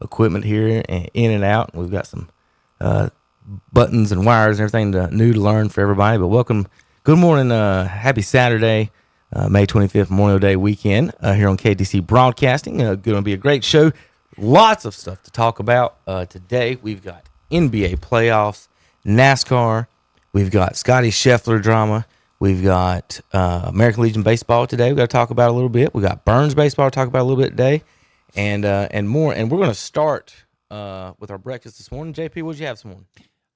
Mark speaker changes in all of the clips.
Speaker 1: equipment here and in and out. We've got some buttons and wires and everything new to learn for everybody. But welcome, good morning, happy Saturday, May 25th, Memorial Day weekend here on KTC Broadcasting. Going to be a great show. Lots of stuff to talk about today. We've got NBA playoffs, NASCAR. We've got Scotty Scheffler drama. We've got American Legion baseball today. We've got to talk about a little bit. We got Burns baseball to talk about a little bit today, and more. And we're going to start with our breakfast this morning. JP, what did you have this morning?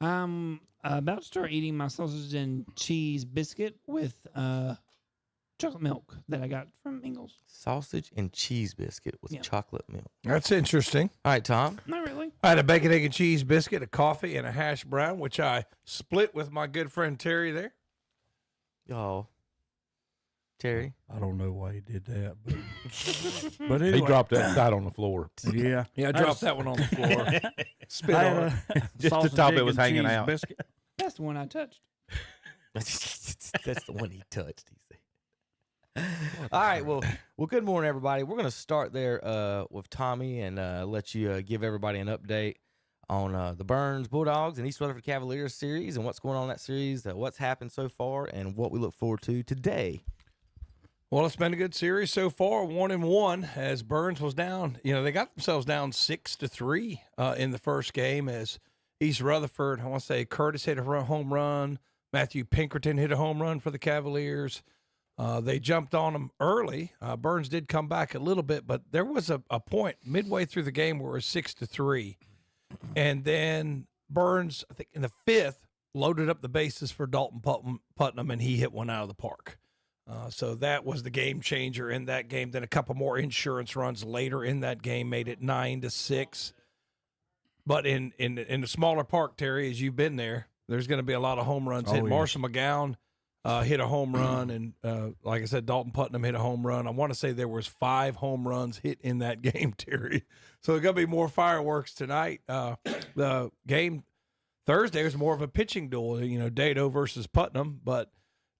Speaker 2: I'm about to start eating my sausage and cheese biscuit with chocolate milk that I got from Ingles.
Speaker 1: Sausage and cheese biscuit with chocolate milk.
Speaker 3: That's interesting.
Speaker 1: All right, Tom.
Speaker 2: Not really.
Speaker 3: I had a bacon, egg, and cheese biscuit, a coffee, and a hash brown, which I split with my good friend Terry there.
Speaker 1: Oh, Terry.
Speaker 4: I don't know why he did that, but anyway.
Speaker 5: He dropped that side on the floor.
Speaker 4: Yeah.
Speaker 3: Yeah, I dropped that one on the floor. Spit on it.
Speaker 5: Just the top of it was hanging out.
Speaker 4: Biscuit.
Speaker 2: That's the one I touched.
Speaker 1: That's the one he touched, he said. All right, well, good morning, everybody. We're going to start there with Tommy and let you give everybody an update on the Burns Bulldogs and East Rutherford Cavaliers series and what's going on in that series, what's happened so far, and what we look forward to today.
Speaker 3: Well, it's been a good series so far, 1-1, as Burns was down. You know, they got themselves down 6-3 in the first game as East Rutherford, I want to say Curtis hit a home run, Matthew Pinkerton hit a home run for the Cavaliers. They jumped on them early. Burns did come back a little bit, but there was a point midway through the game where it was 6-3. And then Burns, I think in the fifth, loaded up the bases for Dalton Putnam, and he hit one out of the park. So that was the game changer in that game. Then a couple more insurance runs later in that game made it 9-6. But in the smaller park, Terry, as you've been there, there's going to be a lot of home runs hit. Marshall McGowan hit a home run, and like I said, Dalton Putnam hit a home run. I want to say there was 5 home runs hit in that game, Terry. So there's going to be more fireworks tonight. The game Thursday was more of a pitching duel, you know, Dado versus Putnam, but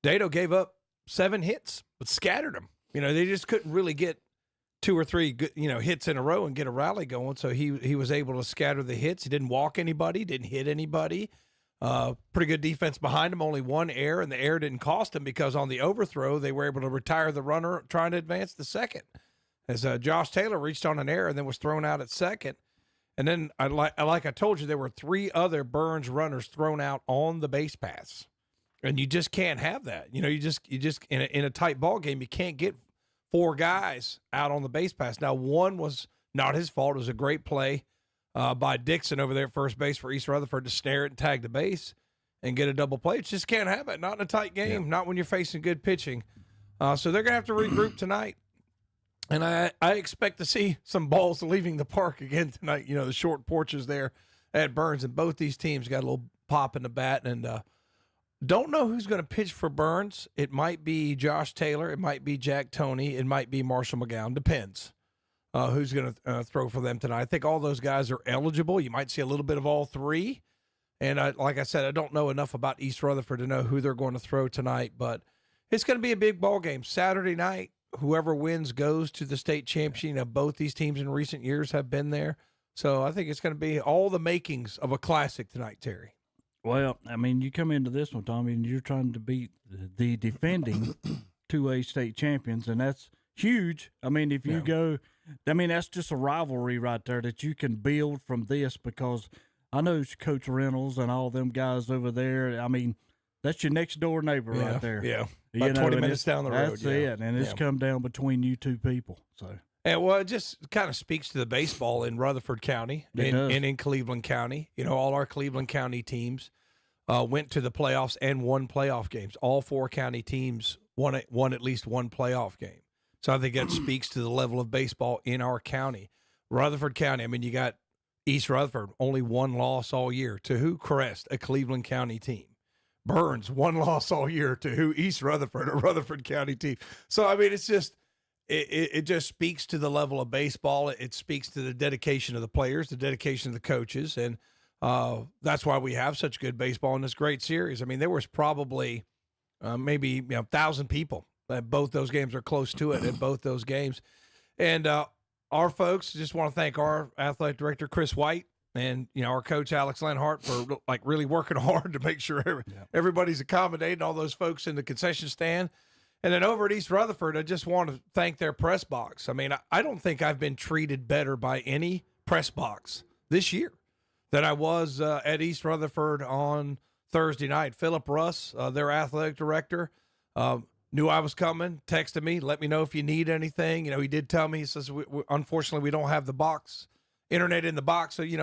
Speaker 3: Dado gave up 7 hits, but scattered them. You know, they just couldn't really get 2 or 3 good, hits in a row and get a rally going. So he was able to scatter the hits. He didn't walk anybody, didn't hit anybody. Pretty good defense behind him, only 1 error, and the error didn't cost him because on the overthrow, they were able to retire the runner trying to advance the second. As Josh Taylor reached on an error and then was thrown out at second. And then, like I told you, there were 3 other Burns runners thrown out on the base paths. And you just can't have that. You know, you just in a tight ball game, you can't get 4 guys out on the base pass. Now, one was not his fault. It was a great play by Dixon over there at first base for East Rutherford to snare it and tag the base and get a double play. It just can't have it. Not in a tight game, not when you're facing good pitching. So they're going to have to regroup tonight. And I expect to see some balls leaving the park again tonight. You know, the short porches there at Burns. And both these teams got a little pop in the bat. And don't know who's going to pitch for Burns. It might be Josh Taylor. It might be Jack Toney. It might be Marshall McGowan. Depends who's going to throw for them tonight. I think all those guys are eligible. You might see a little bit of all 3. And like I said, I don't know enough about East Rutherford to know who they're going to throw tonight. But it's going to be a big ball game. Saturday night, whoever wins goes to the state championship. You know, both these teams in recent years have been there. So I think it's going to be all the makings of a classic tonight, Terry.
Speaker 4: Well, I mean, you come into this one, Tommy, and you're trying to beat the defending 2A state champions, and that's huge. I mean, if you go, I mean, that's just a rivalry right there that you can build from this, because I know Coach Reynolds and all them guys over there. I mean, that's your next door neighbor right there.
Speaker 3: Yeah, about 20 minutes down the road.
Speaker 4: That's it, and it's come down between you 2 people. So.
Speaker 3: And well, it just kind of speaks to the baseball in Rutherford County and in Cleveland County. You know, all our Cleveland County teams went to the playoffs and won playoff games. All 4 county teams won at least one playoff game. So I think that speaks to the level of baseball in our county. Rutherford County, I mean, you got East Rutherford, only 1 loss all year. To who? Crest, a Cleveland County team. Burns, 1 loss all year. To who? East Rutherford, a Rutherford County team. So, I mean, it's just – It just speaks to the level of baseball. It speaks to the dedication of the players, the dedication of the coaches, and that's why we have such good baseball in this great series. I mean, there was probably maybe 1,000 people at both those games, or close to it at both those games. And our folks, just want to thank our athletic director, Chris White, and, our coach, Alex Lenhart, for really working hard to make sure everybody's accommodating all those folks in the concession stand. And then over at East Rutherford, I just want to thank their press box. I mean, I don't think I've been treated better by any press box this year than I was at East Rutherford on Thursday night. Philip Russ, their athletic director, knew I was coming, texted me, let me know if you need anything. He did tell me, he says, unfortunately, we don't have the box, internet in the box. So, you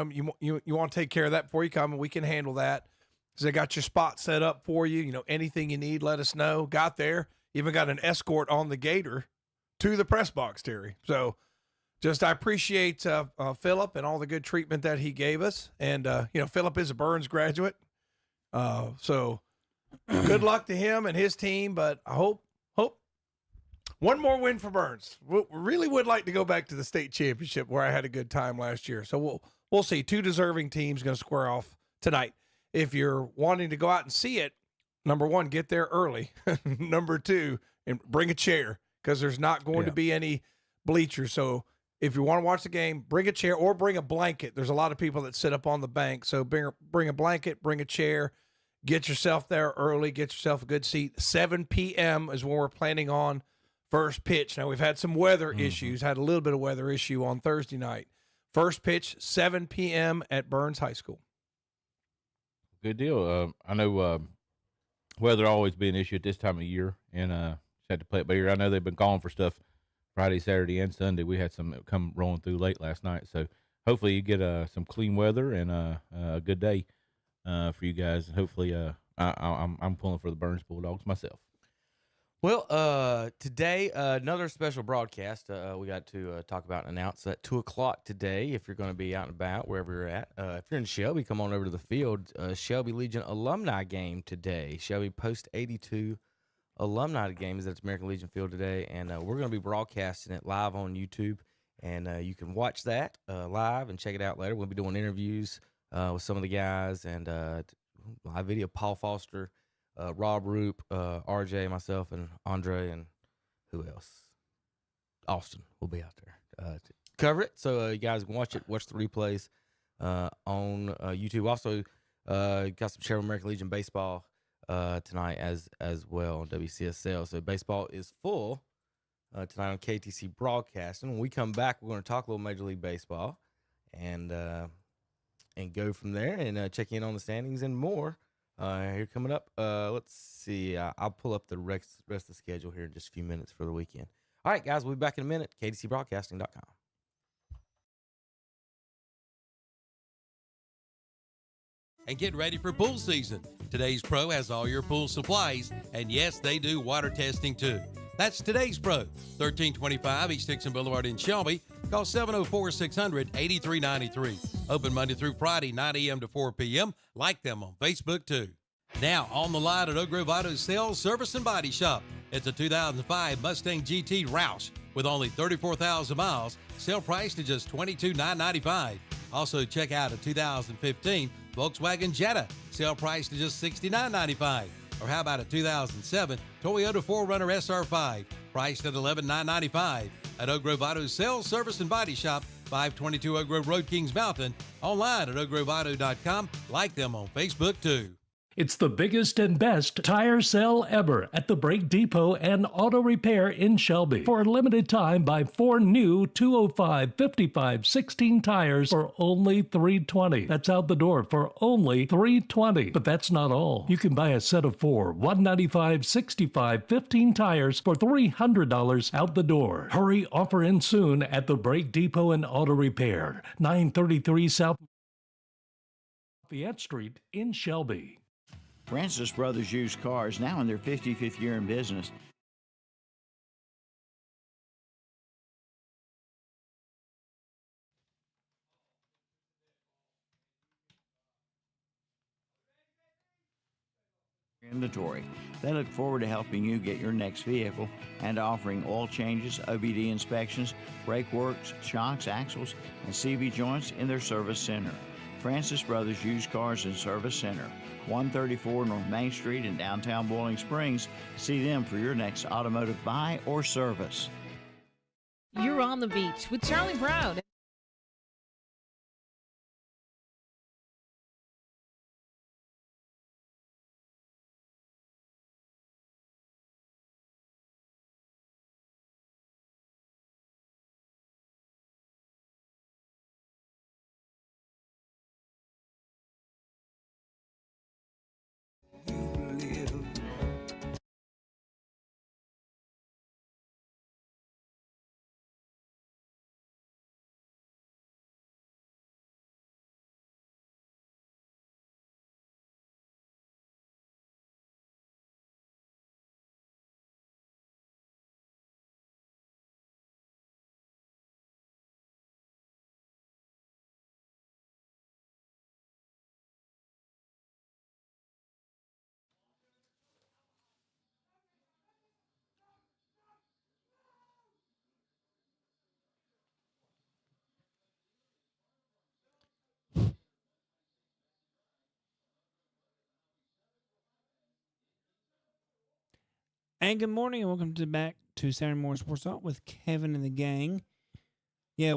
Speaker 3: want to take care of that before you come, and we can handle that. Because they got your spot set up for you. Anything you need, let us know. Got there, even got an escort on the gator to the press box, Terry. So I appreciate Philip and all the good treatment that he gave us. And, Philip is a Burns graduate. So good luck to him and his team, but I hope one more win for Burns. We really would like to go back to the state championship where I had a good time last year. So we'll see. Two deserving teams going to square off tonight. If you're wanting to go out and see it, number one, get there early. Number two, and bring a chair, because there's not going to be any bleachers. So if you want to watch the game, bring a chair or bring a blanket. There's a lot of people that sit up on the bank. So bring a blanket, bring a chair. Get yourself there early. Get yourself a good seat. 7 p.m. is when we're planning on first pitch. Now, we've had some weather issues, had a little bit of weather issue on Thursday night. First pitch, 7 p.m. at Burns High School.
Speaker 5: Good deal. I know weather always be an issue at this time of year, and just had to play it by ear. I know they've been calling for stuff Friday, Saturday, and Sunday. We had some come rolling through late last night. So hopefully you get some clean weather and a good day for you guys. Hopefully I'm pulling for the Burns Bulldogs myself.
Speaker 1: Well, today, another special broadcast we got to talk about and announce at 2 o'clock today. If you're going to be out and about, wherever you're at. If you're in Shelby, come on over to the field. Shelby Legion alumni game today. Shelby Post-82 alumni game is at American Legion Field today, and we're going to be broadcasting it live on YouTube, and you can watch that live and check it out later. We'll be doing interviews with some of the guys, and live video, Paul Foster, Rob Roop, RJ, myself, and Andre, and who else? Austin will be out there to cover it. So you guys can watch it, watch the replays on YouTube. Also, got some Shelby American Legion baseball tonight as well on WCSL. So baseball is full tonight on KTC Broadcasting. When we come back, we're going to talk a little Major League Baseball and go from there and check in on the standings and more. Here coming up, let's see. I'll pull up the rest of the schedule here in just a few minutes for the weekend. All right, guys, we'll be back in a minute. KTCBroadcasting.com.
Speaker 6: And get ready for pool season. Today's Pro has all your pool supplies, and yes, they do water testing too. That's Today's Pro, 1325 East Dixon Boulevard in Shelby. Call 704-600-8393. Open Monday through Friday, 9 a.m. to 4 p.m. Like them on Facebook too. Now on the line at Oak Grove Auto Sales, Service and Body Shop. It's a 2005 Mustang GT Roush with only 34,000 miles. Sale price to just $22,995. Also check out a 2015 Volkswagen Jetta. Sale price to just $69,995. Or how about a 2007 Toyota 4Runner SR5, priced at $11,995 at Oak Grove Auto Sales, Service and Body Shop, 522 Oak Grove Road, Kings Mountain. Online at oakgroveauto.com. Like them on Facebook too.
Speaker 7: It's the biggest and best tire sale ever at the Brake Depot and Auto Repair in Shelby. For a limited time, buy 4 new 205, 55, 16 tires for only $320. That's out the door for only $320. But that's not all. You can buy a set of 4 195, 65, 15 tires for $300 out the door. Hurry, offer in soon at the Brake Depot and Auto Repair, 933 South Lafayette Street in Shelby.
Speaker 8: Francis Brothers Used Cars, now in their 55th year in business. Inventory. They look forward to helping you get your next vehicle and offering oil changes, OBD inspections, brake works, shocks, axles, and CV joints in their service center. Francis Brothers Used Cars and Service Center, 134 North Main Street in downtown Boiling Springs. See them for your next automotive buy or service.
Speaker 9: You're on the beach with Charlie Brown.
Speaker 2: And good morning, and welcome back to Saturday Morning Sports Talk with Kevin and the gang. Yeah,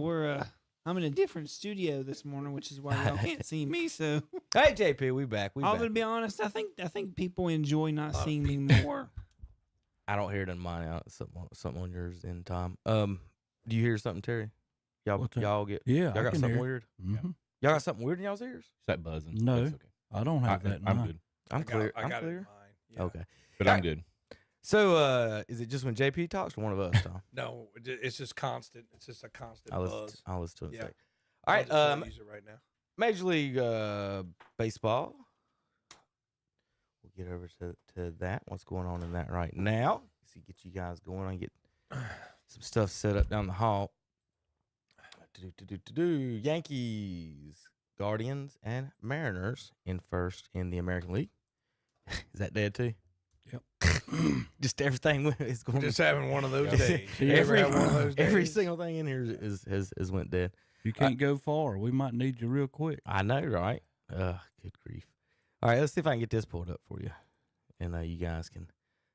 Speaker 2: I'm in a different studio this morning, which is why y'all can't see me. So,
Speaker 1: Hey, JP, we back.
Speaker 2: I'm gonna be honest. I think people enjoy not seeing me more.
Speaker 1: I don't hear it in mine out. Something on yours in Tom. Do you hear something, Terry? Y'all get
Speaker 4: Yeah,
Speaker 1: y'all
Speaker 4: I
Speaker 1: got
Speaker 4: can
Speaker 1: something
Speaker 4: hear.
Speaker 1: weird?
Speaker 4: Mm-hmm.
Speaker 1: Y'all got something weird in y'all's ears?
Speaker 5: Is that buzzing?
Speaker 4: No.
Speaker 5: That's okay.
Speaker 4: I don't have that.
Speaker 5: I'm
Speaker 4: no.
Speaker 5: good,
Speaker 1: I'm clear.
Speaker 3: I
Speaker 1: I'm
Speaker 3: got it in
Speaker 1: clear.
Speaker 3: mind. Yeah.
Speaker 1: Okay.
Speaker 5: but I'm good.
Speaker 1: So, is it just when JP talks or one of us, Tom?
Speaker 3: No, it's just constant. It's just a constant buzz.
Speaker 1: I'll listen to it.
Speaker 3: Yeah.
Speaker 1: Yeah. All right.
Speaker 3: I'll just use it right now.
Speaker 1: Major League Baseball. We'll get over to that. What's going on in that right now? See, get you guys going and get some stuff set up down the hall. Yankees, Guardians, and Mariners in first in the American League. Is that dead too?
Speaker 4: Yep.
Speaker 1: Just everything is going.
Speaker 3: Just having one of those
Speaker 5: Yeah.
Speaker 3: days. You ever have one of those
Speaker 1: Every
Speaker 3: days?
Speaker 1: single thing in here has went dead.
Speaker 4: You can't go far. We might need you real quick.
Speaker 1: I know, right? Good grief. All right, let's see if I can get this pulled up for you. And you guys can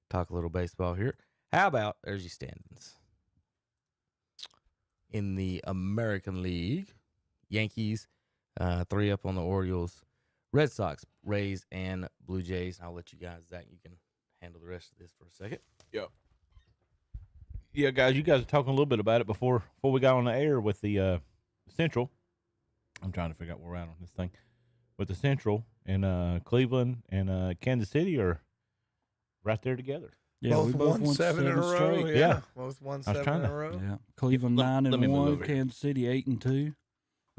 Speaker 1: talk a little baseball here. How about, there's your standings. In the American League, Yankees, 3 up on the Orioles, Red Sox, Rays, and Blue Jays. I'll let you guys, Zach, you can handle the rest of this for a second.
Speaker 5: Yeah, guys, you guys are talking a little bit about it before we got on the air with the Central. I'm trying to figure out where we're at on this thing. With the Central and Cleveland and Kansas City are right there together.
Speaker 4: Yeah,
Speaker 3: both
Speaker 4: we both
Speaker 3: won 7 in a row.
Speaker 4: straight.
Speaker 5: Yeah.
Speaker 3: Both won
Speaker 5: I was
Speaker 3: 7 in
Speaker 5: trying
Speaker 3: a row.
Speaker 4: Yeah, Cleveland
Speaker 5: Let
Speaker 4: 9
Speaker 5: me
Speaker 4: and
Speaker 5: move
Speaker 4: 1,
Speaker 5: over here.
Speaker 4: Kansas City 8 and 2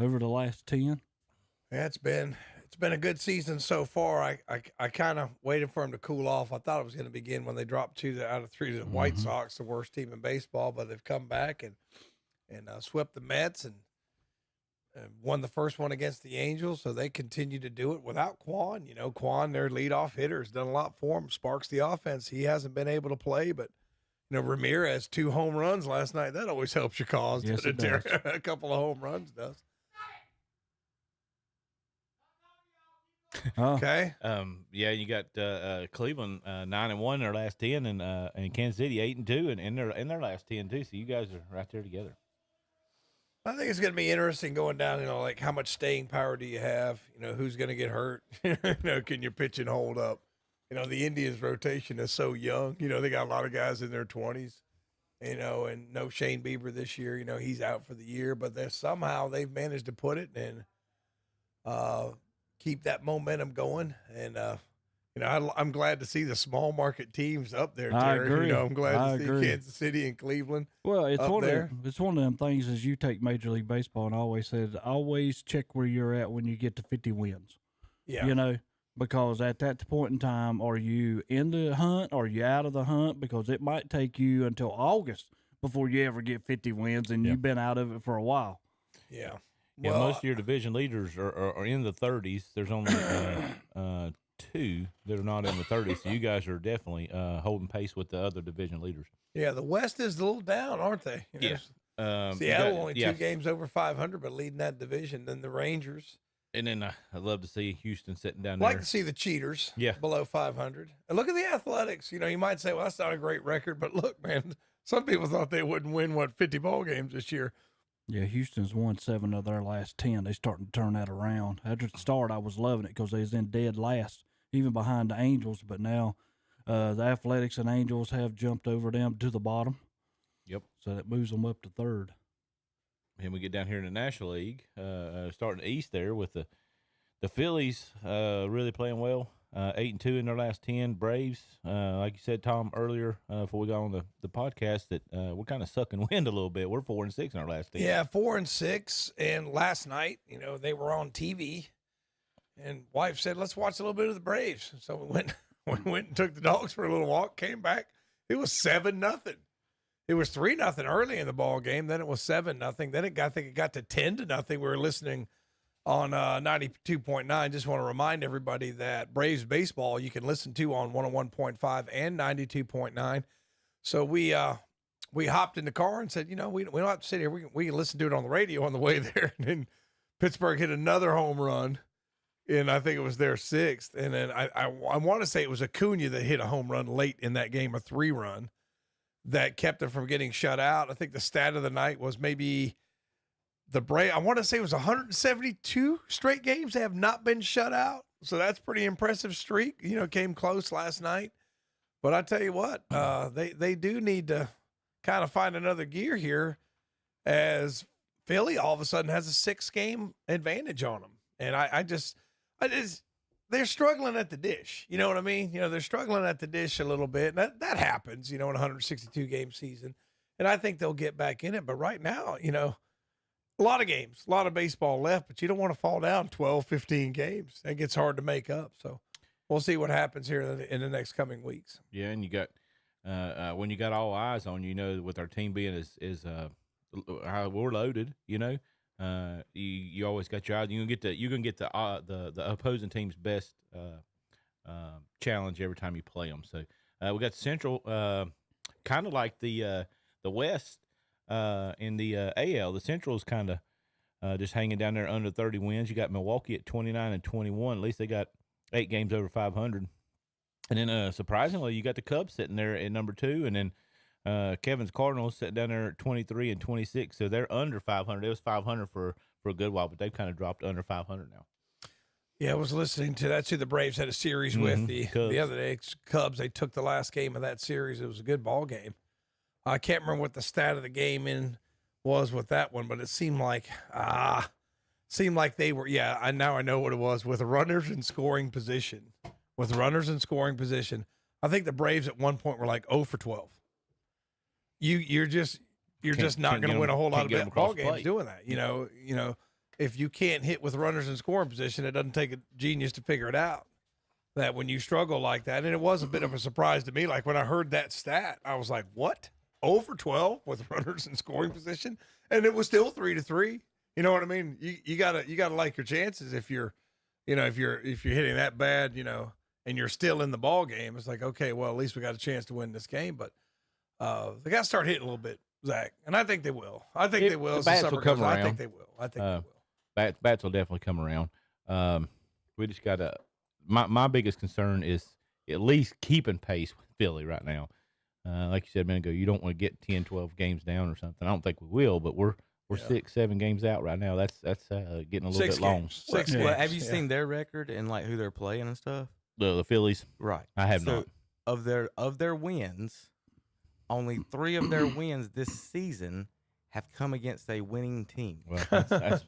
Speaker 4: over the last 10.
Speaker 3: Yeah, it's been a good season so far. I kind of waited for them to cool off. I thought it was going to begin when they dropped 2 out of 3 to the White Sox, the worst team in baseball. But they've come back and swept the Mets and won the first one against the Angels. So they continue to do it without Quan. You know, Quan, their leadoff hitter, has done a lot for them. Sparks the offense. He hasn't been able to play, but Ramirez 2 home runs last night. That always helps your cause.
Speaker 4: Yes, it does.
Speaker 3: A couple of home runs does.
Speaker 4: Oh,
Speaker 3: Okay.
Speaker 5: Yeah, you got Cleveland 9 and 1 in their last 10, and Kansas City 8 and 2 in their last 10 too. So you guys are right there together.
Speaker 3: I think it's going to be interesting going down, like how much staying power do you have? Who's going to get hurt? Can your pitching hold up? The Indians rotation is so young. They got a lot of guys in their 20s, and no Shane Bieber this year. He's out for the year, but somehow they've managed to put it and keep that momentum going. And, I'm glad to see the small market teams up there,
Speaker 4: I
Speaker 3: Terry.
Speaker 4: agree.
Speaker 3: I'm glad
Speaker 4: I
Speaker 3: to see
Speaker 4: agree.
Speaker 3: Kansas City and Cleveland.
Speaker 4: well, it's
Speaker 3: up
Speaker 4: one
Speaker 3: there.
Speaker 4: it's one of them things as you take Major League Baseball, and I always said, always check where you're at when you get to 50 wins.
Speaker 3: Yeah.
Speaker 4: Because at that point in time, are you in the hunt? Or are you out of the hunt? Because it might take you until August before you ever get 50 wins, and you've been out of it for a while.
Speaker 3: Yeah.
Speaker 5: Yeah,
Speaker 3: Well,
Speaker 5: most of your division leaders are in the 30s. There's only 2 that are not in the 30s. So you guys are definitely holding pace with the other division leaders.
Speaker 3: yeah, the West is a little down, aren't they?
Speaker 5: Yeah.
Speaker 3: Seattle only 2 games over 500, but leading that division. Then the Rangers
Speaker 5: And then I'd love to see Houston sitting down
Speaker 3: I'd
Speaker 5: there.
Speaker 3: like to see the cheaters
Speaker 5: Yeah.
Speaker 3: below 500. And look at the Athletics. You know, you might say, well, that's not a great record. But look, man, some people thought they wouldn't win, 50 ball games this year.
Speaker 4: Yeah, Houston's won 7 of their last 10. They starting to turn that around. At the start, I was loving it because they was in dead last, even behind the Angels. But now the Athletics and Angels have jumped over them to the bottom.
Speaker 5: Yep.
Speaker 4: So that moves them up to third.
Speaker 5: And we get down here in the National League, starting east there with the Phillies really playing well. 8-2 in their last 10. Braves, like you said, Tom, earlier before we got on the podcast, that we're kind of sucking wind a little bit. We're 4-6 in our last 10.
Speaker 3: Yeah, 4-6. And last night, you know, they were on TV, and wife said, "Let's watch a little bit of the Braves." So we went and took the dogs for a little walk. Came back, it was 7-0. It was 3-0 early in the ball game. Then it was 7-0. Then I think it got to 10-0. We were listening on 92.9. Just want to remind everybody that Braves baseball you can listen to on 101.5 and 92.9. So we hopped in the car and said, you know, we don't have to sit here. We can listen to it on the radio on the way there. And then Pittsburgh hit another home run, and I think it was their 6th. And then I want to say it was Acuna that hit a home run late in that game, a 3-run. That kept them from getting shut out. I think the stat of the night was maybe the Braves. I want to say it was 172 straight games they have not been shut out. So that's pretty impressive streak. You know, came close last night. But I tell you what, they do need to kind of find another gear here, as Philly all of a sudden has a 6-game advantage on them. And I just they're struggling at the dish. You know what I mean? You know, they're struggling at the dish a little bit. And that happens, you know, in a 162-game season. And I think they'll get back in it. But right now, you know, a lot of games, a lot of baseball left, but you don't want to fall down 12, 15 games. That gets hard to make up. So we'll see what happens here in the next coming weeks.
Speaker 5: Yeah, and you got when you got all eyes on you, know, with our team being as how we're loaded, you know. You always got your eyes. You can get the opposing team's best challenge every time you play them. So we got Central, kind of like the West in the AL. The Central is kind of just hanging down there under 30 wins. You got Milwaukee at 29-21. At least they got 8 games over 500. And then surprisingly, you got the Cubs sitting there at number 2, and then Kevin's Cardinals sitting down there at 23-26, so they're under 500. It was 500 for a good while, but they've kind of dropped under 500 now.
Speaker 3: Yeah, I was listening to that's who the Braves had a series with the other day. Cubs. They took the last game of that series. It was a good ball game. I can't remember what the stat of the game was with that one, but it seemed like they were. Yeah, I know what it was with runners in scoring position. With runners in scoring position, I think the Braves at one point were like 0 for 12. You're just not going to win a whole lot of ball games doing that. You know, if you can't hit with runners in scoring position, it doesn't take a genius to figure it out. That when you struggle like that, and it was a bit of a surprise to me. Like when I heard that stat, I was like, "What? 0 for 12 with runners in scoring position?" And it was still 3-3. You know what I mean? You gotta like your chances if you're hitting that bad, you know, and you're still in the ball game. It's like, okay, well, at least we got a chance to win this game, but. They got to start hitting a little bit, Zach, and I think they will. I think they will.
Speaker 5: The bats will come around.
Speaker 3: I think they will. They will.
Speaker 5: Bats will definitely come around. We just got to. My biggest concern is at least keeping pace with Philly right now. Like you said a minute ago, you don't want to get 10, 12 games down or something. I don't think we will, but we're 6, 7 games out right now. That's getting a little bit long.
Speaker 3: 6 games.
Speaker 1: Well, have you seen their record and like who they're playing and stuff?
Speaker 5: The Phillies,
Speaker 1: right?
Speaker 5: I have not.
Speaker 1: Of their wins. Only 3 of their wins this season have come against a winning team.
Speaker 5: Well, that's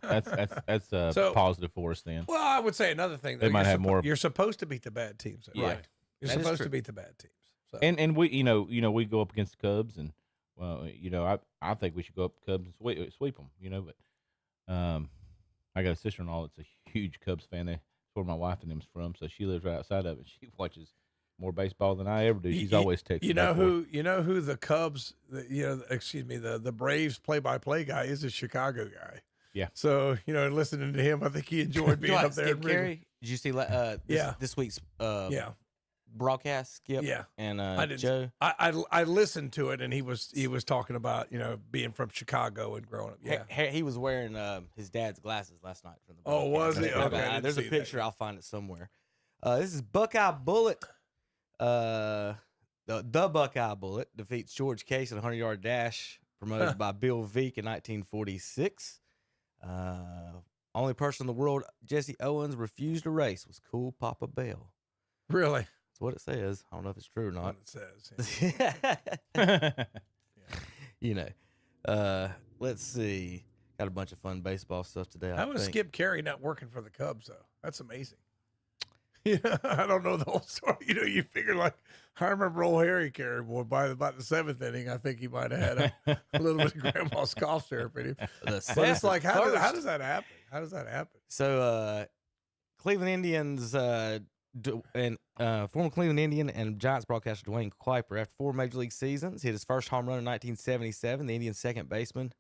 Speaker 5: positive for us then.
Speaker 3: Well, I would say another thing. Though,
Speaker 5: they might have more.
Speaker 3: You're supposed to beat the bad teams,
Speaker 5: yeah.
Speaker 3: Right? You're supposed to beat the bad teams. So.
Speaker 5: And we you know we go up against the Cubs, and well, you know I think we should go up to Cubs and sweep them. You know, but I got a sister-in-law that's a huge Cubs fan. That's where my wife and them's from, so she lives right outside of it. She watches more baseball than I ever do. She's always texting.
Speaker 3: You know who the Cubs, the Braves play-by-play guy is, a Chicago guy.
Speaker 5: Yeah.
Speaker 3: So listening to him, I think he enjoyed being up there.
Speaker 1: Did you see this week's broadcast, Skip.
Speaker 3: Yeah.
Speaker 1: And
Speaker 3: I didn't.
Speaker 1: Joe.
Speaker 3: I listened to it, and he was talking about being from Chicago and growing up. Yeah.
Speaker 1: He was wearing his dad's glasses last night from the
Speaker 3: Oh, was he?
Speaker 1: broadcast.
Speaker 3: Okay, I didn't
Speaker 1: There's a
Speaker 3: see
Speaker 1: picture.
Speaker 3: that.
Speaker 1: I'll find it somewhere. This is Buckeye Bullet. The Buckeye Bullet defeats George Case in a 100-yard dash promoted by Bill Veek in 1946. Only person in the world Jesse Owens refused to race was Cool Papa Bell.
Speaker 3: Really?
Speaker 1: That's what it says. I don't know if it's true or not.
Speaker 3: What it says. Yeah.
Speaker 1: Let's see. Got a bunch of fun baseball stuff today.
Speaker 3: How was Skip Carey not working for the Cubs though? That's amazing. Yeah, I don't know the whole story. You figure like I remember old Harry Carey boy by about the 7th inning. I think he might have had a little bit of grandma's cough syrup in him. But it's like how does that happen? How does that happen?
Speaker 1: So Cleveland Indians former Cleveland Indian and Giants broadcaster Dwayne Kuiper, after 4 major league seasons, hit his first home run in 1977. The Indians' second baseman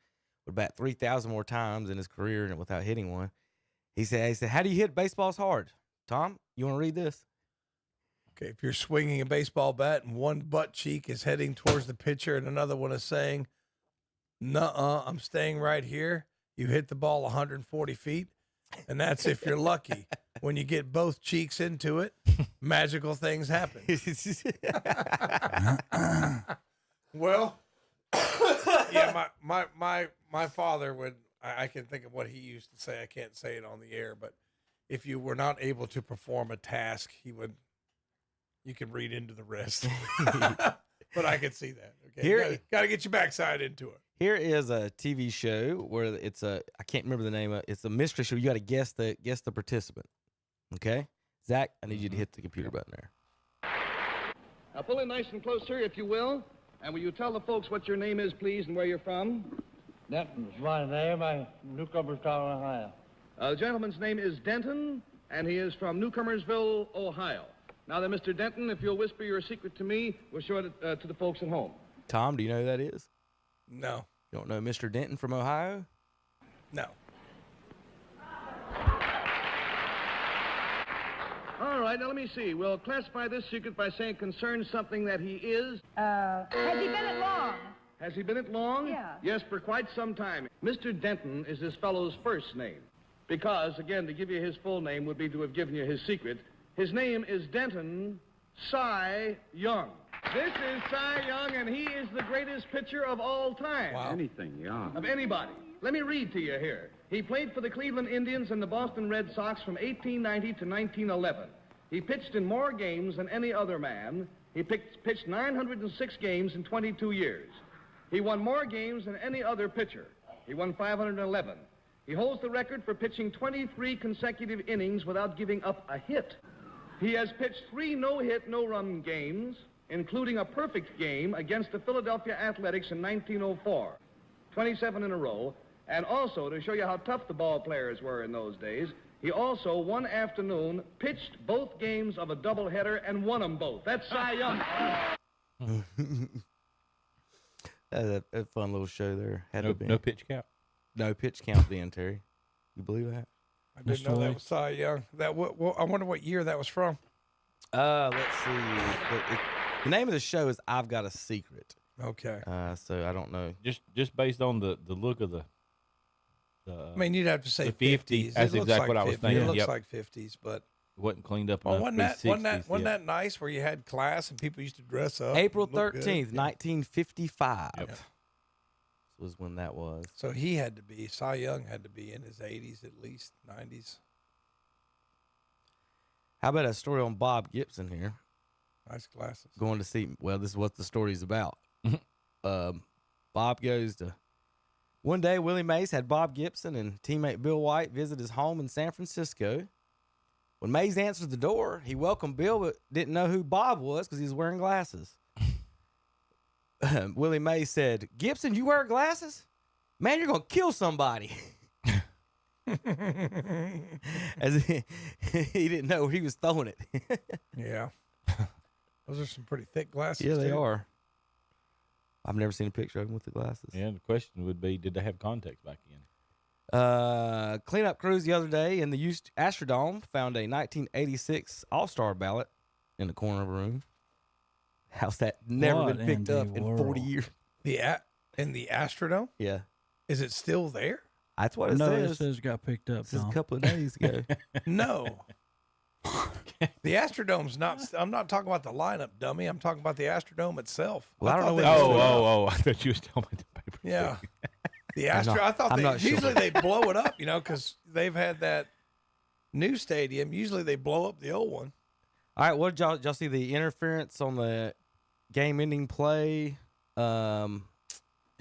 Speaker 1: would bat 3,000 more times in his career without hitting one. He said, "How do you hit baseballs hard?" Tom, you want to read this?
Speaker 3: Okay, if you're swinging a baseball bat and one butt cheek is heading towards the pitcher and another one is saying, "Nuh-uh, I'm staying right here," you hit the ball 140 feet, and that's if you're lucky. When you get both cheeks into it, magical things happen. Well, yeah, my father would. I can think of what he used to say. I can't say it on the air, but if you were not able to perform a task, he would. You can read into the rest, but I can see that. Okay,
Speaker 1: Here,
Speaker 3: got to get your backside into it.
Speaker 1: Here is a TV show where it's I can't remember the name of it. It's a mystery show. You got to guess the participant. Okay, Zach, I need you to hit the computer button there.
Speaker 10: Now pull in nice and close, sir, if you will. And will you tell the folks what your name is, please, and where you're from?
Speaker 11: Denton's my name. I'm Newcomerstown, Ohio.
Speaker 10: The gentleman's name is Denton, and he is from Newcomersville, Ohio. Now then, Mr. Denton, if you'll whisper your secret to me, we'll show it to the folks at home.
Speaker 1: Tom, do you know who that is?
Speaker 3: No.
Speaker 1: You don't know Mr. Denton from Ohio?
Speaker 3: No.
Speaker 10: All right, now let me see. We'll classify this secret by saying it concerns something that he is.
Speaker 12: Has he been it long?
Speaker 10: Has he been it long?
Speaker 12: Yeah.
Speaker 10: Yes, for quite some time. Mr. Denton is this fellow's first name. Because, again, to give you his full name would be to have given you his secret. His name is Denton Cy Young. This is Cy Young, and he is the greatest pitcher of all time.
Speaker 3: Wow.
Speaker 11: Anything, yeah.
Speaker 10: Of anybody. Let me read to you here. He played for the Cleveland Indians and the Boston Red Sox from 1890 to 1911. He pitched in more games than any other man. He pitched 906 games in 22 years. He won more games than any other pitcher. He won 511. He holds the record for pitching 23 consecutive innings without giving up a hit. He has pitched 3 no-hit, no-run games, including a perfect game against the Philadelphia Athletics in 1904, 27 in a row. And also, to show you how tough the ball players were in those days, he also, one afternoon, pitched both games of a doubleheader and won them both. That's Cy Young.
Speaker 1: That's a fun little show there.
Speaker 5: No pitch count.
Speaker 1: No pitch count then, Terry. You believe that?
Speaker 3: I didn't know that was Cy Young. I wonder what year that was from.
Speaker 1: Let's see. The name of the show is I've Got a Secret.
Speaker 3: Okay.
Speaker 1: So I don't know.
Speaker 5: Just based on the look of the
Speaker 3: I mean, you'd have to say
Speaker 5: the
Speaker 3: 50s.
Speaker 5: That's
Speaker 3: It looks
Speaker 5: exactly
Speaker 3: like
Speaker 5: what I was
Speaker 3: 50s.
Speaker 5: thinking.
Speaker 3: It looks
Speaker 5: Yep.
Speaker 3: like 50s, but
Speaker 5: It wasn't cleaned up
Speaker 3: well,
Speaker 5: enough.
Speaker 3: wasn't that nice where you had class and people used to dress up?
Speaker 1: April
Speaker 3: and look good?
Speaker 1: 13th, 1955.
Speaker 5: Yep.
Speaker 1: This was when that was.
Speaker 3: So Cy Young had to be in his 80s at least, 90s.
Speaker 1: How about a story on Bob Gibson here?
Speaker 3: Nice glasses.
Speaker 1: Going to see, well, this is what the story's about. Bob goes to, one day Willie Mays had Bob Gibson and teammate Bill White visit his home in San Francisco. When Mays answered the door, he welcomed Bill but didn't know who Bob was because he was wearing glasses. Willie Mays said, "Gibson, you wear glasses? Man, you're going to kill somebody." As he didn't know where he was throwing it.
Speaker 3: Yeah. Those are some pretty thick glasses.
Speaker 1: Yeah, they
Speaker 3: too.
Speaker 1: are. I've never seen a picture of him with the glasses.
Speaker 5: Yeah, the question would be, did they have contacts back in?
Speaker 1: Cleanup crews the other day in the Astrodome found a 1986 All-Star ballot in the corner of a room. How's that never
Speaker 4: What
Speaker 1: been picked
Speaker 4: in
Speaker 1: up
Speaker 4: the
Speaker 1: in 40
Speaker 4: world?
Speaker 1: years?
Speaker 3: In the Astrodome?
Speaker 1: Yeah.
Speaker 3: Is it still there?
Speaker 1: That's what it
Speaker 4: No,
Speaker 1: says.
Speaker 4: it says it got picked up.
Speaker 1: This is a
Speaker 4: Tom.
Speaker 1: couple of days ago.
Speaker 3: No. The Astrodome's not. I'm not talking about the lineup, dummy. I'm talking about the Astrodome itself.
Speaker 1: Well, I don't
Speaker 3: thought
Speaker 1: know
Speaker 3: they
Speaker 1: what-
Speaker 3: blew it up.
Speaker 5: Oh! I thought you was talking about the paper.
Speaker 3: Yeah. The
Speaker 1: I'm
Speaker 3: Astro.
Speaker 1: not-
Speaker 3: I thought
Speaker 1: I'm
Speaker 3: they
Speaker 1: not sure.
Speaker 3: usually they blow it up, because they've had that new stadium. Usually they blow up the old one.
Speaker 1: All right, what did y'all see the interference on the game-ending play?
Speaker 5: It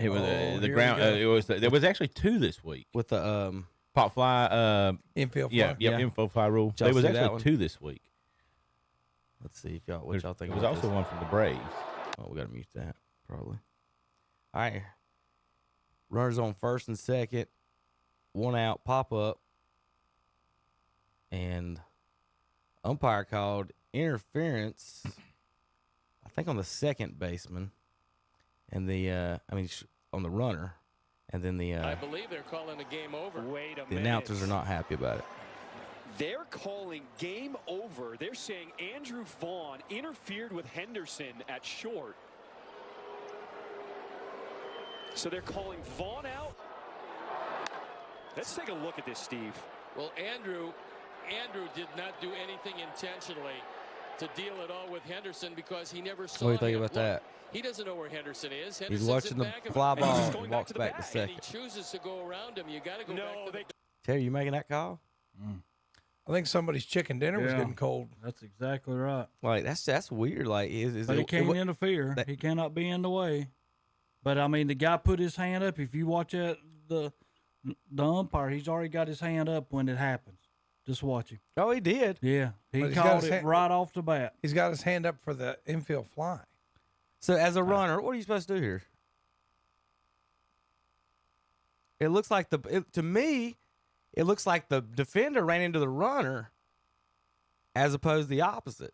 Speaker 5: was
Speaker 3: here
Speaker 5: the
Speaker 3: we
Speaker 5: ground.
Speaker 3: go.
Speaker 5: There was actually 2 this week.
Speaker 1: With the
Speaker 5: Pop fly.
Speaker 3: Infield
Speaker 5: Yeah,
Speaker 3: fly.
Speaker 5: yeah,
Speaker 1: Yeah.
Speaker 5: info fly rule.
Speaker 1: Did y'all
Speaker 5: There was
Speaker 1: see that
Speaker 5: actually
Speaker 1: one?
Speaker 5: 2 this week.
Speaker 1: let's see if y'all what y'all think.
Speaker 5: There was
Speaker 1: about
Speaker 5: also
Speaker 1: this.
Speaker 5: one from the Braves.
Speaker 1: Oh, we gotta mute that probably. All right, runners on first and second, 1 out, pop up, and umpire called interference. I think on the second baseman, and the on the runner, and then
Speaker 13: I believe they're calling a game over. Wait a
Speaker 1: the announcers are not happy about it.
Speaker 13: They're calling game over. They're saying Andrew Vaughn interfered with Henderson at short. So they're calling Vaughn out. Let's take a look at this, Steve.
Speaker 14: Well, Andrew did not do anything intentionally to deal at all with Henderson because he never saw
Speaker 1: What do you think
Speaker 14: him.
Speaker 1: about
Speaker 14: Look,
Speaker 1: that?
Speaker 14: He doesn't know where Henderson is.
Speaker 1: He's
Speaker 14: Henderson's
Speaker 1: watching
Speaker 14: in
Speaker 1: the
Speaker 14: back of
Speaker 1: fly
Speaker 14: him.
Speaker 1: ball
Speaker 14: He's
Speaker 1: and
Speaker 14: going
Speaker 1: walks
Speaker 14: to the
Speaker 1: back to
Speaker 14: bat.
Speaker 1: second.
Speaker 14: And he chooses to go around him. You got to go back to the
Speaker 1: Terry, you making that call?
Speaker 3: I think somebody's chicken dinner was
Speaker 4: Yeah.
Speaker 3: getting cold.
Speaker 4: That's exactly right.
Speaker 1: Like that's weird. Like is
Speaker 4: But he
Speaker 1: it,
Speaker 4: can't interfere. He cannot be in the way. But I mean, the guy put his hand up. If you watch the umpire, he's already got his hand up when it happens. Just watch him.
Speaker 1: Oh, he did.
Speaker 4: Yeah, he
Speaker 3: But he's got
Speaker 4: called
Speaker 3: his
Speaker 4: it
Speaker 3: hand-
Speaker 4: right off the bat.
Speaker 3: He's got his hand up for the infield fly.
Speaker 1: So as a runner, what are you supposed to do here? It looks like to me, it looks like the defender ran into the runner, as opposed to the opposite.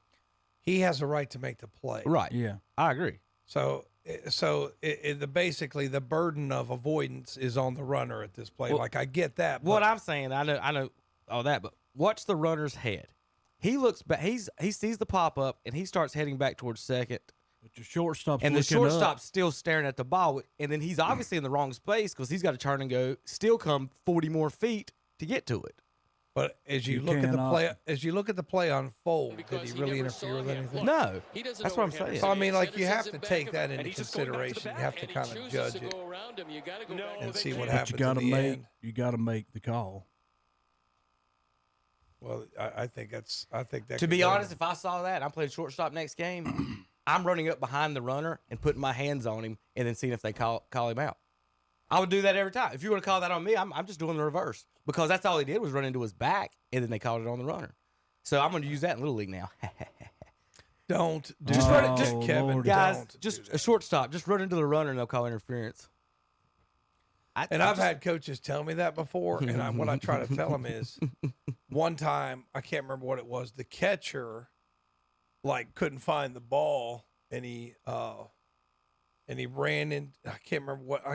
Speaker 3: He has a right to make the play.
Speaker 1: Right.
Speaker 4: Yeah,
Speaker 1: I agree.
Speaker 3: So basically the burden of avoidance is on the runner at this play.
Speaker 1: Well,
Speaker 3: like I get that.
Speaker 1: What
Speaker 3: but
Speaker 1: I'm saying, I know all that, but watch the runner's head. He looks back. He sees the pop up and he starts heading back towards second.
Speaker 4: but the shortstop's
Speaker 1: And the
Speaker 4: looking
Speaker 1: shortstop's
Speaker 4: up.
Speaker 1: still staring at the ball, and then he's obviously in the wrong space because he's got to turn and go, still come 40 more feet to get to it.
Speaker 3: But as you
Speaker 4: You
Speaker 3: look at the
Speaker 4: cannot-
Speaker 3: play, unfold, did
Speaker 14: Because
Speaker 3: he
Speaker 14: he
Speaker 3: really
Speaker 14: never
Speaker 3: interfere
Speaker 14: saw
Speaker 3: with
Speaker 14: him.
Speaker 3: anything?
Speaker 14: Look,
Speaker 1: No,
Speaker 14: he doesn't
Speaker 1: that's
Speaker 14: know
Speaker 1: what I'm
Speaker 14: where
Speaker 1: saying.
Speaker 14: Henderson
Speaker 3: So I mean,
Speaker 14: is.
Speaker 3: like you have
Speaker 14: Henderson's
Speaker 3: to
Speaker 14: in
Speaker 3: take
Speaker 14: back
Speaker 3: that
Speaker 14: of him,
Speaker 3: into
Speaker 14: and he's just going back to the
Speaker 3: consideration. You
Speaker 14: bat,
Speaker 3: have to
Speaker 14: and he
Speaker 3: kind of
Speaker 14: chooses
Speaker 3: judge
Speaker 14: to
Speaker 3: it
Speaker 14: go around him. You got to go back to
Speaker 3: and
Speaker 14: the
Speaker 3: see what
Speaker 14: game.
Speaker 4: But
Speaker 3: happens
Speaker 4: you got to
Speaker 3: in the
Speaker 4: make
Speaker 3: end.
Speaker 4: the call.
Speaker 3: Well, I think that.
Speaker 1: To be honest, if I saw that and I'm playing shortstop next game, I'm running up behind the runner and putting my hands on him and then seeing if they call him out. I would do that every time. If you want to call that on me, I'm just doing the reverse because that's all he did was run into his back and then they called it on the runner. So I'm going to use that in Little League now.
Speaker 3: don't do
Speaker 1: Just
Speaker 3: that,
Speaker 1: run it- just-
Speaker 3: Kevin.
Speaker 4: Lord.
Speaker 1: Guys,
Speaker 3: don't
Speaker 1: just
Speaker 3: do
Speaker 1: a
Speaker 3: that.
Speaker 1: shortstop, just run into the runner and they'll call interference.
Speaker 3: And I've had coaches tell me that before, and what I try to tell them is, one time I can't remember what it was. The catcher, couldn't find the ball, and he ran in. I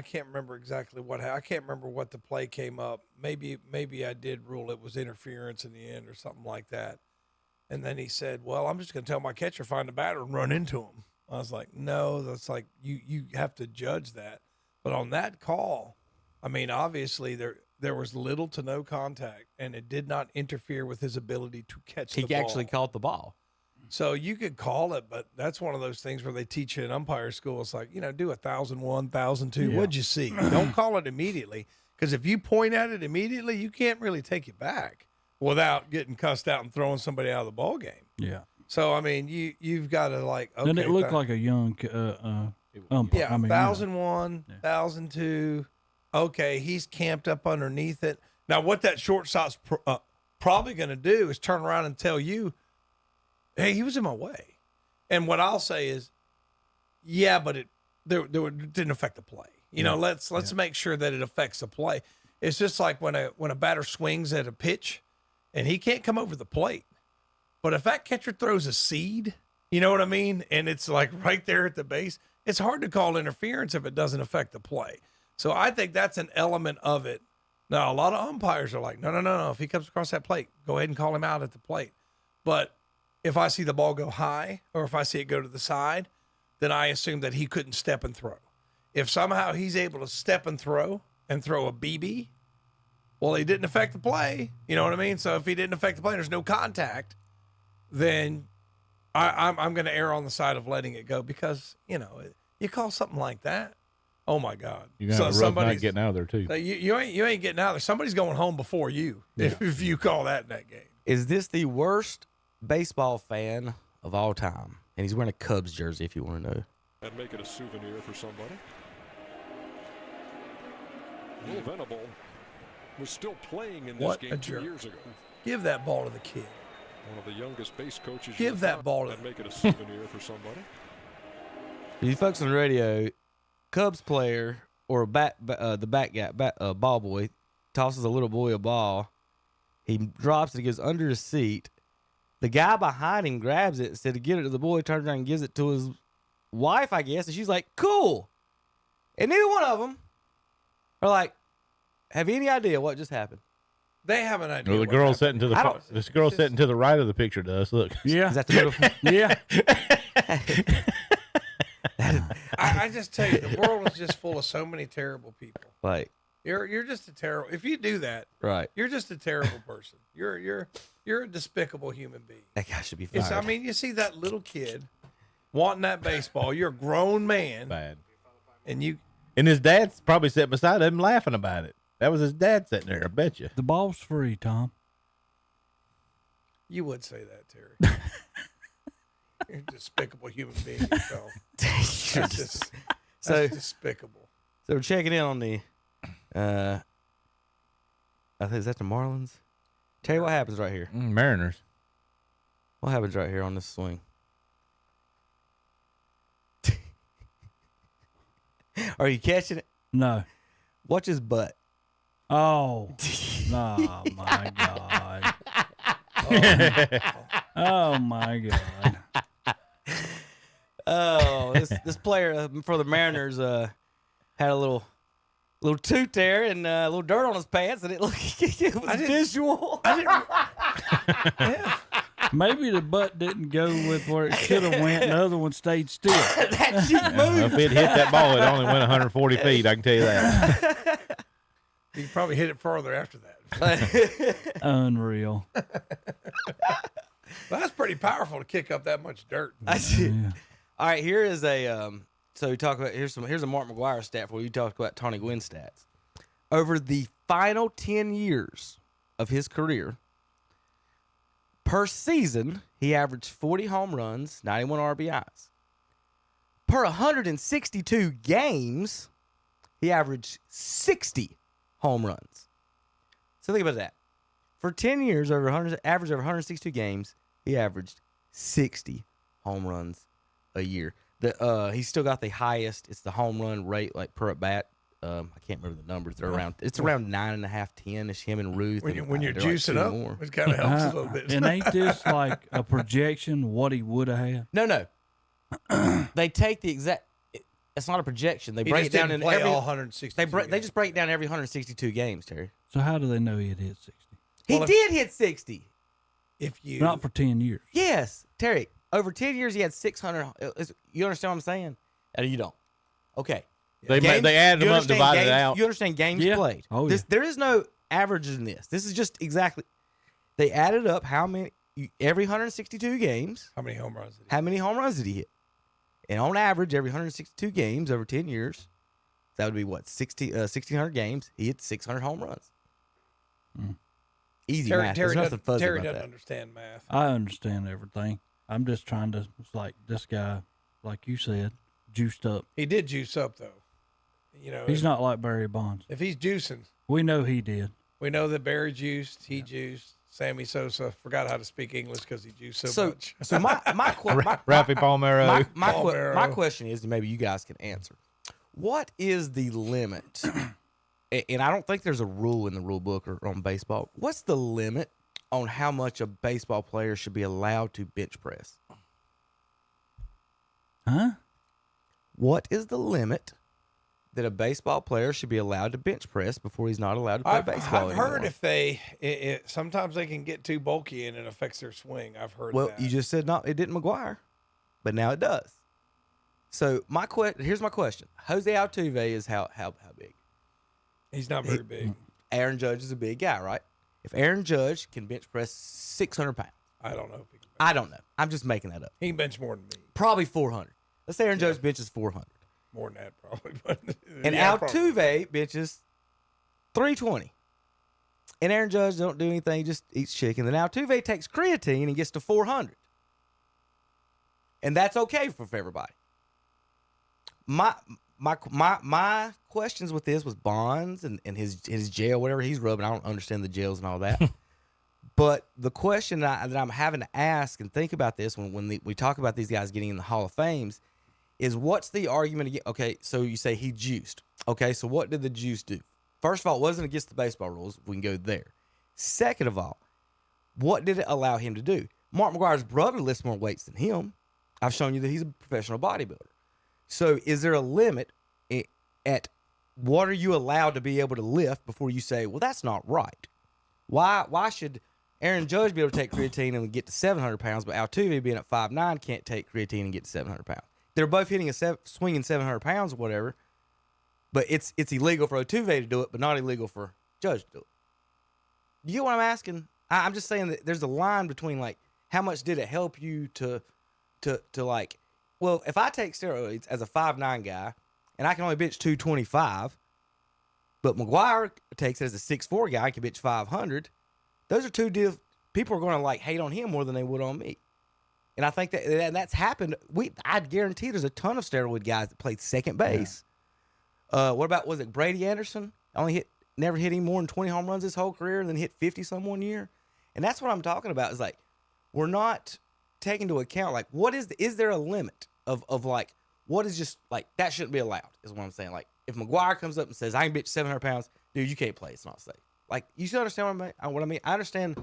Speaker 3: can't remember exactly what. I can't remember what the play came up. Maybe I did rule it was interference in the end or something like that. And then he said, "Well, I'm just going to tell my catcher find the batter and run into him." I was like, "No, that's like you have to judge that." But on that call, I mean, obviously there was little to no contact, and it did not interfere with his ability to catch the
Speaker 1: He
Speaker 3: ball.
Speaker 1: actually caught the ball.
Speaker 3: So you could call it, but that's one of those things where they teach you in umpire school. It's like, do 1,001, 1,002.
Speaker 4: Yeah.
Speaker 3: What'd you see? Don't call it immediately, because if you point at it immediately, you can't really take it back without getting cussed out and throwing somebody out of the ball game.
Speaker 4: Yeah.
Speaker 3: So I mean, you've got to okay.
Speaker 4: Doesn't it look like a young umpire?
Speaker 3: Yeah,
Speaker 4: I mean,
Speaker 3: 1,001, 1,002. Okay, he's camped up underneath it. Now, what that shortstop's probably going to do is turn around and tell you, hey, he was in my way. And what I'll say is, yeah, but it didn't affect the play. Let's make sure that it affects the play. It's just like when a batter swings at a pitch and he can't come over the plate. But if that catcher throws a seed, you know what I mean? And it's like right there at the base, it's hard to call interference if it doesn't affect the play. So I think that's an element of it. Now, a lot of umpires are like, no. If he comes across that plate, go ahead and call him out at the plate. But if I see the ball go high or if I see it go to the side, then I assume that he couldn't step and throw. If somehow he's able to step and throw a BB, well, he didn't affect the play. You know what I mean? So if he didn't affect the play, there's no contact, then I'm going to err on the side of letting it go because, you call something like that, oh, my God.
Speaker 5: You're going to have a rough night getting out of there, too.
Speaker 3: You ain't getting out of there. Somebody's going home before you if you call that in that game.
Speaker 1: Is this the worst baseball fan of all time? And he's wearing a Cubs jersey, if you want to know.
Speaker 15: And make it a souvenir for somebody. Will Venable was still playing in this game 2 years ago.
Speaker 3: Give that ball to the kid.
Speaker 15: One of the youngest base coaches.
Speaker 3: Give that ball to
Speaker 15: and make it a souvenir for somebody.
Speaker 1: You folks on the radio, Cubs player or the back guy, ball boy, tosses a little boy a ball. He drops it. It goes under his seat. The guy behind him grabs it instead of get it to the boy, turns around and gives it to his wife, I guess. And she's like, cool. And neither one of them are like, have any idea what just happened?
Speaker 3: They have an idea.
Speaker 5: Well, the girl sitting to this girl sitting to the right of the picture does. Look.
Speaker 4: Yeah.
Speaker 1: Is that the middle?
Speaker 4: Yeah.
Speaker 3: I just tell you, the world is just full of so many terrible people.
Speaker 1: Like,
Speaker 3: you're just a terrible. If you do that,
Speaker 1: right,
Speaker 3: you're just a terrible person. You're a despicable human being.
Speaker 1: That guy should be fired.
Speaker 3: You see that little kid wanting that baseball. You're a grown man.
Speaker 5: Bad.
Speaker 3: And
Speaker 5: his dad's probably sitting beside him laughing about it. That was his dad sitting there, I bet you.
Speaker 4: The ball's free, Tom.
Speaker 3: You would say that, Terry. You're a despicable human being yourself. That's despicable.
Speaker 1: So we're checking in on the, I think, is that the Marlins? Tell you what happens right here.
Speaker 5: Mariners.
Speaker 1: What happens right here on this swing? Are you catching it?
Speaker 4: No.
Speaker 1: Watch his butt.
Speaker 4: Oh. Oh, my God. Oh, my God.
Speaker 1: Oh, this player for the Mariners had a little toot there and a little dirt on his pants, and it was visual.
Speaker 3: Yeah.
Speaker 4: Maybe the butt didn't go with where it should have went, and the other one stayed still.
Speaker 1: That shit moved.
Speaker 5: If it hit that ball, it only went 140 feet. I can tell you that.
Speaker 3: You probably hit it further after that.
Speaker 4: Unreal.
Speaker 3: Well, that's pretty powerful to kick up that much dirt.
Speaker 4: Yeah.
Speaker 1: All right, here is a so we talk about here's a Mark McGwire stat for you. Talk about Tony Gwynn stats. Over the final 10 years of his career, per season, he averaged 40 home runs, 91 RBIs. Per 162 games, he averaged 60 home runs. So think about that. For 10 years, average over 162 games, he averaged 60 home runs a year. He's still got the highest. It's the home run rate, like per at bat. I can't remember the numbers. They're around. It's around 9.5, 10. It's him and Ruth.
Speaker 3: When you're juicing up, more. It kind of helps a little bit.
Speaker 4: And ain't this like a projection what he would have had?
Speaker 1: No. They take the exact. It's not a projection. They break it down in every
Speaker 3: all 162.
Speaker 1: They just break down every 162 games, Terry.
Speaker 4: So how do they know he had hit 60?
Speaker 1: He did hit 60.
Speaker 4: Not for 10 years.
Speaker 1: Yes, Terry. Over 10 years, he had 600. You understand what I'm saying? No, you don't. Okay.
Speaker 5: They added them up, divided it out.
Speaker 1: You understand games played.
Speaker 4: Oh,
Speaker 1: yeah. There is no averages in this. This is just exactly. They added up how many every 162 games.
Speaker 3: How many home runs did he hit?
Speaker 1: How many home runs did he hit? And on average, every 162 games over 10 years, that would be what, 1,600 games, he hit 600 home runs. Easy math. There's nothing fuzzy
Speaker 3: Terry
Speaker 1: about
Speaker 3: doesn't
Speaker 1: that.
Speaker 3: understand math.
Speaker 4: I understand everything. I'm just trying to, it's like this guy, like you said, juiced up.
Speaker 3: He did juice up, though.
Speaker 4: He's not like Barry Bonds.
Speaker 3: If he's juicing.
Speaker 4: We know he did.
Speaker 3: We know that Barry juiced, he juiced. Sammy Sosa forgot how to speak English because he juiced so much.
Speaker 1: So my
Speaker 5: Rafi Palmeiro.
Speaker 1: My question is, maybe you guys can answer. What is the limit? And I don't think there's a rule in the rule book or on baseball. What's the limit on how much a baseball player should be allowed to bench press?
Speaker 4: Huh?
Speaker 1: What is the limit that a baseball player should be allowed to bench press before he's not allowed to play baseball
Speaker 3: I've
Speaker 1: anymore.
Speaker 3: heard if they sometimes they can get too bulky and it affects their swing. I've heard
Speaker 1: Well,
Speaker 3: that.
Speaker 1: you just said no, it didn't McGuire, but now it does. So here's my question: Jose Altuve is how big?
Speaker 3: He's not very big.
Speaker 1: Aaron Judge is a big guy, right? If Aaron Judge can bench press 600 pounds,
Speaker 3: I don't know if he can.
Speaker 1: I don't know. I'm just making that up.
Speaker 3: He can bench more than me.
Speaker 1: Probably 400. Let's say Aaron Judge benches 400.
Speaker 3: More than that, probably. But
Speaker 1: And
Speaker 3: yeah,
Speaker 1: Altuve
Speaker 3: probably.
Speaker 1: benches 320. And Aaron Judge don't do anything, he just eats chicken. Then Altuve takes creatine and gets to 400. And that's okay for everybody. My questions with this was Bonds and his jail, whatever he's rubbing. I don't understand the jails and all that. But the question that I'm having to ask and think about this when we talk about these guys getting in the Hall of Fames is what's the argument again? Okay, so you say he juiced. Okay, so what did the juice do? First of all, it wasn't against the baseball rules. We can go there. Second of all, what did it allow him to do? Mark McGuire's brother lifts more weights than him. I've shown you that he's a professional bodybuilder. So is there a limit at what are you allowed to be able to lift before you say, well, that's not right? Why should Aaron Judge be able to take creatine and get to 700 pounds, but Altuve being at 5'9" can't take creatine and get to 700 pounds? They're both hitting swinging 700 pounds or whatever, but it's illegal for Altuve to do it, but not illegal for Judge to do it. You get what I'm asking? I'm just saying that there's a line between like how much did it help you to like, well, if I take steroids as a 5'9" guy and I can only bench 225, but McGuire takes it as a 6'4" guy, can bench 500. Those are two people are going to like hate on him more than they would on me. And I think that's happened. I guarantee there's a ton of steroid guys that played second base. Yeah. What about, was it Brady Anderson? Never hit any more than 20 home runs his whole career and then hit 50 some one year. And that's what I'm talking about is like, we're not taking into account, like, is there a limit of like, what is just like, that shouldn't be allowed is what I'm saying. Like, if McGuire comes up and says, I can bench 700 pounds, dude, you can't play. It's not safe. Like, you still understand what I mean? I understand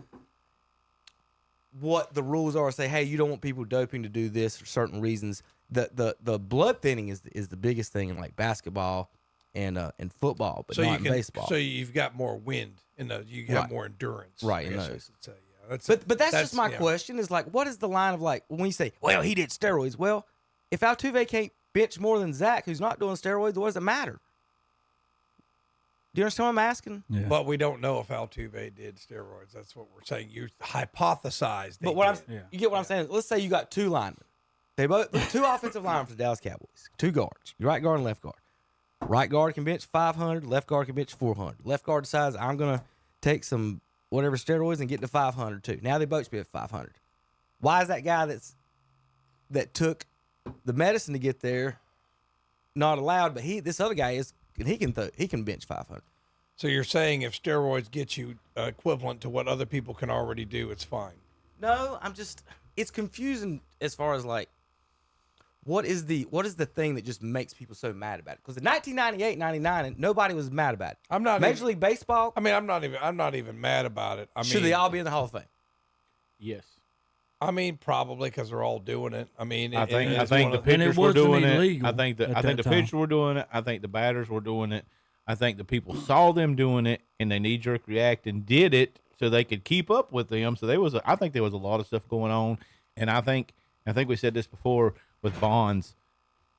Speaker 1: what the rules are. Say, hey, you don't want people doping to do this for certain reasons. The blood thinning is the biggest thing in like basketball and football, but not in baseball.
Speaker 3: So you've got more wind in those. You have more endurance,
Speaker 1: right?
Speaker 3: I
Speaker 1: In
Speaker 3: guess
Speaker 1: those.
Speaker 3: I should say. Yeah,
Speaker 1: but that's just my question. Is like, what is the line of like when you say, well, he did steroids? Well, if Altuve can't bench more than Zach, who's not doing steroids, what does it matter? Do you understand what I'm asking?
Speaker 3: Yeah. But we don't know if Altuve did steroids. That's what we're saying. You hypothesized.
Speaker 1: But what you get what I'm saying? Let's say you got two linemen. Two offensive linemen for the Dallas Cowboys. Two guards. Your right guard and left guard. Right guard can bench 500. Left guard can bench 400. Left guard decides I'm gonna take some whatever steroids and get to 500 too. Now they both be at 500. Why is that guy that took the medicine to get there not allowed? But this other guy is. He can bench 500.
Speaker 3: So you're saying if steroids get you equivalent to what other people can already do, it's fine?
Speaker 1: No, it's confusing as far as like, what is the thing that just makes people so mad about it? Because in 1998-99, nobody was mad about it.
Speaker 3: I'm not
Speaker 1: Major League Baseball.
Speaker 3: I mean, I'm not even mad about it.
Speaker 1: Should they all be in the Hall of Fame?
Speaker 5: Yes.
Speaker 3: I mean, probably because they're all doing it. I mean,
Speaker 5: I think the pitchers were doing it. I think the pitchers were doing it. I think the batters were doing it. I think the people saw them doing it and they knee-jerk react and did it so they could keep up with them. So I think there was a lot of stuff going on, and I think we said this before with Bonds.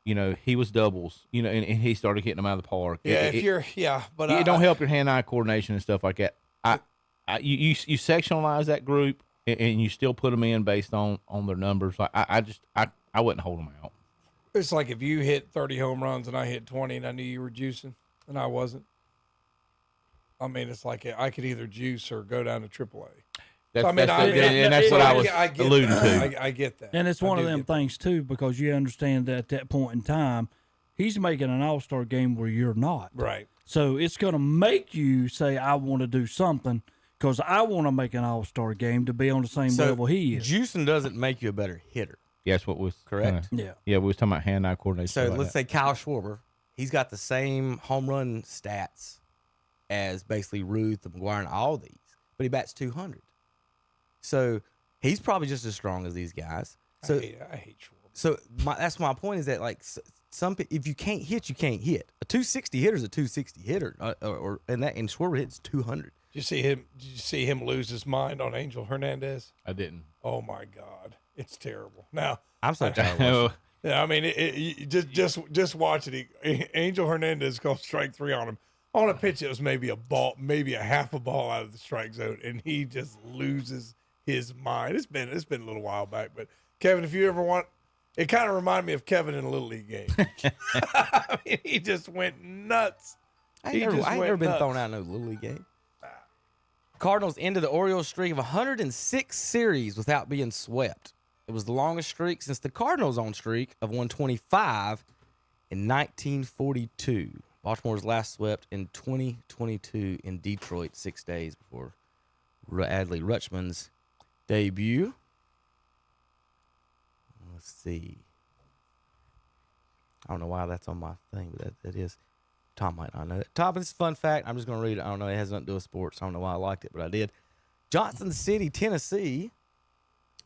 Speaker 5: You know, he was doubles. You know, and he started hitting them out of the park.
Speaker 3: Yeah, but
Speaker 5: it don't help your hand-eye coordination and stuff like that. You sectionalize that group. And you still put them in based on their numbers. I wouldn't hold them out.
Speaker 3: It's like if you hit 30 home runs and I hit 20 and I knew you were juicing and I wasn't. I mean, it's like I could either juice or go down to AAA.
Speaker 5: That's what I was alluding to.
Speaker 3: I get that.
Speaker 4: And it's one of them things, too, because you understand that at that point in time, he's making an all-star game where you're not.
Speaker 3: Right.
Speaker 4: So it's going to make you say, I want to do something. Because I want to make an all-star game to be on the same level he is.
Speaker 1: Juicing doesn't make you a better hitter.
Speaker 5: Yes, what was
Speaker 1: correct?
Speaker 4: Yeah,
Speaker 5: we was talking about hand-eye coordination.
Speaker 1: So let's say Kyle Schwarber, he's got the same home run stats as basically Ruth and McGuire and all these, but he bats 200. So he's probably just as strong as these guys. So
Speaker 3: I hate Schwarber.
Speaker 1: So that's my point is that like if you can't hit, you can't hit. A 260 hitter is a 260 hitter, and Schwarber hits 200.
Speaker 3: Did you see him lose his mind on Angel Hernandez?
Speaker 5: I didn't.
Speaker 3: Oh my God, it's terrible. Now
Speaker 1: I'm so tired.
Speaker 3: Yeah, I mean, you just watch it. Angel Hernandez called strike 3 on him. On a pitch, it was maybe a half a ball out of the strike zone, and he just loses his mind. It's been a little while back, but Kevin, if you ever want, it kind of reminded me of Kevin in a Little League game. I mean, he just went nuts.
Speaker 1: I ain't never been thrown out in a Little League game. Cardinals ended the Orioles streak of 106 series without being swept. It was the longest streak since the Cardinals' own streak of 125 in 1942. Baltimore's last swept in 2022 in Detroit, 6 days before Adley Rutschman's debut. Let's see. I don't know why that's on my thing, but that is. Tom might not know that. Tom, this is a fun fact. I'm just going to read it. I don't know. It has nothing to do with sports. I don't know why I liked it, but I did. Johnson City, Tennessee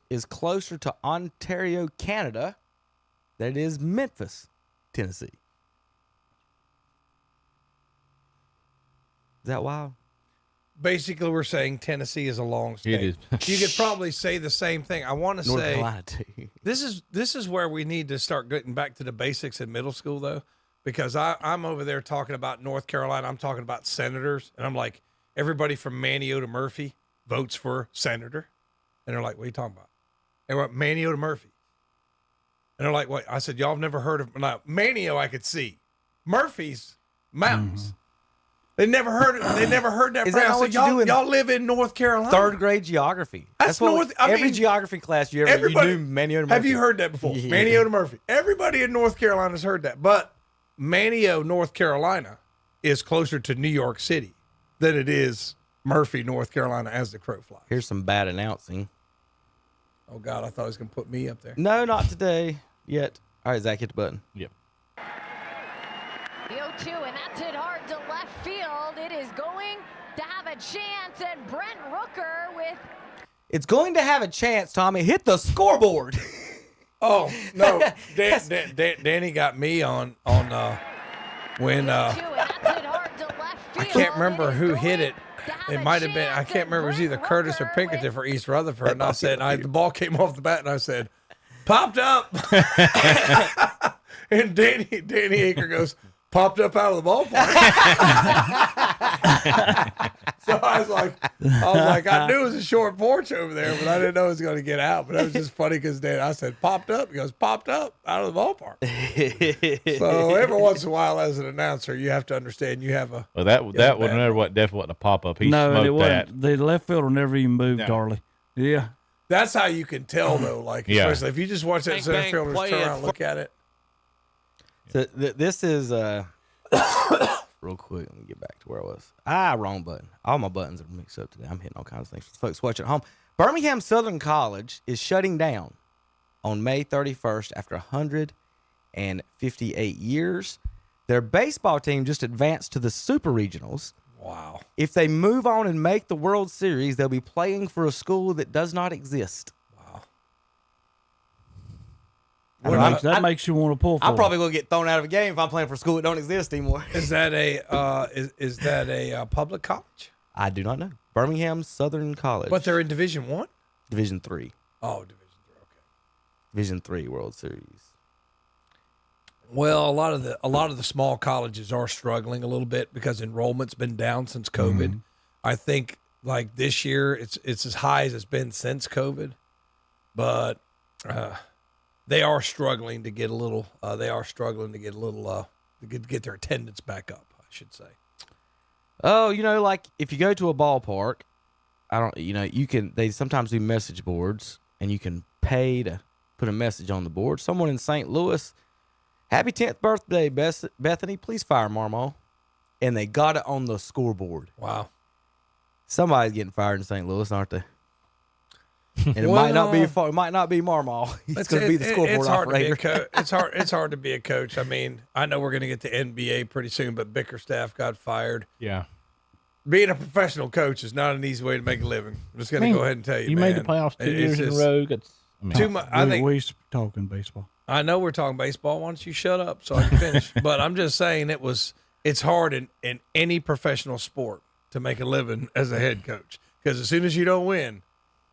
Speaker 1: is closer to Ontario, Canada than it is Memphis, Tennessee. Is that wild?
Speaker 3: Basically, we're saying Tennessee is a long state.
Speaker 5: It is.
Speaker 3: You could probably say the same thing. I want to
Speaker 1: North
Speaker 3: say
Speaker 1: Carolina too.
Speaker 3: this is where we need to start getting back to the basics in middle school, though, because I'm over there talking about North Carolina. I'm talking about senators, and I'm like, everybody from Manio to Murphy votes for senator, and they're like, "What are you talking about?" And we're Manio to Murphy, and they're like, "What?" I said, "Y'all have never heard of Manio? I could see Murphy's mountains." Mm-hmm. They never heard that.
Speaker 1: Is that not what you do?
Speaker 3: Y'all live in North Carolina.
Speaker 1: Third grade geography. That's what every geography class you knew Manio to Murphy.
Speaker 3: Have you heard that before? Yeah. Manio to Murphy. Everybody in North Carolina has heard that. But Manio, North Carolina, is closer to New York City than it is Murphy, North Carolina, as the crow flies.
Speaker 1: Here's some bad announcing.
Speaker 3: Oh, God, I thought he was going to put me up there.
Speaker 1: No, not today yet. All right, Zach, hit the button.
Speaker 5: Yep.
Speaker 12: The 0-2, and that's hit hard to left field. It is going to have a chance, and Brent Rooker with...
Speaker 1: It's going to have a chance, Tommy. Hit the scoreboard.
Speaker 3: Oh, no. Danny got me on when I can't remember who hit it. It might have been, I can't remember, it was either Curtis or Pinkerton for East Rutherford. And I said, the ball came off the bat, and I said, popped up. And Danny Aker goes, popped up out of the ballpark. So I was like, I knew it was a short porch over there, but I didn't know it was going to get out. But it was just funny because I said, popped up. He goes, popped up out of the ballpark. So every once in a while, as an announcer, you have to understand you have a.
Speaker 5: Well, that was definitely wasn't a pop up. He smoked that.
Speaker 4: The left fielder never even moved, Darley. Yeah.
Speaker 3: That's how you can tell, though. Like, especially if you just watch that center fielder turn around and look at it.
Speaker 1: So this is real quick. Let me get back to where I was. Wrong button. All my buttons are mixed up today. I'm hitting all kinds of things. Folks watching at home. Birmingham Southern College is shutting down on May 31st after 158 years. Their baseball team just advanced to the Super Regionals.
Speaker 3: Wow.
Speaker 1: If they move on and make the World Series, they'll be playing for a school that does not exist.
Speaker 4: That makes you want to pull for
Speaker 1: I'm probably going to get thrown out of a game if I'm playing for a school that don't exist anymore.
Speaker 3: Is that a public college?
Speaker 1: I do not know. Birmingham Southern College.
Speaker 3: But they're in Division I?
Speaker 1: Division 3.
Speaker 3: Oh, Division 3, okay.
Speaker 1: Division 3 World Series.
Speaker 3: Well, a lot of the small colleges are struggling a little bit because enrollment's been down since COVID. Mm-hmm. I think like this year it's as high as it's been since COVID. But they are struggling to get a little. To get their attendance back up, I should say.
Speaker 1: Oh, like if you go to a ballpark, they sometimes do message boards, and you can pay to put a message on the board. Someone in St. Louis, happy 10th birthday, Bethany. Please fire Marmol, and they got it on the scoreboard.
Speaker 3: Wow.
Speaker 1: Somebody's getting fired in St. Louis, aren't they? And it might not be Marmol. It's going to be the scoreboard operator.
Speaker 3: It's hard to be a coach. I mean, I know we're going to get to NBA pretty soon, but Bickerstaff got fired.
Speaker 5: Yeah.
Speaker 3: Being a professional coach is not an easy way to make a living. I'm just going to go ahead and tell you,
Speaker 4: you
Speaker 3: man.
Speaker 4: made the playoffs 2 years in a row.
Speaker 3: I think
Speaker 4: we're talking baseball.
Speaker 3: I know we're talking baseball. Why don't you shut up so I can finish? But I'm just saying it's hard in any professional sport to make a living as a head coach, because as soon as you don't win,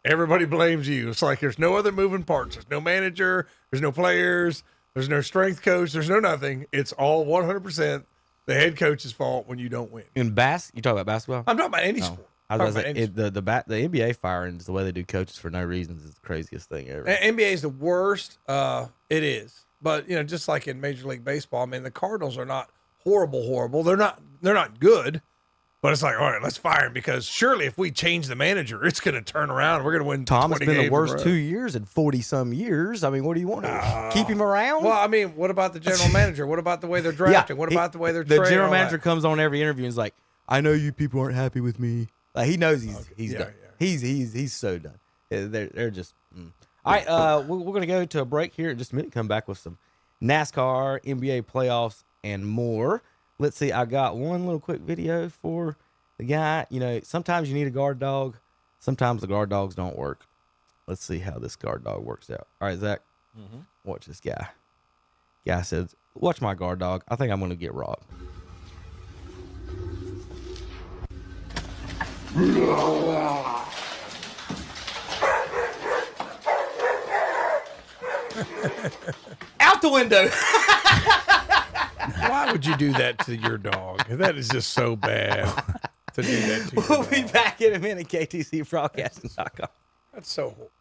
Speaker 3: everybody blames you. It's like there's no other moving parts. There's no manager. There's no players. There's no strength coach. There's no nothing. It's all 100% the head coach's fault when you don't win.
Speaker 1: You talk about basketball?
Speaker 3: I'm talking about any sport.
Speaker 1: I was about to say, the NBA firings, the way they do coaches for no reasons, is the craziest thing ever.
Speaker 3: NBA is the worst. It is, but just like in Major League Baseball, I mean, the Cardinals are not horrible. They're not good, but it's like, all right, let's fire him, because surely if we change the manager, it's going to turn around. We're going to win.
Speaker 1: Tom, it's
Speaker 3: 20
Speaker 1: been the
Speaker 3: games
Speaker 1: worst 2 years in 40-some years. I mean, what do you want to keep him around?
Speaker 3: Well, I mean, what about the general manager? What about the way they're drafting? What about the way they're trading?
Speaker 1: The general manager comes on every interview and is like, I know you people aren't happy with me. Like, he knows he's done. Yeah. He's so done. They're just. All right, we're going to go to a break here in just a minute. Come back with some NASCAR, NBA playoffs, and more. Let's see. I got one little quick video for the guy. Sometimes you need a guard dog. Sometimes the guard dogs don't work. Let's see how this guard dog works out. All right, Zach, watch this guy. Guy says, watch my guard dog. I think I'm going to get robbed. Out the window.
Speaker 3: Why would you do that to your dog? That is just so bad to do that to your
Speaker 1: We'll
Speaker 3: dog.
Speaker 1: be back in a minute. KTCBroadcasting.com.
Speaker 3: That's so horrible.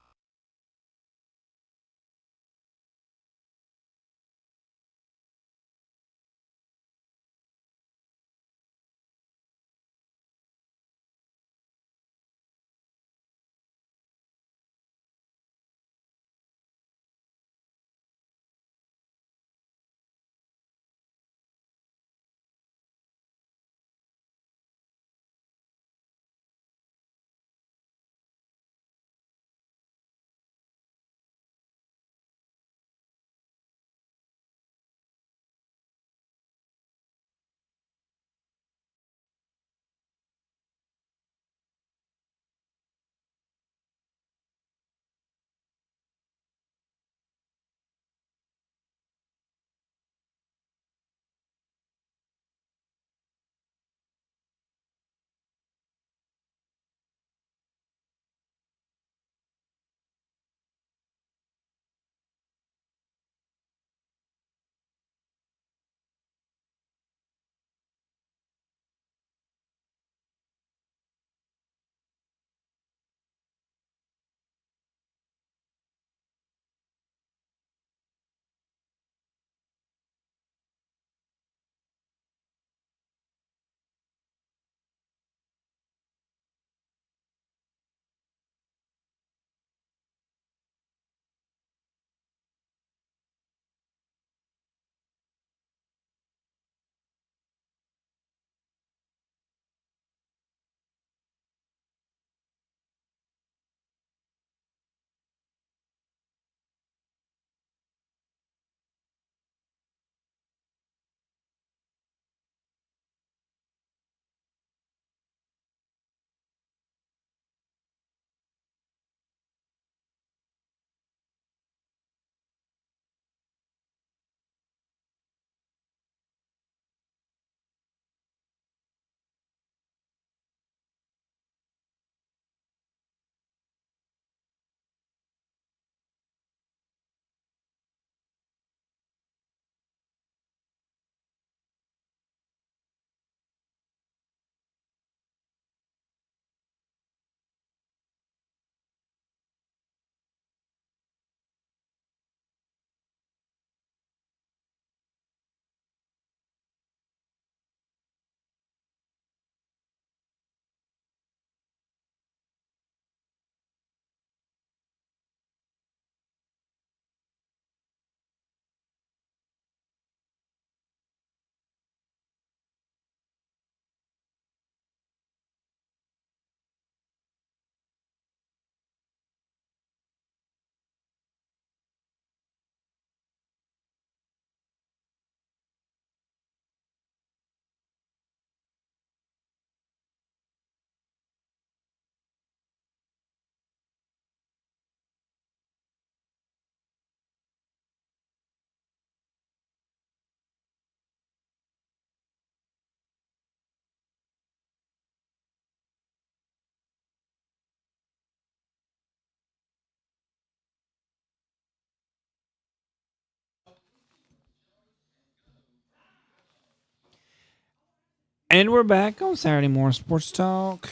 Speaker 2: And we're back on Saturday Morning Sports Talk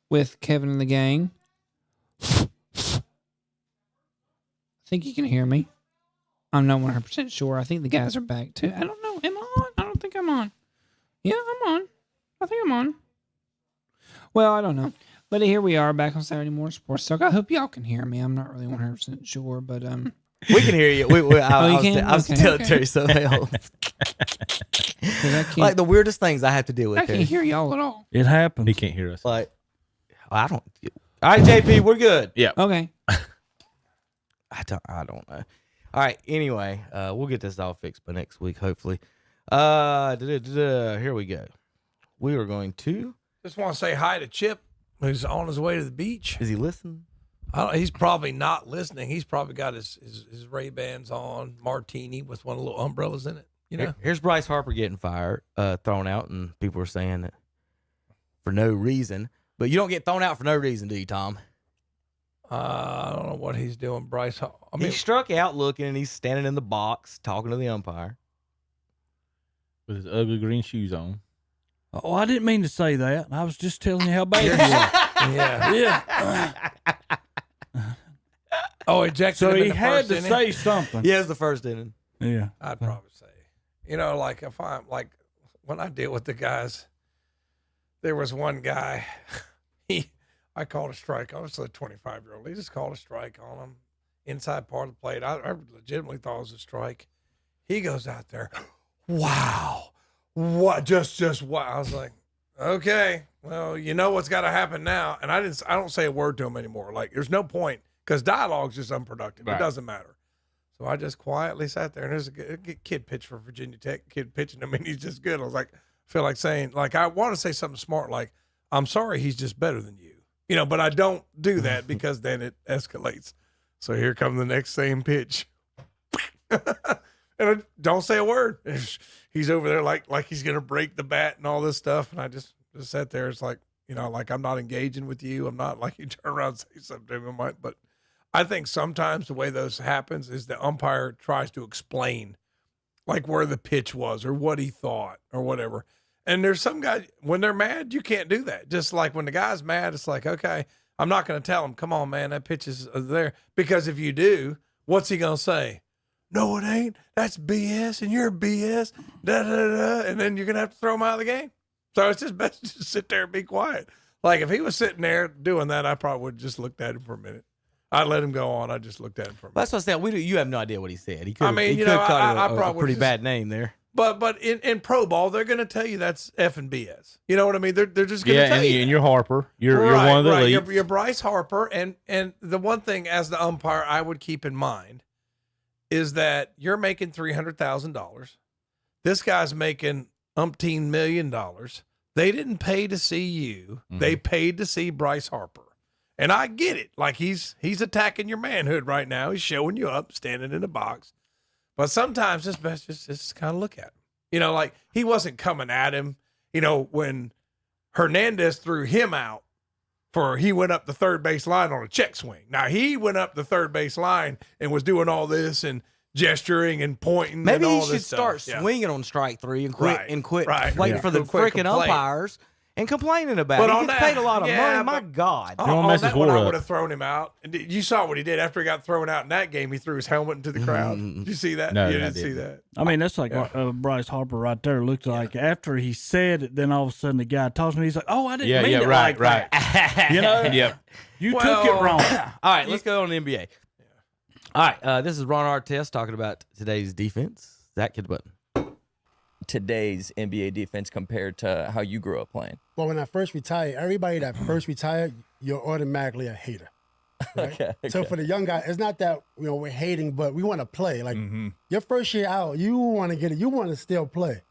Speaker 2: with Kevin and the gang. I think you can hear me. I'm not 100% sure. I think the guys are back too. I don't know. Am I on? I don't think I'm on. Yeah, I'm on. I think I'm on. Well, I don't know. But here we are back on Saturday Morning Sports Talk. I hope y'all can hear me. I'm not really 100% sure, but
Speaker 1: we can hear you. I was telling Terry something else. Like the weirdest things I have to deal with.
Speaker 2: I can't hear y'all at all.
Speaker 4: It happens.
Speaker 5: He can't hear us.
Speaker 1: Like, I don't. All right, JP, we're good.
Speaker 5: Yeah.
Speaker 2: Okay.
Speaker 1: I don't know. All right. Anyway, we'll get this all fixed by next week, hopefully. Here we go. We are going to.
Speaker 3: Just want to say hi to Chip, who's on his way to the beach.
Speaker 1: Is he listening?
Speaker 3: He's probably not listening. He's probably got his Ray-Bans on, martini with one of the little umbrellas in it. You know.
Speaker 1: Here's Bryce Harper getting fired, thrown out, and people are saying that for no reason. But you don't get thrown out for no reason, do you, Tom?
Speaker 3: I don't know what he's doing, Bryce.
Speaker 1: He struck out looking, and he's standing in the box talking to the umpire
Speaker 5: with his ugly green shoes on.
Speaker 4: Oh, I didn't mean to say that. I was just telling you how bad you were.
Speaker 3: Yeah. Oh, ejected.
Speaker 4: So
Speaker 3: him in
Speaker 4: he
Speaker 3: the
Speaker 4: had
Speaker 3: first
Speaker 4: to
Speaker 3: inning?
Speaker 4: say something.
Speaker 1: Yeah, it was the first inning.
Speaker 4: Yeah.
Speaker 3: I'd probably say, like if I'm like when I deal with the guys, there was one guy, I called a strike. I was a 25-year-old. He just called a strike on him inside part of the plate. I legitimately thought it was a strike. He goes out there, wow, what? Just wow. I was like, okay, well, you know what's got to happen now. And I don't say a word to him anymore. Like there's no point because dialogue's just unproductive. Right. It doesn't matter. So I just quietly sat there, and there's a kid pitch for Virginia Tech, kid pitching him, and he's just good. I was like, feel like saying, like, I want to say something smart, like, I'm sorry, he's just better than you, but I don't do that because then it escalates. So here comes the next same pitch. And I don't say a word. He's over there like he's going to break the bat and all this stuff. And I just sat there. It's like, like I'm not engaging with you. I'm not like you turn around and say something to him. But I think sometimes the way those happens is the umpire tries to explain like where the pitch was or what he thought or whatever. And there's some guys, when they're mad, you can't do that. Just like when the guy's mad, it's like, okay, I'm not going to tell him, come on, man, that pitch is there. Because if you do, what's he going to say? No, it ain't. That's BS, and you're BS. Da, da, da, and then you're going to have to throw him out of the game. So it's just best to just sit there and be quiet. Like if he was sitting there doing that, I probably would have just looked at him for a minute. I'd let him go on. I just looked at him for a minute.
Speaker 1: That's what I said. You have no idea what he said. He could.
Speaker 3: I mean,
Speaker 1: he could call
Speaker 3: I
Speaker 1: a
Speaker 3: probably
Speaker 1: pretty bad name there.
Speaker 3: But in pro ball, they're going to tell you that's effing BS. You know what I mean? They're just going to tell you.
Speaker 5: And you're Harper. You're one of the elites.
Speaker 3: You're Bryce Harper. And the one thing as the umpire I would keep in mind is that you're making $300,000. This guy's making umpteen $1 million. They didn't pay to see you. Mm-hmm. They paid to see Bryce Harper. And I get it. Like he's attacking your manhood right now. He's showing you up, standing in the box. But sometimes it's best just kind of look at him. Like he wasn't coming at him, when Hernandez threw him out he went up the third base line on a check swing. Now he went up the third base line and was doing all this and gesturing and pointing.
Speaker 1: Maybe
Speaker 3: and all
Speaker 1: he should
Speaker 3: this
Speaker 1: start
Speaker 3: stuff.
Speaker 1: swinging on strike three and quit
Speaker 3: Right.
Speaker 1: waiting for the freaking umpires and complaining about it. He gets paid a lot of money. My God.
Speaker 3: On that one, I would have thrown him out. You saw what he did after he got thrown out in that game. He threw his helmet into the crowd. Did you see that?
Speaker 5: No,
Speaker 3: you didn't see that.
Speaker 4: I mean, that's like Bryce Harper right there. Looked like after he said it, then all of a sudden the guy talks to me. He's like, "Oh, I didn't mean it like that."
Speaker 1: Yep.
Speaker 4: You took it wrong.
Speaker 1: All right, let's go on the NBA. All right, this is Ron Artest talking about today's defense. Zach, hit the button.
Speaker 16: Today's NBA defense compared to how you grew up playing?
Speaker 17: Well, when I first retired, everybody that first retired, you're automatically a hater. Right?
Speaker 16: Okay.
Speaker 17: So for the young guy, it's not that we're hating, but we want to play. Like your first year out, you want to get it. You want to still play.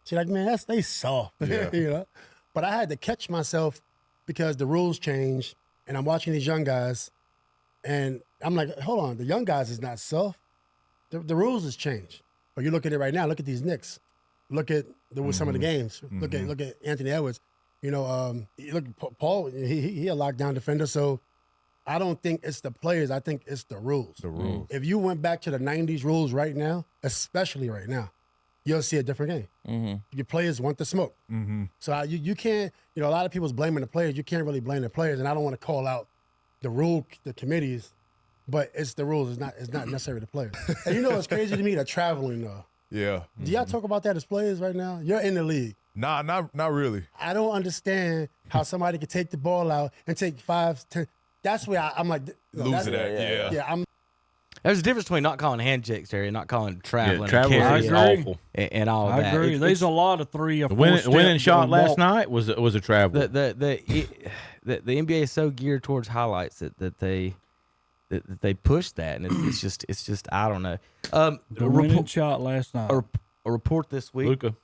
Speaker 17: So like, man, they soft.
Speaker 18: Yeah.
Speaker 17: But I had to catch myself because the rules changed, and I'm watching these young guys, and I'm like, hold on, the young guys is not soft. The rules has changed. But you look at it right now. Look at these Knicks. Look at some of the games. Look at Anthony Edwards. Look at Paul. He a lockdown defender. So I don't think it's the players. I think it's the rules.
Speaker 5: The rules.
Speaker 17: If you went back to the '90s rules right now, especially right now, you'll see a different game.
Speaker 16: Mm-hmm.
Speaker 17: Your players want the smoke.
Speaker 18: Mm-hmm.
Speaker 17: So you can't, a lot of people's blaming the players. You can't really blame the players, and I don't want to call out the committees, but it's the rules. It's not necessarily the players. And it's crazy to me that traveling though.
Speaker 18: Yeah.
Speaker 17: Do y'all talk about that as players right now? You're in the league.
Speaker 18: Nah, not really.
Speaker 17: I don't understand how somebody could take the ball out and take 5, 10. That's where I'm like,
Speaker 18: losing that.
Speaker 17: Yeah,
Speaker 1: There's a difference between not calling handshakes, Terry, and not calling traveling.
Speaker 5: traveling
Speaker 1: and
Speaker 5: is
Speaker 1: carrying
Speaker 5: awful.
Speaker 1: and all
Speaker 4: I
Speaker 1: that.
Speaker 4: agree. There's a lot of 3 or 4
Speaker 5: winning shot last
Speaker 4: walk.
Speaker 5: night was a travel.
Speaker 1: The NBA is so geared towards highlights that they push that, and it's just I don't know.
Speaker 4: The winning shot last night.
Speaker 1: A report this week.
Speaker 5: Luka.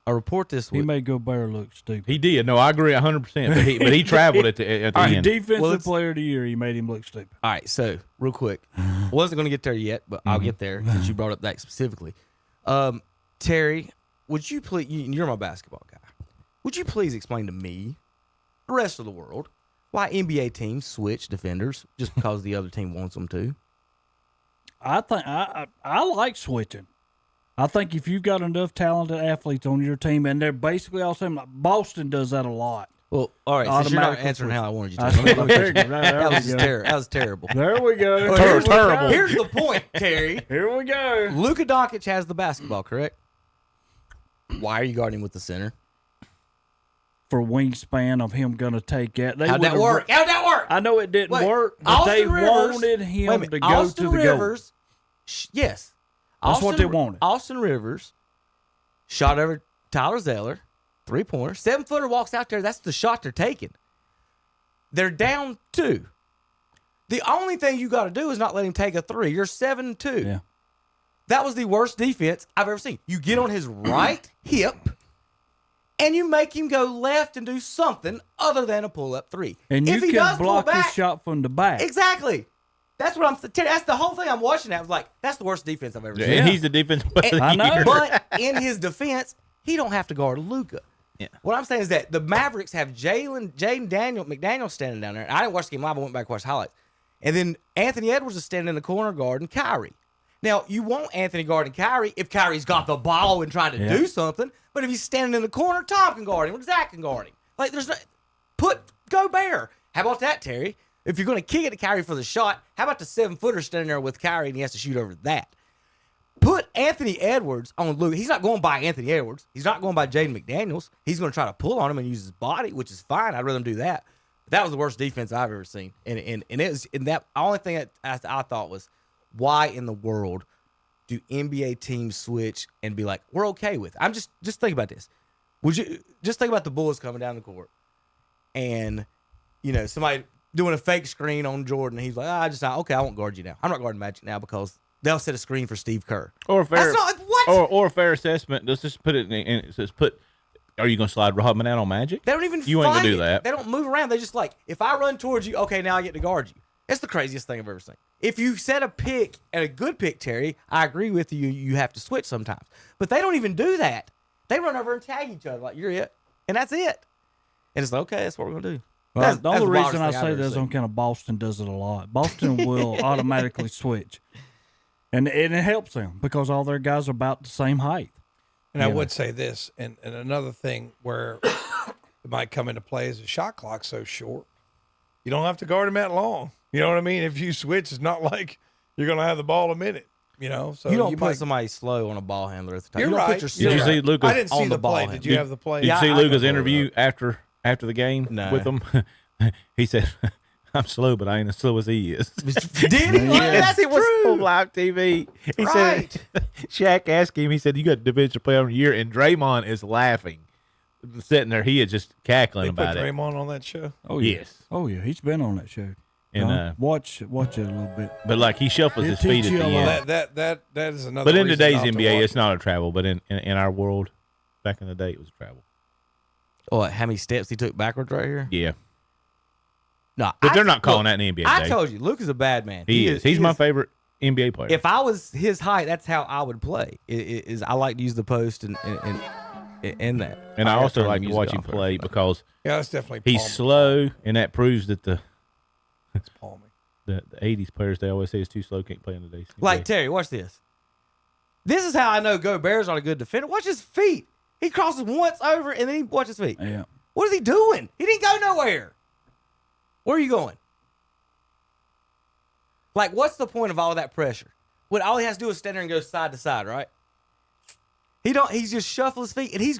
Speaker 1: A report this week.
Speaker 4: He made Gobert look stupid.
Speaker 5: He did. No, I agree 100%. But he traveled at the end.
Speaker 4: Defensive player of the year, he made him look stupid.
Speaker 1: All right, so real quick, wasn't going to get there yet, but I'll get there since you brought up that specifically. Terry, would you please? You're my basketball guy. Would you please explain to me, the rest of the world, why NBA teams switch defenders just because the other team wants them to?
Speaker 4: I think I like switching. I think if you've got enough talented athletes on your team, and they're basically all the same, like Boston does that a lot.
Speaker 1: Well, all right, since you're not answering how I wanted you to. That was terrible.
Speaker 4: There we go.
Speaker 1: Terrible. Here's the point, Terry.
Speaker 4: Here we go.
Speaker 1: Luka Doncic has the basketball, correct? Why are you guarding with the center?
Speaker 4: For wingspan of him going to take it.
Speaker 1: How'd that work?
Speaker 4: I know it didn't work, but they wanted him to go to the goal.
Speaker 1: Yes.
Speaker 4: That's what they wanted.
Speaker 1: Austin Rivers shot over Tyler Zeller, 3-pointer. 7-footer walks out there. That's the shot they're taking. They're down 2. The only thing you got to do is not let him take a 3. You're 7-2.
Speaker 4: Yeah.
Speaker 1: That was the worst defense I've ever seen. You get on his right hip, and you make him go left and do something other than a pull-up 3.
Speaker 4: And
Speaker 1: if
Speaker 4: you can block his shot from the back.
Speaker 1: Exactly. That's what that's the whole thing I'm watching. I was like, that's the worst defense I've ever seen.
Speaker 5: And he's the defensive player of the year.
Speaker 1: But in his defense, he don't have to guard Luka.
Speaker 5: Yeah.
Speaker 1: What I'm saying is that the Mavericks have Jaden McDaniel standing down there. I didn't watch the game live. I went back and watched highlights. And then Anthony Edwards is standing in the corner guarding Kyrie. Now, you want Anthony guarding Kyrie if Kyrie's got the ball and trying to do something. But if he's standing in the corner, Tom can guard him. Zach can guard him. Like, there's no... Gobert. How about that, Terry? If you're going to kick it to Kyrie for the shot, how about the 7-footer standing there with Kyrie and he has to shoot over that? Put Anthony Edwards on Luka. He's not going by Anthony Edwards. He's not going by Jaden McDaniels. He's going to try to pull on him and use his body, which is fine. I'd rather him do that. But that was the worst defense I've ever seen. And it was, and that only thing that I thought was, why in the world do NBA teams switch and be like, we're okay with it? I'm just think about this. Would you just think about the Bulls coming down the court and somebody doing a fake screen on Jordan. He's like, I won't guard you now. I'm not guarding Magic now because they'll set a screen for Steve Kerr.
Speaker 5: Or a fair,
Speaker 1: That's not, what?
Speaker 5: Or a fair assessment. Let's just put it in. It says are you going to slide Rodman out on Magic?
Speaker 1: They don't even.
Speaker 5: You ain't going to do that.
Speaker 1: They don't move around. They just like, if I run towards you, okay, now I get to guard you. It's the craziest thing I've ever seen. If you set a pick and a good pick, Terry, I agree with you. You have to switch sometimes, but they don't even do that. They run over and tag each other like you're it, and that's it. And it's like, okay, that's what we're gonna do.
Speaker 4: Well, the only reason I say that is on kind of Boston does it a lot. Boston will automatically switch. And it helps them because all their guys are about the same height.
Speaker 3: And I would say this, and another thing where it might come into play is the shot clock's so short. You don't have to guard him that long. You know what I mean? If you switch, it's not like you're going to have the ball a minute. So
Speaker 1: you don't put somebody slow on a ball handler at the time.
Speaker 3: You're right.
Speaker 5: Did you see Luka?
Speaker 3: I didn't see the play.
Speaker 1: Handler.
Speaker 3: Did you have the play?
Speaker 5: Did you see Luka's interview after the game with him? He said, I'm slow, but I ain't as slow as he is.
Speaker 1: Did he?
Speaker 5: Yes, it was on live TV. He said, Shaq asked him, he said, you got Defensive Player of the Year, and Draymond is laughing. Sitting there, he is just cackling about
Speaker 3: it.
Speaker 5: They
Speaker 3: put Draymond on that show?
Speaker 4: Oh, yes. Oh, yeah. He's been on that show.
Speaker 5: And
Speaker 4: watch it a little bit.
Speaker 5: But like he shuffles his feet at the end.
Speaker 3: That is another.
Speaker 5: But in today's
Speaker 3: reason not to
Speaker 5: NBA,
Speaker 3: watch
Speaker 5: it's not a travel. But in our world, back in the day, it was a travel.
Speaker 1: Oh, how many steps he took backwards right here?
Speaker 5: Yeah.
Speaker 1: No,
Speaker 5: but they're not calling that in the NBA.
Speaker 1: I told you, Luke is a bad man.
Speaker 5: He is. He's my favorite NBA player.
Speaker 1: If I was his height, that's how I would play. Is I like to use the post and that.
Speaker 5: And I also like to watch him play because
Speaker 3: that's definitely
Speaker 5: he's
Speaker 3: palmy.
Speaker 5: slow, and that proves that
Speaker 3: it's palmy.
Speaker 5: The 80s players, they always say it's too slow, can't play in today's NBA.
Speaker 1: Like Terry, watch this. This is how I know Gobert's not a good defender. Watch his feet. He crosses once over, and then he watch his feet.
Speaker 4: Yeah.
Speaker 1: What is he doing? He didn't go nowhere. Where are you going? Like, what's the point of all that pressure? When all he has to do is stand there and go side to side, right? He's just shuffle his feet, and he's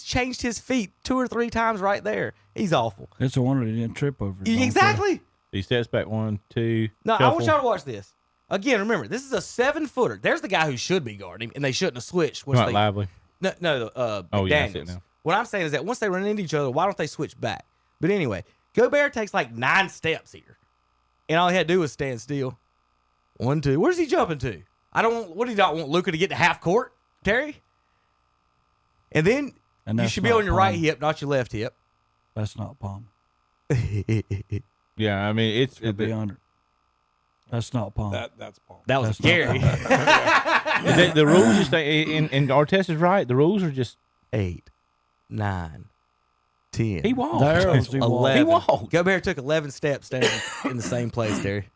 Speaker 1: changed his feet 2 or 3 times right there. He's awful.
Speaker 4: It's a wonder he didn't trip over it.
Speaker 1: Exactly.
Speaker 5: He steps back 1, 2.
Speaker 1: No,
Speaker 5: shuffle.
Speaker 1: I want y'all to watch this. Again, remember, this is a 7-footer. There's the guy who should be guarding him, and they shouldn't have switched.
Speaker 5: Not Lively.
Speaker 1: No,
Speaker 5: Oh, yeah, I see
Speaker 1: McDaniels.
Speaker 5: it now.
Speaker 1: What I'm saying is that once they run into each other, why don't they switch back? But anyway, Gobert takes like 9 steps here, and all he had to do was stand still. 1, 2. Where's he jumping to? What do you not want Luka to get to half court, Terry? And then you should be on your right hip, not your left hip.
Speaker 4: That's not Palmer.
Speaker 5: Yeah, I mean it's
Speaker 4: It'll be under. That's not Palmer.
Speaker 3: That's Palmer.
Speaker 1: That was scary.
Speaker 5: The rules just and Arteta's right. The rules are just
Speaker 1: 8, 9, 10.
Speaker 5: He walked.
Speaker 4: There was
Speaker 1: 11.
Speaker 5: He walked.
Speaker 1: Gobert took 11 steps standing in the same place, Terry.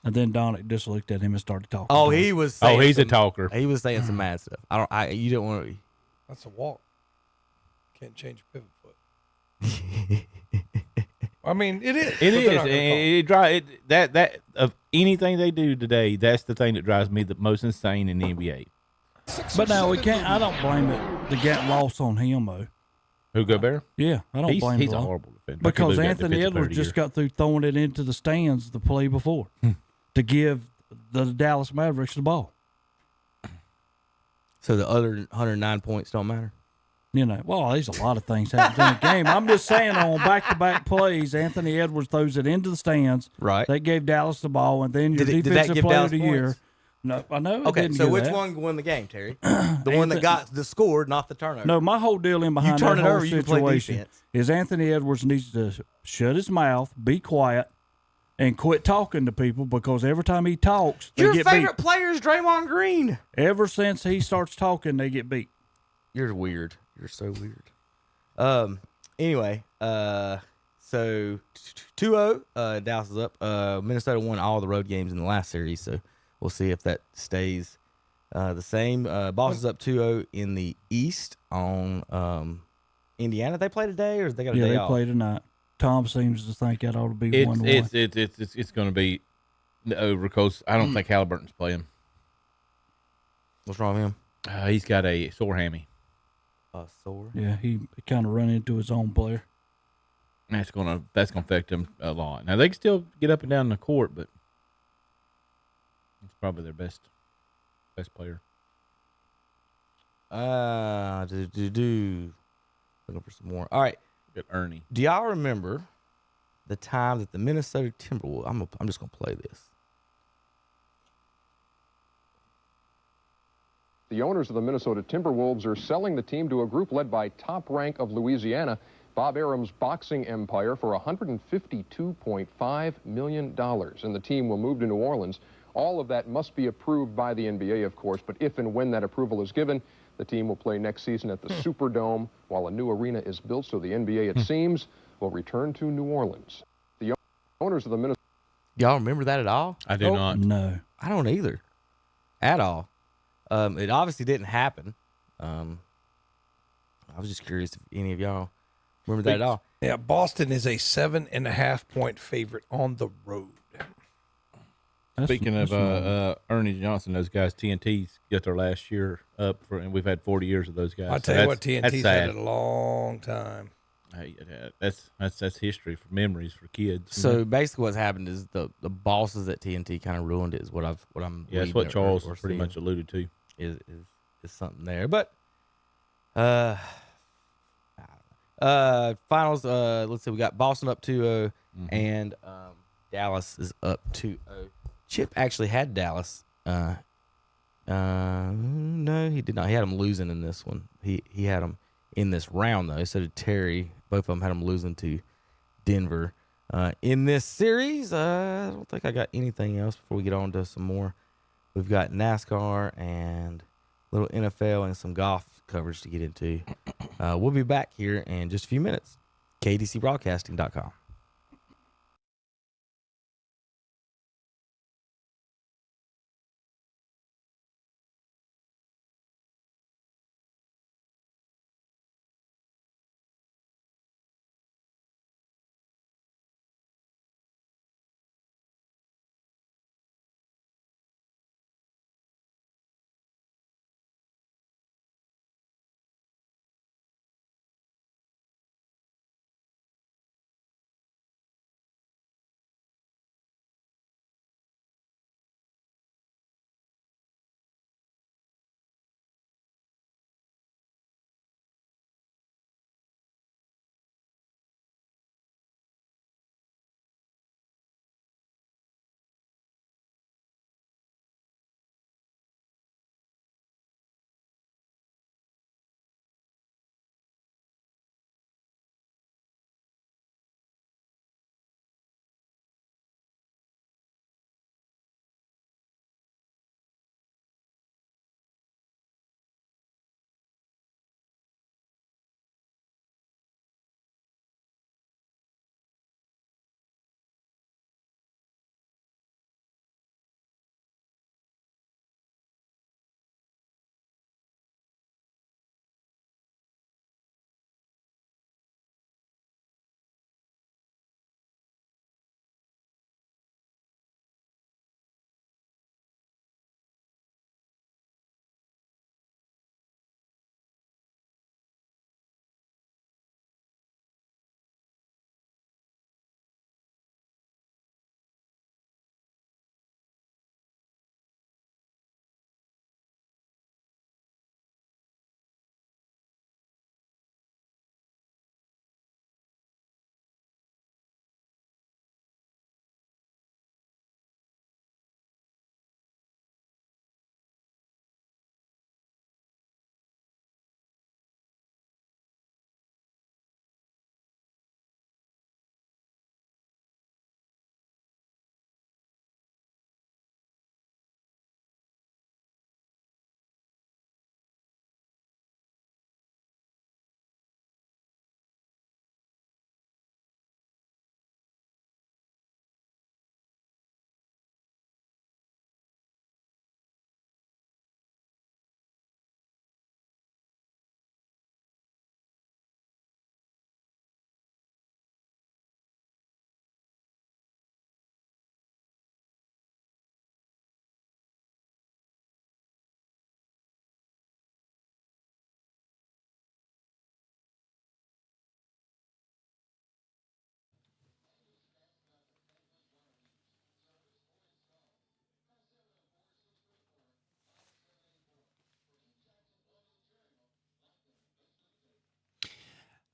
Speaker 4: And then Donick just looked at him and started talking.
Speaker 1: Oh, he was saying
Speaker 5: he's a talker.
Speaker 1: He was saying some mad stuff. You don't want to.
Speaker 3: That's a walk. Can't change your pivot foot. I mean, it is.
Speaker 5: It is. That of anything they do today, that's the thing that drives me the most insane in the NBA.
Speaker 4: But now we can't. I don't blame it. The get loss on him though.
Speaker 5: Who Gobert?
Speaker 4: Yeah, I don't blame him.
Speaker 5: He's a horrible defender.
Speaker 4: Because Anthony Edwards just got through throwing it into the stands the play before to give the Dallas Mavericks the ball.
Speaker 1: So the other 109 points don't matter?
Speaker 4: Well, there's a lot of things happening in the game. I'm just saying on back-to-back plays, Anthony Edwards throws it into the stands.
Speaker 1: Right.
Speaker 4: That gave Dallas the ball, and then your
Speaker 1: Did that
Speaker 4: defensive
Speaker 1: give
Speaker 4: player
Speaker 1: Dallas
Speaker 4: of the year.
Speaker 1: points?
Speaker 4: No, I know. It
Speaker 1: Okay,
Speaker 4: didn't
Speaker 1: so
Speaker 4: give
Speaker 1: which
Speaker 4: that.
Speaker 1: one won the game, Terry? The one that got the score, not the turnover.
Speaker 4: No, my whole deal in behind
Speaker 1: turn
Speaker 4: that
Speaker 1: it
Speaker 4: whole
Speaker 1: over, you can play
Speaker 4: situation
Speaker 1: defense.
Speaker 4: is Anthony Edwards needs to shut his mouth, be quiet, and quit talking to people because every time he talks, they
Speaker 1: Your
Speaker 4: get
Speaker 1: favorite
Speaker 4: beat.
Speaker 1: player is Draymond Green.
Speaker 4: Ever since he starts talking, they get beat.
Speaker 1: You're weird. You're so weird. Anyway, so 2-0, Dallas is up. Minnesota won all the road games in the last series, so we'll see if that stays the same. Boston's up 2-0 in the East on Indiana. They play today, or they got a day
Speaker 4: they
Speaker 1: off?
Speaker 4: play tonight. Tom seems to think that ought to be 1-1.
Speaker 5: It's going to be over because I don't think Halliburton's playing.
Speaker 1: What's wrong with him?
Speaker 5: He's got a sore hammy.
Speaker 1: A sore?
Speaker 4: Yeah, he kind of run into his own player.
Speaker 5: That's gonna affect him a lot. Now they can still get up and down the court, but it's probably their best player.
Speaker 1: Looking for some more. All right.
Speaker 5: Good Ernie.
Speaker 1: Do y'all remember the time that the Minnesota Timberwolves? I'm just gonna play this.
Speaker 19: The owners of the Minnesota Timberwolves are selling the team to a group led by Top Rank of Louisiana, Bob Arum's boxing empire, for $152.5 million. And the team will move to New Orleans. All of that must be approved by the NBA, of course, but if and when that approval is given, the team will play next season at the Superdome while a new arena is built, so the NBA, it seems, will return to New Orleans. The owners of the Minnesota...
Speaker 1: Y'all remember that at all?
Speaker 5: I do not.
Speaker 4: No.
Speaker 1: I don't either. At all. It obviously didn't happen. I was just curious if any of y'all remember that at all.
Speaker 3: Yeah, Boston is a 7.5-point favorite on the road.
Speaker 5: Speaking of Ernie Johnson, those guys, TNT's got their last year up, and we've had 40 years of those guys.
Speaker 3: I tell you what, TNT's had a long time.
Speaker 5: That's history for memories for kids.
Speaker 1: So basically, what's happened is the bosses at TNT kind of ruined it. Is what I'm.
Speaker 5: Yeah, that's what Charles pretty much alluded to.
Speaker 1: Is something there, but finals. Let's see, we got Boston up 2-0, and Dallas is up 2-0. Chip actually had Dallas. No, he did not. He had them losing in this one. He had them in this round though. So did Terry. Both of them had them losing to Denver. In this series, I don't think I got anything else before we get on to some more. We've got NASCAR and a little NFL and some golf coverage to get into. We'll be back here in just a few minutes. KDCBroadcasting.com.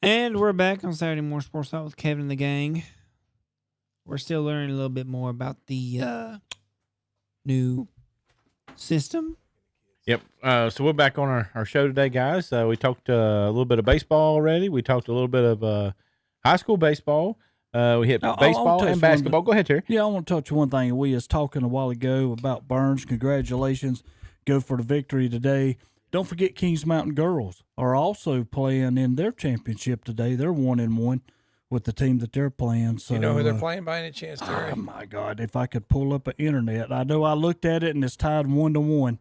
Speaker 2: And we're back on Saturday Morning Sports Talk with Kevin and the gang. We're still learning a little bit more about the new system.
Speaker 5: Yep. So we're back on our show today, guys. We talked a little bit of baseball already. We talked a little bit of high school baseball. We hit baseball and basketball. Go ahead, Terry.
Speaker 4: Yeah, I want to touch one thing. We was talking a while ago about Burns. Congratulations. Go for the victory today. Don't forget Kings Mountain girls are also playing in their championship today. They're 1-1 with the team that they're playing. So
Speaker 3: You know who they're playing by any chance, Terry?
Speaker 4: Oh, my God. If I could pull up an internet. I know I looked at it, and it's tied 1-1.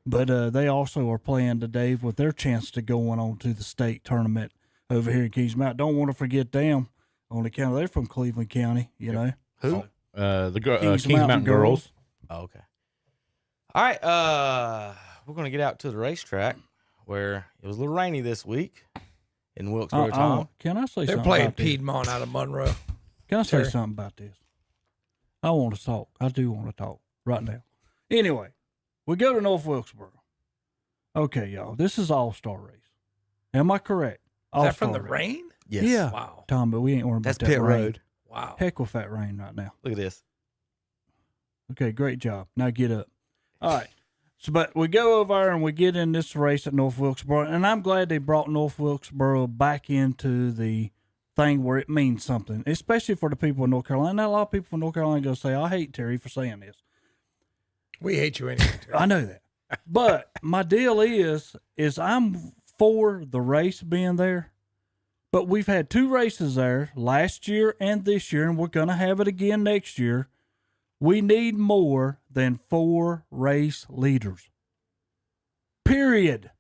Speaker 4: But they also are playing today with their chance to going on to the state tournament over here in Kings Mountain. Don't want to forget them on account of they're from Cleveland County, you know.
Speaker 1: Who?
Speaker 5: The Kings Mountain girls.
Speaker 1: Oh, okay. All right. We're going to get out to the racetrack where it was a little rainy this week in Wilkesboro, Tom.
Speaker 4: Can I say
Speaker 3: They're
Speaker 4: something
Speaker 3: playing
Speaker 4: about this?
Speaker 3: Piedmont out of Monroe.
Speaker 4: Can I say
Speaker 3: Terry.
Speaker 4: something about this? I want to talk. I do want to talk right now. Anyway, we go to North Wilkesboro. Okay, y'all. This is All-Star race. Am I correct?
Speaker 3: Is that from
Speaker 4: All-Star
Speaker 3: the
Speaker 4: race.
Speaker 3: rain?
Speaker 1: Yes.
Speaker 4: Yeah.
Speaker 3: Wow.
Speaker 4: Tom, but we ain't worried
Speaker 1: That's
Speaker 4: about that
Speaker 1: pit
Speaker 4: rain.
Speaker 1: road.
Speaker 3: Wow.
Speaker 4: Heck with that rain right now.
Speaker 1: Look at this.
Speaker 4: Okay, great job. Now get up. All right. So, but we go over there and we get in this race at North Wilkesboro, and I'm glad they brought North Wilkesboro back into the thing where it means something, especially for the people in North Carolina. Now, a lot of people from North Carolina go say, I hate Terry for saying this.
Speaker 3: We hate you anyway, Terry.
Speaker 4: I know that. But my deal is I'm for the race being there, but we've had 2 races there last year and this year, and we're going to have it again next year. We need more than 4 race leaders. Period.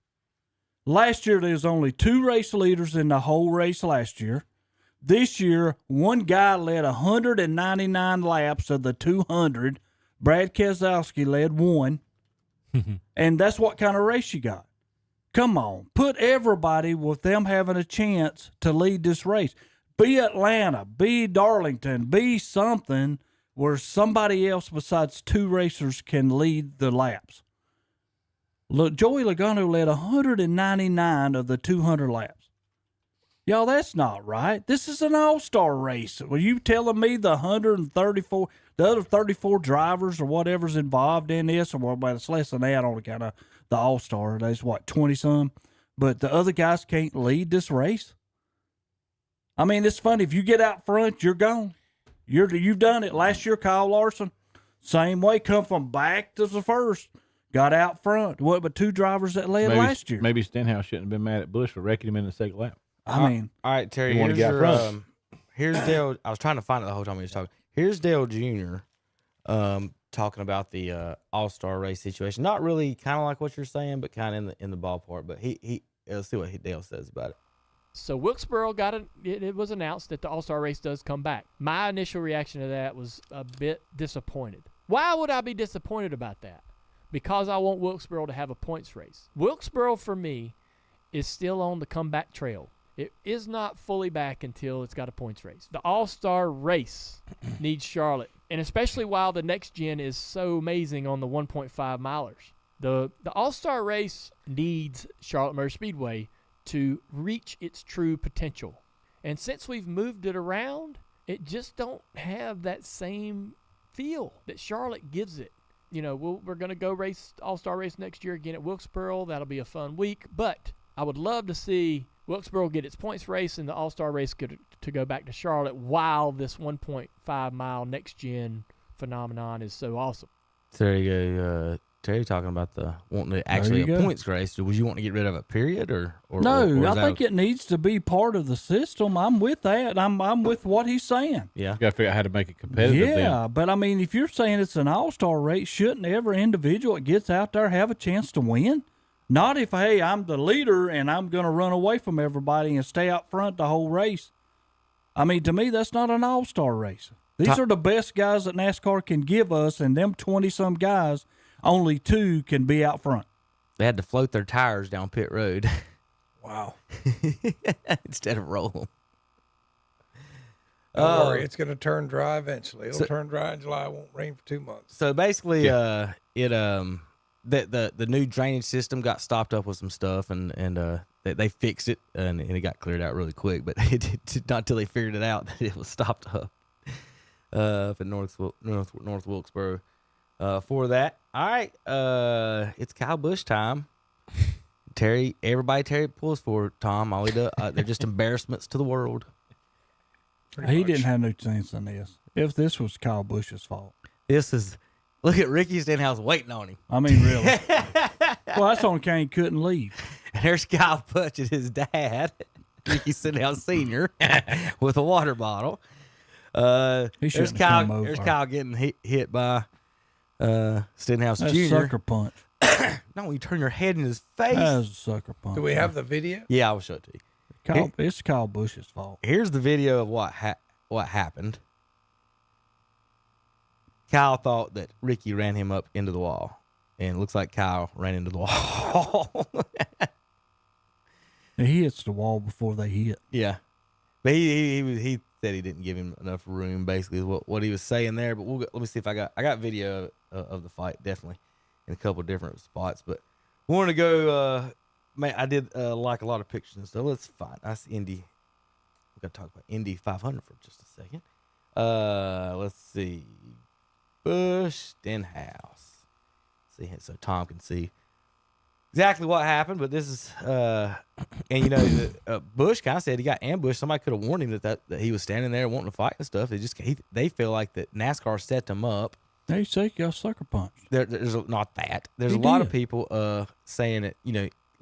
Speaker 4: Last year, there was only 2 race leaders in the whole race last year. This year, one guy led 199 laps of the 200. Brad Keselowski led 1. And that's what kind of race you got. Come on. Put everybody with them having a chance to lead this race. Be Atlanta. Be Darlington. Be something where somebody else besides 2 racers can lead the laps. Look, Joey Logano led 199 of the 200 laps. Y'all, that's not right. This is an all-star race. Were you telling me the 134, the other 34 drivers or whatever's involved in this, or well, it's less than that on account of the all-star. There's, 20-some? But the other guys can't lead this race? I mean, it's funny. If you get out front, you're gone. You've done it. Last year, Kyle Larson, same way, come from back to the first, got out front. What but 2 drivers that led last year?
Speaker 5: Maybe Stenhouse shouldn't have been mad at Bush for wrecking him in the second lap.
Speaker 4: I mean,
Speaker 1: all right, Terry.
Speaker 5: You want to get out front.
Speaker 1: Here's Dale. I was trying to find it the whole time he was talking. Here's Dale Jr. Talking about the all-star race situation. Not really, kind of like what you're saying, but kind of in the ballpark. But he let's see what Dale says about it.
Speaker 20: So Wilkesboro got it was announced that the All-Star race does come back. My initial reaction to that was a bit disappointed. Why would I be disappointed about that? Because I want Wilkesboro to have a points race. Wilkesboro, for me, is still on the comeback trail. It is not fully back until it's got a points race. The All-Star race needs Charlotte, and especially while the next gen is so amazing on the 1.5 milers. The All-Star race needs Charlotte Motor Speedway to reach its true potential. And since we've moved it around, it just don't have that same feel that Charlotte gives it. You know, we're going to go race All-Star race next year again at Wilkesboro. That'll be a fun week. But I would love to see Wilkesboro get its points race and the All-Star race to go back to Charlotte while this 1.5 mile next-gen phenomenon is so awesome.
Speaker 1: So there you go. Terry talking about the wanting to actually a points race. Would you want to get rid of it, period? Or
Speaker 4: no, I think it needs to be part of the system. I'm with that. I'm with what he's saying.
Speaker 1: Yeah.
Speaker 5: You got to figure out how to make it competitive.
Speaker 4: Yeah,
Speaker 5: then.
Speaker 4: But I mean, if you're saying it's an all-star race, shouldn't every individual that gets out there have a chance to win? Not if, hey, I'm the leader and I'm going to run away from everybody and stay out front the whole race. I mean, to me, that's not an all-star race. These are the best guys that NASCAR can give us, and them 20-some guys, only 2 can be out front.
Speaker 1: They had to float their tires down pit road.
Speaker 3: Wow.
Speaker 1: Instead of roll them.
Speaker 3: Don't worry, it's going to turn dry eventually. It'll turn dry in July. It won't rain for 2 months.
Speaker 1: So basically, the new drainage system got stopped up with some stuff, and they fixed it and it got cleared out really quick. But not until they figured it out that it was stopped up at North Wilkesboro for that. All right, it's Kyle Busch time. Terry pulls for Tom. All he does, they're just embarrassments to the world.
Speaker 4: He didn't have no chance in this. If this was Kyle Busch's fault.
Speaker 1: Look at Ricky Stenhouse waiting on him.
Speaker 4: I mean, really. Well, that's on Kane couldn't leave.
Speaker 1: And there's Kyle Busch and his dad, Ricky Stenhouse Sr., with a water bottle. There's Kyle getting hit by Stenhouse
Speaker 4: That's
Speaker 1: Jr.
Speaker 4: sucker punch.
Speaker 1: No, you turn your head in his face.
Speaker 4: That's a sucker punch.
Speaker 3: Do we have the video?
Speaker 1: Yeah, I'll show it to you.
Speaker 4: It's Kyle Busch's fault.
Speaker 1: Here's the video of what happened. Kyle thought that Ricky ran him up into the wall, and it looks like Kyle ran into the wall.
Speaker 4: He hits the wall before they hit.
Speaker 1: Yeah, but he said he didn't give him enough room. Basically, is what he was saying there. But let me see if I got video of the fight, definitely in a couple of different spots. But we want to go. I did like a lot of pictures and stuff. Let's find. I see Indy. We got to talk about Indy 500 for just a second. Let's see. Busch Stenhouse. See, so Tom can see exactly what happened. But this is, and Busch kind of said he got ambushed. Somebody could have warned him that he was standing there wanting to fight and stuff. They feel like that NASCAR set them up.
Speaker 4: They say he got sucker punched.
Speaker 1: There's not that. There's a lot of people saying that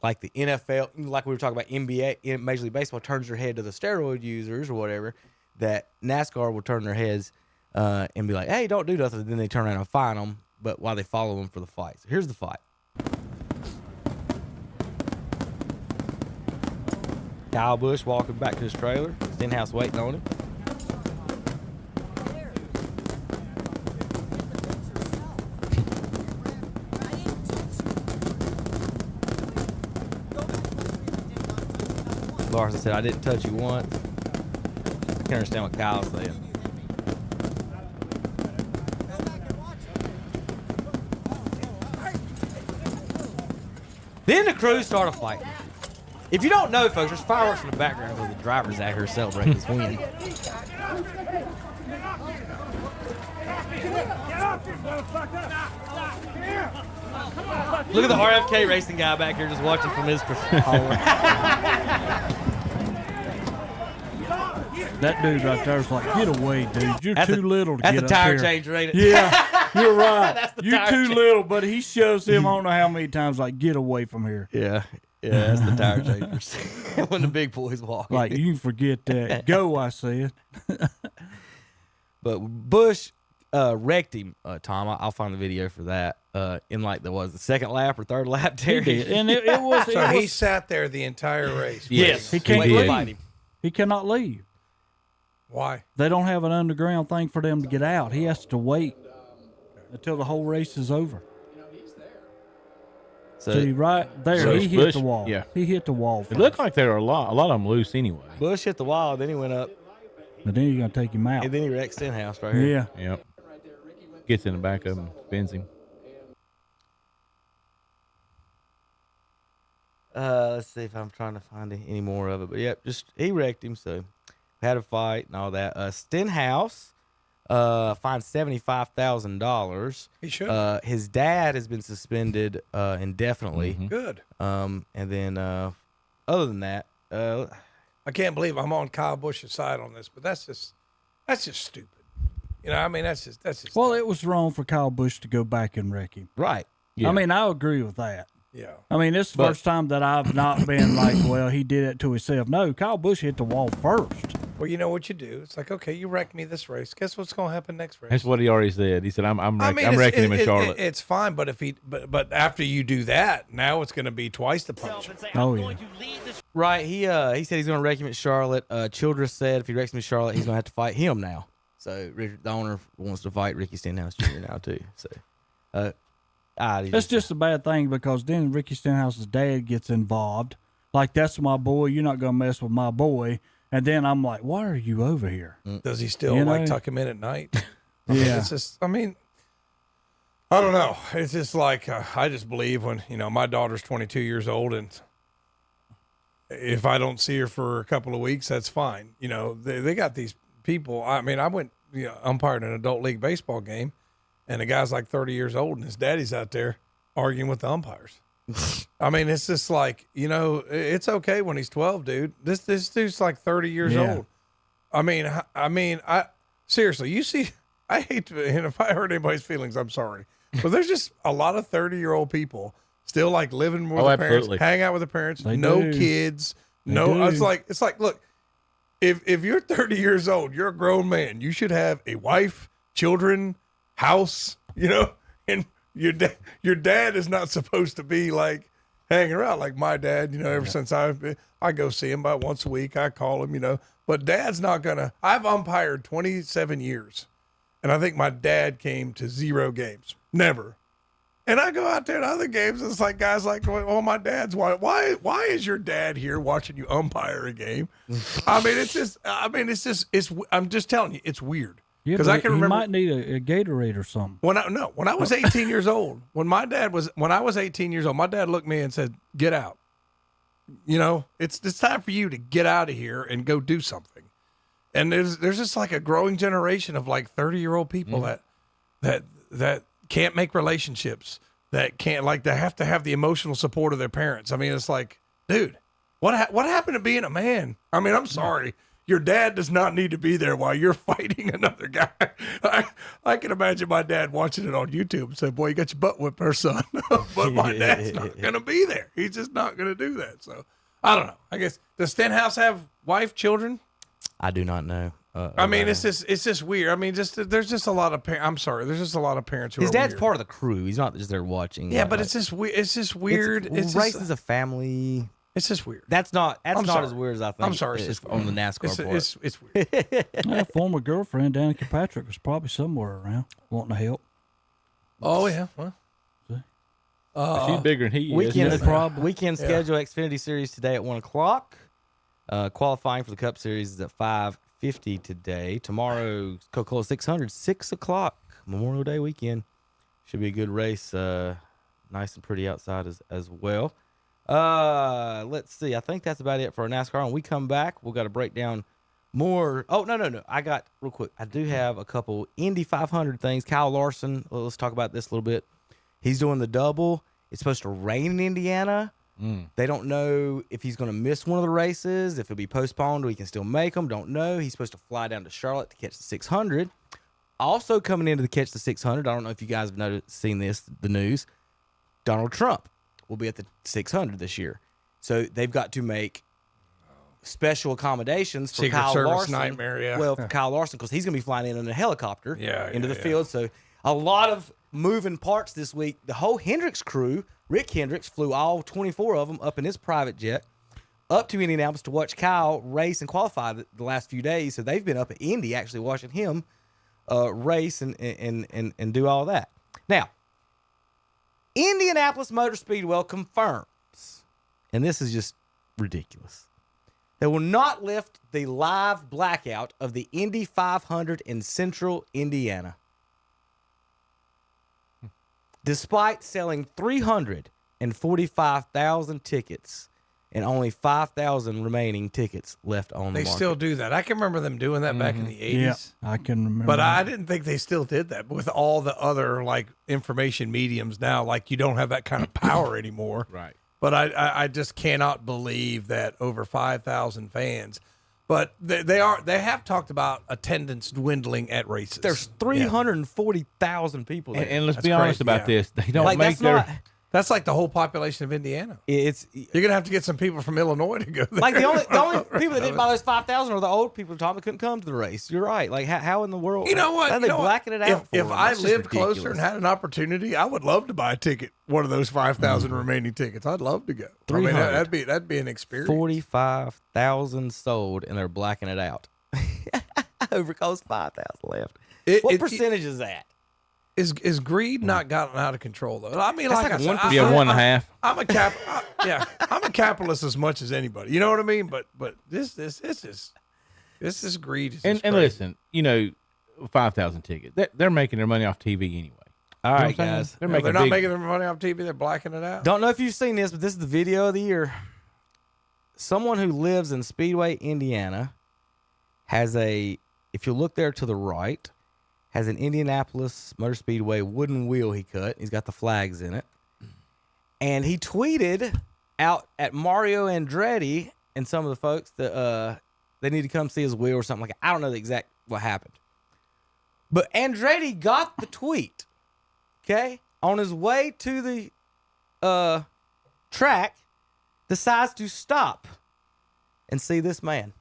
Speaker 1: like the NFL, like we were talking about NBA, Major League Baseball turns their head to the steroid users or whatever. That NASCAR will turn their heads and be like, "Hey, don't do nothing." And then they turn around and fine them, but while they follow them for the fight. So here's the fight. Kyle Busch walking back to his trailer. Stenhouse waiting on him. Larson said, "I didn't touch you once." I can't understand what Kyle's saying. Then the crew started fighting. If you don't know, folks, there's fireworks in the background because the driver's out here celebrating his win. Look at the RFK racing guy back here just watching from his hallway.
Speaker 4: That dude right there is like, "Get away, dude. You're too little to get up here."
Speaker 1: That's a tire changer, ain't it?
Speaker 4: Yeah, you're right.
Speaker 1: That's the
Speaker 4: You're
Speaker 1: tire
Speaker 4: too
Speaker 1: changer.
Speaker 4: little, but he shows him I don't know how many times, like, "Get away from here."
Speaker 1: Yeah, that's the tire changers. When the big boys walk.
Speaker 4: Like, you can forget that. Go, I said.
Speaker 1: But Busch wrecked him, Tom. I'll find the video for that. In like the second lap or third lap, Terry.
Speaker 4: He did. And it was.
Speaker 3: So he sat there the entire race.
Speaker 1: Yes,
Speaker 4: he can't
Speaker 1: Wait,
Speaker 4: leave. He cannot leave.
Speaker 3: Why?
Speaker 4: They don't have an underground thing for them to get out. He has to wait until the whole race is over.
Speaker 1: So
Speaker 4: See, right there, he hit
Speaker 5: Busch,
Speaker 4: the wall.
Speaker 5: yeah.
Speaker 4: He hit the wall
Speaker 5: It
Speaker 4: first.
Speaker 5: looked like there were a lot of them loose anyway.
Speaker 1: Busch hit the wall, then he went up,
Speaker 4: But then you're going to take him out.
Speaker 1: and then he wrecked Stenhouse right here.
Speaker 4: Yeah.
Speaker 5: Yep. Gets in the back of him, spins him.
Speaker 1: Let's see if I'm trying to find any more of it. But yep, he wrecked him. So we had a fight and all that. Stenhouse fined $75,000.
Speaker 3: He should.
Speaker 1: His dad has been suspended indefinitely.
Speaker 5: Mm-hmm.
Speaker 3: Good.
Speaker 1: And then other than that,
Speaker 3: I can't believe I'm on Kyle Busch's side on this, but that's just stupid. I mean, that's just.
Speaker 4: Well, it was wrong for Kyle Busch to go back and wreck him.
Speaker 1: right.
Speaker 5: Yeah.
Speaker 4: I mean, I agree with that.
Speaker 3: Yeah.
Speaker 4: I mean, this is the first time that I've not been like, well, he did it to himself. No, Kyle Busch hit the wall first.
Speaker 3: Well, you know what you do. It's like, okay, you wrecked me this race. Guess what's going to happen next race?
Speaker 5: That's what he already said. He said, I'm
Speaker 3: I mean,
Speaker 5: wrecking him in Charlotte.
Speaker 3: It's fine, but but after you do that, now it's going to be twice the punishment.
Speaker 4: Oh, yeah.
Speaker 1: Right. He said he's going to wreck him at Charlotte. Childress said if he wrecks him at Charlotte, he's going to have to fight him now. So the owner wants to fight Ricky Stenhouse Jr. now too. So
Speaker 4: That's just a bad thing because then Ricky Stenhouse's dad gets involved. Like, that's my boy. You're not going to mess with my boy. And then I'm like, why are you over here?
Speaker 3: Does he still tuck him in at night?
Speaker 4: Yeah.
Speaker 3: It's just, I mean, I don't know. It's just like, I just believe when, my daughter's 22 years old and if I don't see her for a couple of weeks, that's fine. You know, they got these people. I mean, I went umpired an adult league baseball game, and the guy's like 30 years old, and his daddy's out there arguing with the umpires. I mean, it's just like, it's okay when he's 12, dude. This dude's like 30 years old. I mean, I seriously, you see, I hate to, and if I hurt anybody's feelings, I'm sorry. But there's just a lot of 30-year-old people still like living with their parents, hang out with their parents, kids, It's like, look, if you're 30 years old, you're a grown man. You should have a wife, children, house, and your dad is not supposed to be like hanging around like my dad, ever since I go see him about once a week. I call him, but dad's not gonna. I've umpired 27 years, and I think my dad came to 0 games, never. And I go out there to other games, and it's like guys like, "Oh, my dad's why is your dad here watching you umpire a game?" I'm just telling you, it's weird.
Speaker 4: Yeah,
Speaker 3: because I can remember.
Speaker 4: He might need a Gatorade or something.
Speaker 3: When I was 18 years old, when I was 18 years old, my dad looked at me and said, "Get out. It's time for you to get out of here and go do something." And there's just like a growing generation of like 30-year-old people that can't make relationships, that can't, like, they have to have the emotional support of their parents. I mean, it's like, dude, what happened to being a man? I mean, I'm sorry. Your dad does not need to be there while you're fighting another guy. I can imagine my dad watching it on YouTube and say, "Boy, you got your butt whipped there, son." But my dad's not going to be there. He's just not going to do that. So I don't know. I guess, does Stenhouse have wife, children?
Speaker 1: I do not know.
Speaker 3: I mean, it's just weird. I mean, there's just a lot of I'm sorry. There's just a lot of parents who
Speaker 1: his
Speaker 3: are
Speaker 1: dad's
Speaker 3: weird.
Speaker 1: part of the crew. He's not just there watching.
Speaker 3: Yeah, but it's just weird. It's just weird.
Speaker 1: Race is a family.
Speaker 3: It's just weird.
Speaker 1: That's not
Speaker 3: sorry.
Speaker 1: as weird as I think.
Speaker 3: I'm sorry.
Speaker 1: It's on the NASCAR part.
Speaker 3: It's weird.
Speaker 4: My former girlfriend, Danica Patrick, was probably somewhere around wanting to help.
Speaker 3: Oh yeah. Well,
Speaker 5: she's bigger than he is.
Speaker 1: Weekend schedule Xfinity Series today at 1:00. Qualifying for the Cup Series is at 5:50 today. Tomorrow, Coca-Cola 600, 6:00. Memorial Day weekend. Should be a good race. Nice and pretty outside as well. Let's see. I think that's about it for our NASCAR. When we come back, we've got to break down more. Oh, no. I got, real quick, I do have a couple Indy 500 things. Kyle Larson, let's talk about this a little bit. He's doing the double. It's supposed to rain in Indiana. They don't know if he's going to miss one of the races, if it'll be postponed or he can still make them. Don't know. He's supposed to fly down to Charlotte to catch the 600. Also coming into the catch the 600, I don't know if you guys have seen the news, Donald Trump will be at the 600 this year. So they've got to make special accommodations for
Speaker 3: Secret
Speaker 1: Kyle
Speaker 3: Service
Speaker 1: Larson.
Speaker 3: nightmare, yeah.
Speaker 1: Well, for Kyle Larson, because he's going to be flying in a helicopter into the
Speaker 3: yeah.
Speaker 1: field. So a lot of moving parts this week. The whole Hendricks crew, Rick Hendricks, flew all 24 of them up in his private jet up to Indianapolis to watch Kyle race and qualify the last few days. So they've been up at Indy actually watching him race and do all that. Now, Indianapolis Motor Speedway confirms, and this is just ridiculous, they will not lift the live blackout of the Indy 500 in central Indiana. Despite selling 345,000 tickets and only 5,000 remaining tickets left on the market.
Speaker 3: They still do that. I can remember them doing that back in the 80s.
Speaker 4: Yeah, I can remember.
Speaker 3: But I didn't think they still did that. With all the other like information mediums now, like you don't have that kind of power anymore.
Speaker 5: Right.
Speaker 3: But I just cannot believe that over 5,000 fans. But they have talked about attendance dwindling at races.
Speaker 1: There's 340,000 people there.
Speaker 5: And let's be honest about this. They don't make
Speaker 3: That's like the whole population of Indiana. You're gonna have to get some people from Illinois to go there.
Speaker 1: Like the only people that didn't buy those 5,000 are the old people that couldn't come to the race. You're right. Like how in the world?
Speaker 3: You know what?
Speaker 1: How are they blacking it out?
Speaker 3: If I lived closer and had an opportunity, I would love to buy a ticket. One of those 5,000 remaining tickets. I'd love to go. I mean, that'd be an experience.
Speaker 1: 45,000 sold, and they're blacking it out. Over cost 5,000 left. What percentage is that?
Speaker 3: Is greed not gotten out of control though? I mean,
Speaker 1: That's
Speaker 3: like I said,
Speaker 5: 1.5.
Speaker 3: I'm a I'm a capitalist as much as anybody. You know what I mean? But this is greed.
Speaker 5: And listen, 5,000 tickets. They're making their money off TV anyway.
Speaker 1: All right, guys.
Speaker 3: They're not making their money off TV. They're blacking it out.
Speaker 1: Don't know if you've seen this, but this is the video of the year. someone who lives in Speedway, Indiana, has if you look there to the right, has an Indianapolis Motor Speedway wooden wheel he cut. He's got the flags in it. And he tweeted out at Mario Andretti and some of the folks that they need to come see his wheel or something like that. I don't know the exact what happened. But Andretti got the tweet, okay? On his way to the track, decides to stop and see this man.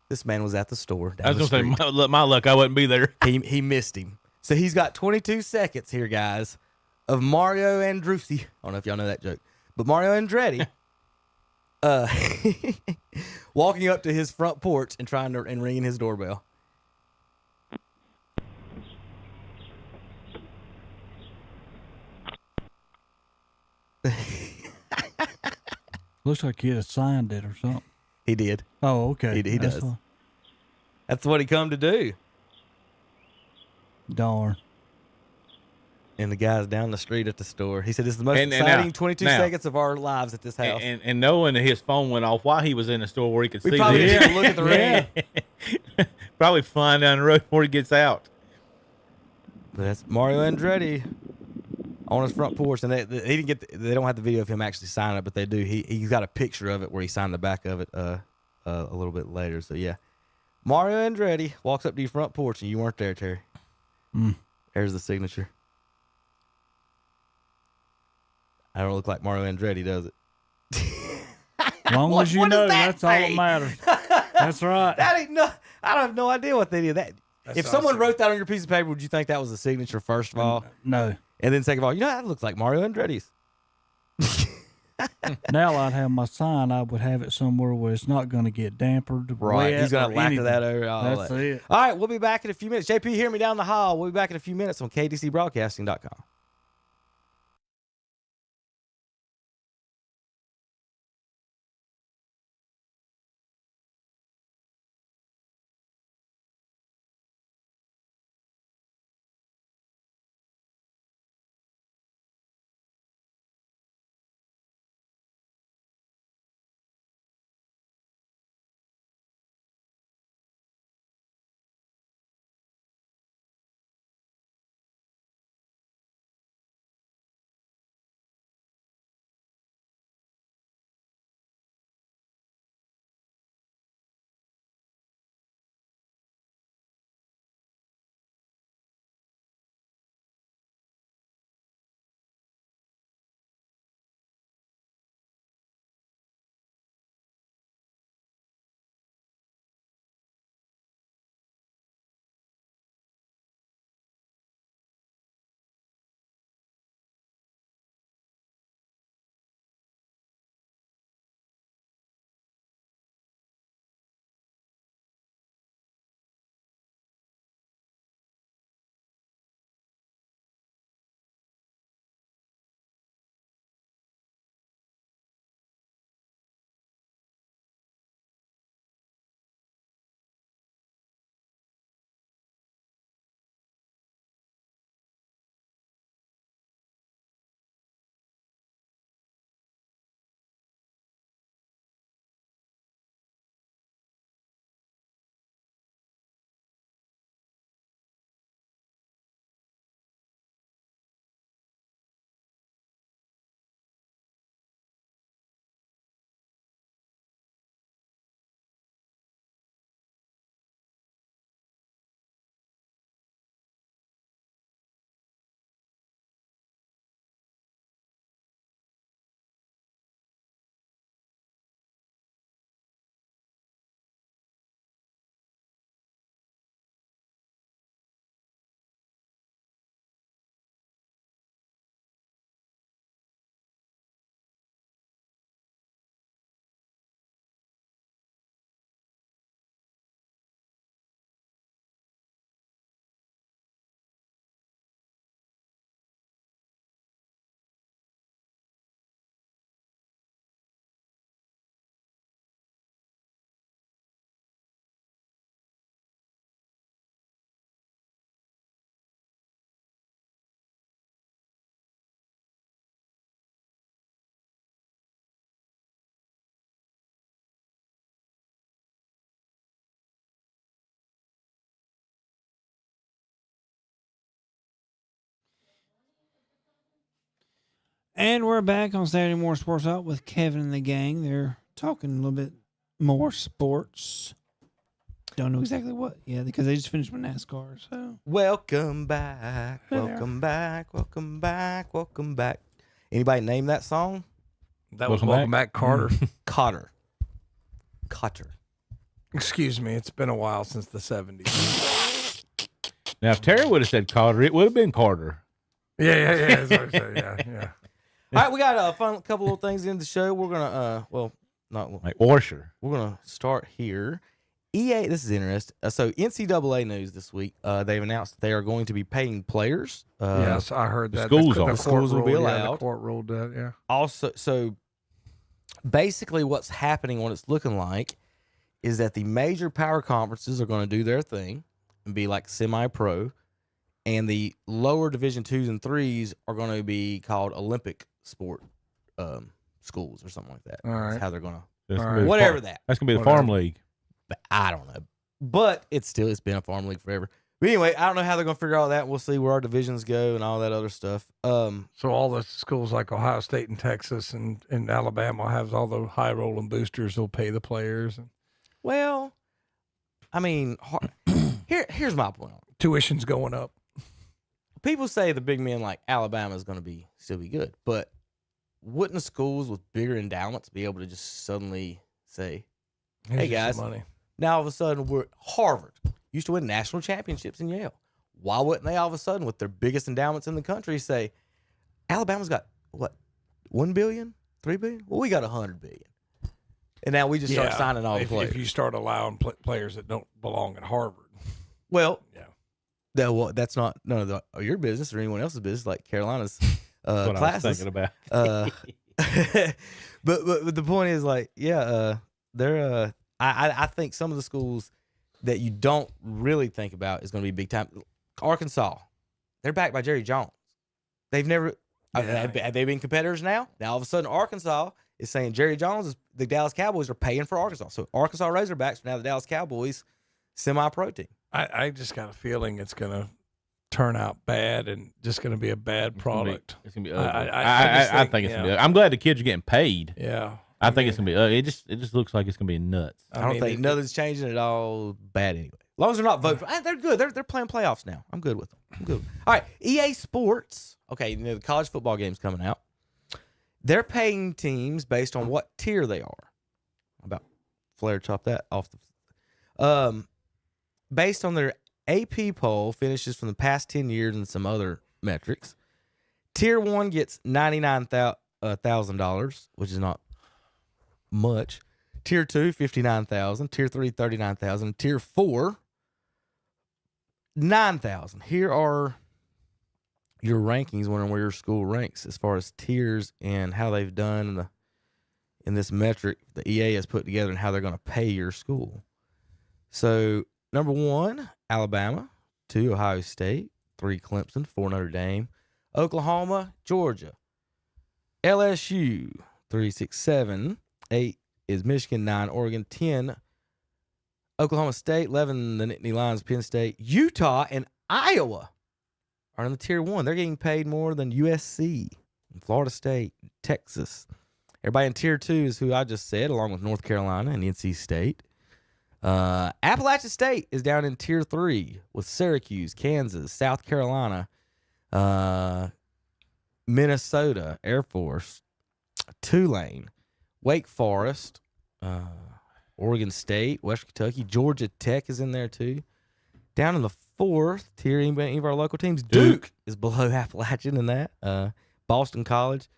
Speaker 1: This man was at the store.
Speaker 5: I was going to say, my luck, I wouldn't be there.
Speaker 1: He missed him. So he's got 22 seconds here, guys, of Mario Andretti. I don't know if y'all know that joke, but Mario Andretti walking up to his front porch and and ringing his doorbell.
Speaker 4: Looks like he had signed it or something.
Speaker 1: He did.
Speaker 4: Oh, okay.
Speaker 1: He does. That's what he come to do.
Speaker 4: Darn.
Speaker 1: And the guy's down the street at the store. He said, "It's the most exciting 22 seconds of our lives at this house."
Speaker 5: And knowing that his phone went off while he was in the store where he could see
Speaker 1: probably
Speaker 5: this.
Speaker 1: didn't look at the ring.
Speaker 5: Probably flying down the road before he gets out.
Speaker 1: But that's Mario Andretti on his front porch, and he didn't get. They don't have the video of him actually signing it, but they do. He's got a picture of it where he signed the back of it a little bit later. So yeah, Mario Andretti walks up to your front porch, and you weren't there, Terry. There's the signature. I don't look like Mario Andretti, does it?
Speaker 4: As long as you know, that's all that matters. That's right.
Speaker 1: That ain't no. I have no idea what they did. If
Speaker 3: awesome.
Speaker 1: someone wrote that on your piece of paper, would you think that was a signature? First of all,
Speaker 4: no.
Speaker 1: And then second of all, that looks like Mario Andretti's.
Speaker 4: Now I'd have my sign. I would have it somewhere where it's not going to get dampered.
Speaker 1: Right. He's going to lacquer that over.
Speaker 4: That's it.
Speaker 1: All right. We'll be back in a few minutes. JP, hear me down the hall. We'll be back in a few minutes on KDCBroadcasting.com.
Speaker 2: And we're back on Saturday Morning Sports Talk with Kevin and the gang. They're talking a little bit more sports. Don't know exactly what. Yeah, because they just finished with NASCAR. So
Speaker 1: welcome back, welcome back, welcome back, welcome back. Anybody name that song?
Speaker 3: That was Welcome Back, Carter.
Speaker 1: Cotter.
Speaker 3: Excuse me, it's been a while since the 70s.
Speaker 5: Now, if Terry would have said Carter, it would have been Carter.
Speaker 3: Yeah. That's what I said. Yeah.
Speaker 1: All right, we got a fun couple of things in the show. We're gonna, not
Speaker 5: like Washer.
Speaker 1: We're gonna start here. EA, this is interesting. So NCAA news this week. They've announced they are going to be paying players.
Speaker 3: Yes, I heard that.
Speaker 1: The schools will be allowed.
Speaker 3: Yeah, the court ruled that. Yeah.
Speaker 1: Also, so basically, what's happening, what it's looking like, is that the major power conferences are going to do their thing and be like semi-pro, and the lower Division 2s and 3s are going to be called Olympic sport schools or something like that.
Speaker 3: All right.
Speaker 1: That's how they're going to.
Speaker 5: Right.
Speaker 1: Whatever that.
Speaker 5: That's going to be the farm league.
Speaker 1: But I don't know. But it's been a farm league forever. But anyway, I don't know how they're going to figure all that. We'll see where our divisions go and all that other stuff.
Speaker 3: So all the schools like Ohio State and Texas and Alabama have all the high rolling boosters. They'll pay the players.
Speaker 1: Well, I mean, here's my point.
Speaker 3: Tuition's going up.
Speaker 1: People say the big men like Alabama is going to still be good, but wouldn't the schools with bigger endowments be able to just suddenly say, "Hey guys,
Speaker 3: money."
Speaker 1: Now all of a sudden Harvard used to win national championships in Yale. Why wouldn't they all of a sudden, with their biggest endowments in the country, say, Alabama's got what, 1 billion, 3 billion? Well, we got 100 billion, and now we just start signing all the players.
Speaker 3: If you start allowing players that don't belong at Harvard,
Speaker 1: well, that's not none of your business or anyone else's business. Like Carolina's
Speaker 5: what
Speaker 1: classes.
Speaker 5: I was thinking about.
Speaker 1: but the point is, like, they're I think some of the schools that you don't really think about is going to be big time. Arkansas, they're backed by Jerry Jones. They've never have they been competitors now? Now all of a sudden Arkansas is saying Jerry Jones, the Dallas Cowboys are paying for Arkansas. So Arkansas Razorbacks are now the Dallas Cowboys semi-pro team.
Speaker 3: I just got a feeling it's going to turn out bad and just going to be a bad product.
Speaker 5: It's going to be ugly. I think it's going to be ugly. I'm glad the kids are getting paid.
Speaker 3: Yeah.
Speaker 5: I think it's going to be ugly. It just looks like it's going to be nuts.
Speaker 1: I don't think nothing's changing at all bad anyway. As long as they're not voting. They're good. They're playing playoffs now. I'm good with them. I'm good. All right, EA Sports. Okay, the college football game's coming out. They're paying teams based on what tier they are. How about Flair chop that off the based on their AP poll finishes from the past 10 years and some other metrics. Tier 1 gets $99,000, which is not much. Tier 2, $59,000. Tier 3, $39,000. Tier 4, $9,000. Here are your rankings, wondering where your school ranks as far as tiers and how they've done in this metric the EA has put together and how they're going to pay your school. So, number 1, Alabama. 2, Ohio State. 3, Clemson. 4, Notre Dame. Oklahoma, Georgia. LSU, 3, 6, 7. 8 is Michigan. 9, Oregon. 10, Oklahoma State. 11, the Nittany Lions, Penn State. Utah and Iowa are in the tier 1. They're getting paid more than USC, Florida State, Texas. Everybody in tier 2 is who I just said, along with North Carolina and NC State. Appalachian State is down in tier 3 with Syracuse, Kansas, South Carolina, Minnesota, Air Force, Tulane, Wake Forest, Oregon State, West Kentucky, Georgia Tech is in there too. Down in the 4th tier, any of our local teams, Duke is below Appalachian in that. Boston College,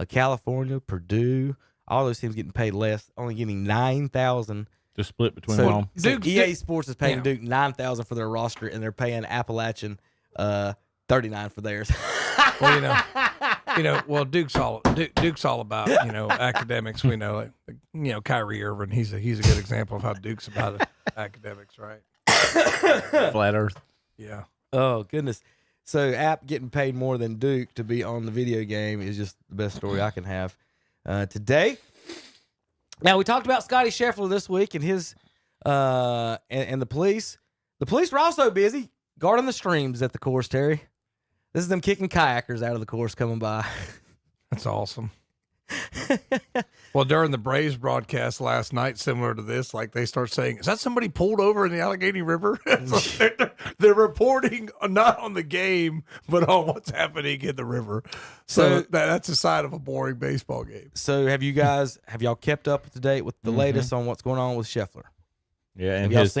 Speaker 1: California, Purdue, all those teams getting paid less, only getting $9,000.
Speaker 5: Just split between them.
Speaker 1: So EA Sports is paying Duke $9,000 for their roster, and they're paying Appalachian $39,000 for theirs.
Speaker 3: Well, well, Duke's all about academics. We know, Kyrie Irving. He's a good example of how Duke's about academics, right?
Speaker 5: Flat Earth.
Speaker 3: Yeah.
Speaker 1: Oh goodness. So App getting paid more than Duke to be on the video game is just the best story I can have today. Now we talked about Scotty Scheffler this week and his and the police. The police were also busy guarding the streams at the course, Terry. This is them kicking kayakers out of the course coming by.
Speaker 3: That's awesome. Well, during the Braves broadcast last night, similar to this, like they start saying, "Is that somebody pulled over in the Allegheny River?" So they're reporting not on the game, but on what's happening in the river. So that's a sign of a boring baseball game.
Speaker 1: So have y'all kept up to date with the latest on what's going on with Scheffler?
Speaker 5: Yeah, and
Speaker 1: his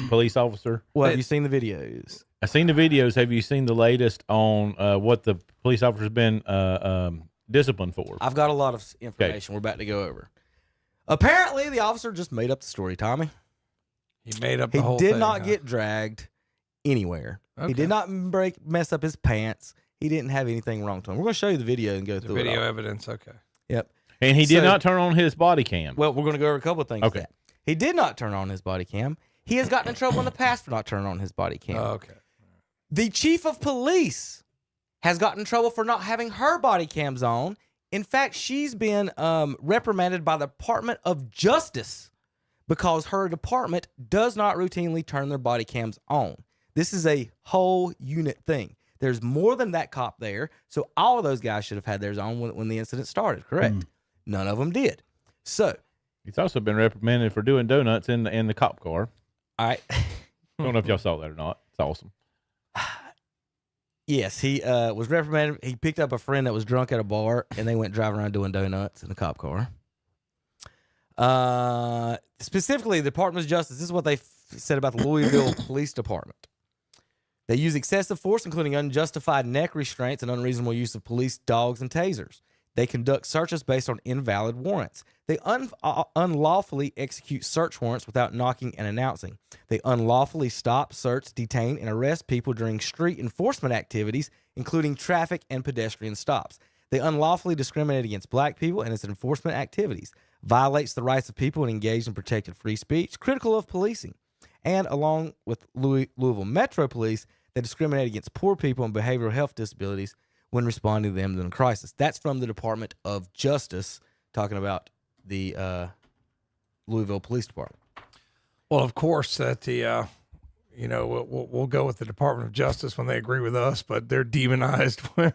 Speaker 5: police officer.
Speaker 1: Well, have you seen the videos?
Speaker 5: I've seen the videos. Have you seen the latest on what the police officer's been disciplined for?
Speaker 1: I've got a lot of information we're about to go over. Apparently, the officer just made up the story, Tommy.
Speaker 3: He made up the whole
Speaker 1: thing. He
Speaker 3: thing.
Speaker 1: did not get dragged anywhere.
Speaker 3: Okay.
Speaker 1: He did not mess up his pants. He didn't have anything wrong to him. We're going to show you the video and go through it.
Speaker 3: Video evidence, okay.
Speaker 1: Yep.
Speaker 5: And he did not turn on his body cam.
Speaker 1: Well, we're going to go over a couple of things.
Speaker 5: Okay.
Speaker 1: He did not turn on his body cam. He has gotten in trouble in the past for not turning on his body cam.
Speaker 3: Okay.
Speaker 1: The chief of police has gotten in trouble for not having her body cams on. In fact, she's been reprimanded by the Department of Justice because her department does not routinely turn their body cams on. This is a whole unit thing. There's more than that cop there, so all of those guys should have had theirs on when the incident started, correct? None of them did. So
Speaker 5: he's also been reprimanded for doing donuts in the cop car.
Speaker 1: All right.
Speaker 5: I don't know if y'all saw that or not. It's awesome.
Speaker 1: Yes, he was reprimanded. He picked up a friend that was drunk at a bar, and they went driving around doing donuts in the cop car. Specifically, the Department of Justice, this is what they said about the Louisville Police Department. They use excessive force, including unjustified neck restraints and unreasonable use of police dogs and tasers. They conduct searches based on invalid warrants. They unlawfully execute search warrants without knocking and announcing. They unlawfully stop, search, detain, and arrest people during street enforcement activities, including traffic and pedestrian stops. They unlawfully discriminate against black people and its enforcement activities, violates the rights of people and engage in protected free speech, critical of policing. And along with Louisville Metro Police, they discriminate against poor people and behavioral health disabilities when responding to them in a crisis. That's from the Department of Justice, talking about the Louisville Police Department.
Speaker 3: Well, of course, that we'll go with the Department of Justice when they agree with us, but they're demonized when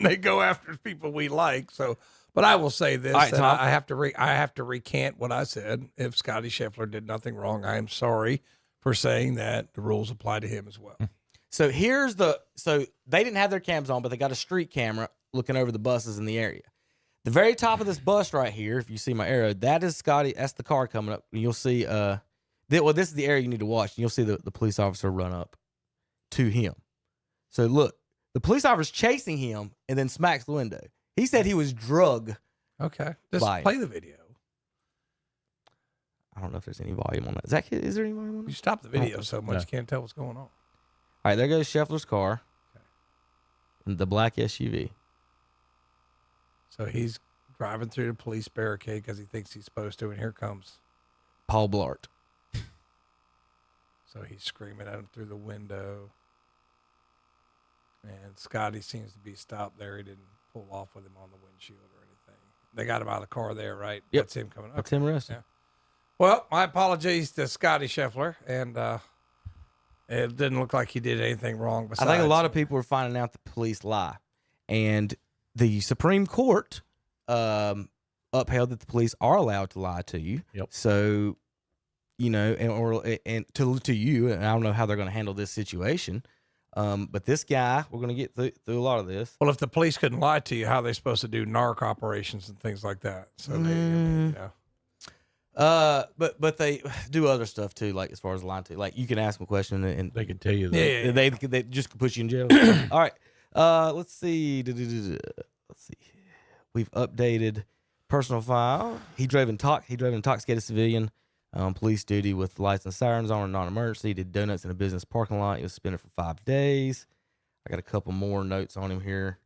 Speaker 3: they go after people we like. So, but I will say this:
Speaker 1: right, Tom.
Speaker 3: I have to recant what I said. If Scotty Scheffler did nothing wrong, I am sorry for saying that the rules apply to him as well.
Speaker 1: So so they didn't have their cams on, but they got a street camera looking over the buses in the area. The very top of this bus right here, if you see my arrow, that is Scotty. That's the car coming up. And you'll see, this is the area you need to watch. And you'll see the police officer run up to him. So look, the police officer's chasing him and then smacks the window. He said he was drugged.
Speaker 3: Okay, just play the video.
Speaker 1: I don't know if there's any volume on that. Is there any volume on that?
Speaker 3: You stop the video so much you can't tell what's going on.
Speaker 1: All right, there goes Scheffler's car. Okay. The black SUV.
Speaker 3: So he's driving through the police barricade because he thinks he's supposed to, and here comes
Speaker 1: Paul Blart.
Speaker 3: So he's screaming at him through the window. And Scotty seems to be stopped there. He didn't pull off with him on the windshield or anything. They got him out of the car there, right?
Speaker 1: Yep.
Speaker 3: That's him coming up.
Speaker 1: That's him arrested.
Speaker 3: Yeah. Well, my apologies to Scotty Scheffler, and it didn't look like he did anything wrong. Besides,
Speaker 1: I think a lot of people are finding out the police lie, and the Supreme Court upheld that the police are allowed to lie to you.
Speaker 5: Yep.
Speaker 1: So, and to you, and I don't know how they're going to handle this situation. But this guy, we're going to get through a lot of this.
Speaker 3: Well, if the police couldn't lie to you, how are they supposed to do narc operations and things like that? So
Speaker 1: but they do other stuff too, like as far as lying to, like you can ask them a question and
Speaker 5: they could tell you that.
Speaker 3: Yeah.
Speaker 1: They just put you in jail. All right. Let's see. We've updated personal file. He drove intoxicated civilian on police duty with lights and sirens on a non-emergency. He did donuts in a business parking lot. He was suspended for 5 days. I got a couple more notes on him here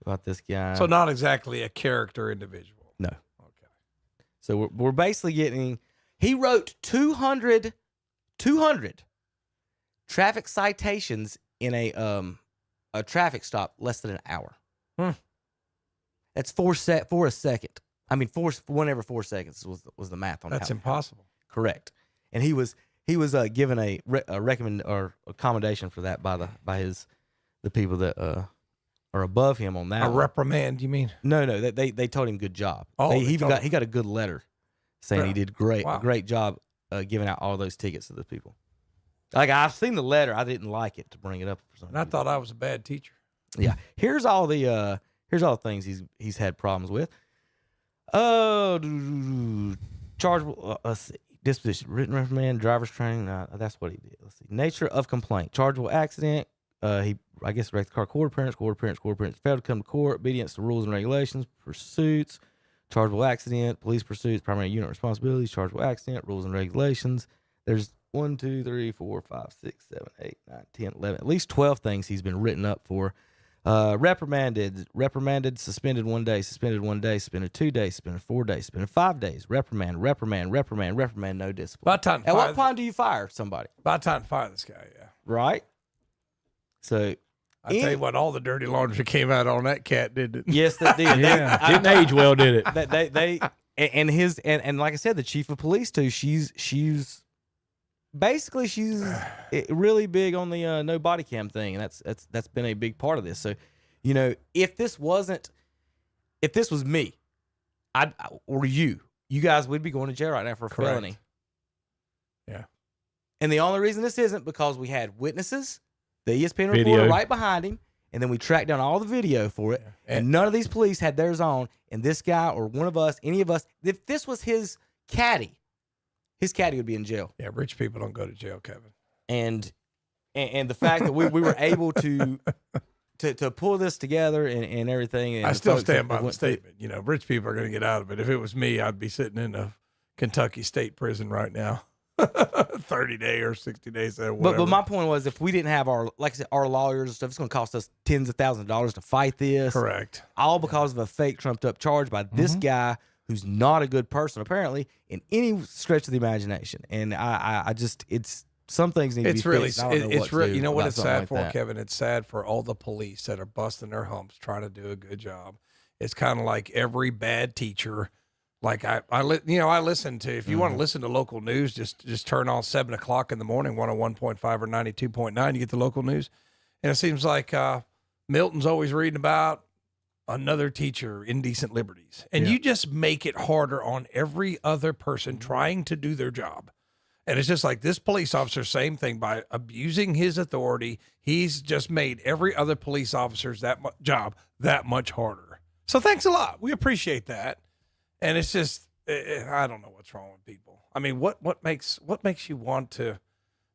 Speaker 1: about this guy.
Speaker 3: So not exactly a character individual.
Speaker 1: No. Okay. So we're basically getting, he wrote 200 traffic citations in a traffic stop less than an hour. That's for a second. I mean, 1 every 4 seconds was the math on that.
Speaker 3: That's impossible.
Speaker 1: Correct. And he was given a recommend or accommodation for that by the people that or above him on that.
Speaker 3: A
Speaker 1: one.
Speaker 3: reprimand, you mean?
Speaker 1: No. They told him good job.
Speaker 3: Oh,
Speaker 1: he
Speaker 3: they
Speaker 1: even
Speaker 3: told
Speaker 1: got
Speaker 3: him.
Speaker 1: he got a good letter saying he did great,
Speaker 3: Wow.
Speaker 1: a great job giving out all those tickets to those people. Like I've seen the letter, I didn't like it to bring it up for some.
Speaker 3: And I thought I was a bad teacher.
Speaker 1: Yeah, here's all the things he's had problems with. Chargeable disposition, written reprimand, driver's training. That's what he did. Let's see. Nature of complaint, chargeable accident. He I guess wrecked the car. Court appearance, failed to come to court. Obedience to rules and regulations. Pursuits, chargeable accident. Police pursuits, primary unit responsibilities. Chargeable accident, rules and regulations. There's 1, 2, 3, 4, 5, 6, 7, 8, 9, 10, 11. At least 12 things he's been written up for. Reprimanded, suspended 1 day, suspended 1 day, suspended 2 days, suspended 4 days, suspended 5 days, reprimand, no discipline. At what point do you fire somebody?
Speaker 3: By the time to fire this guy, yeah.
Speaker 1: Right? So
Speaker 3: I tell you what, all the dirty laundry came out on that cat, didn't it?
Speaker 1: yes, that did.
Speaker 5: Didn't age well, did it?
Speaker 1: They and like I said, the chief of police too. She's basically really big on the no body cam thing, and that's been a big part of this. So, if this was me, or you guys would be going to jail right now for a felony.
Speaker 3: Yeah.
Speaker 1: And the only reason this isn't because we had witnesses, the ESPN reporter right behind him, and then we tracked down all the video for it, and none of these police had theirs on, and this guy or one of us, any of us, if this was his caddy would be in jail.
Speaker 3: Yeah, rich people don't go to jail, Kevin.
Speaker 1: And the fact that we were able to pull this together and everything. And
Speaker 3: I still stand by the statement. Rich people are going to get out of it. If it was me, I'd be sitting in a Kentucky state prison right now. 30 days or 60 days.
Speaker 1: But my point was, if we didn't have our lawyers and stuff, it's going to cost us tens of thousands of dollars to fight this.
Speaker 3: Correct.
Speaker 1: All because of a fake trumped up charge by this guy who's not a good person, apparently, in any stretch of the imagination. And I just, it's some things need to be fixed.
Speaker 3: It's really, you know what it's sad
Speaker 1: like
Speaker 3: for,
Speaker 1: that.
Speaker 3: Kevin? It's sad for all the police that are busting their humps trying to do a good job. It's kind of like every bad teacher. Like I listen to, if you want to listen to local news, just turn on 7 o'clock in the morning, 101.5 or 92.9, you get the local news. And it seems like Milton's always reading about another teacher, indecent liberties. And you just make it harder on every other person trying to do their job. And it's just like this police officer, same thing, by abusing his authority, he's just made every other police officer's job that much harder. So thanks a lot. We appreciate that. And it's just, I don't know what's wrong with people. I mean, what makes you want to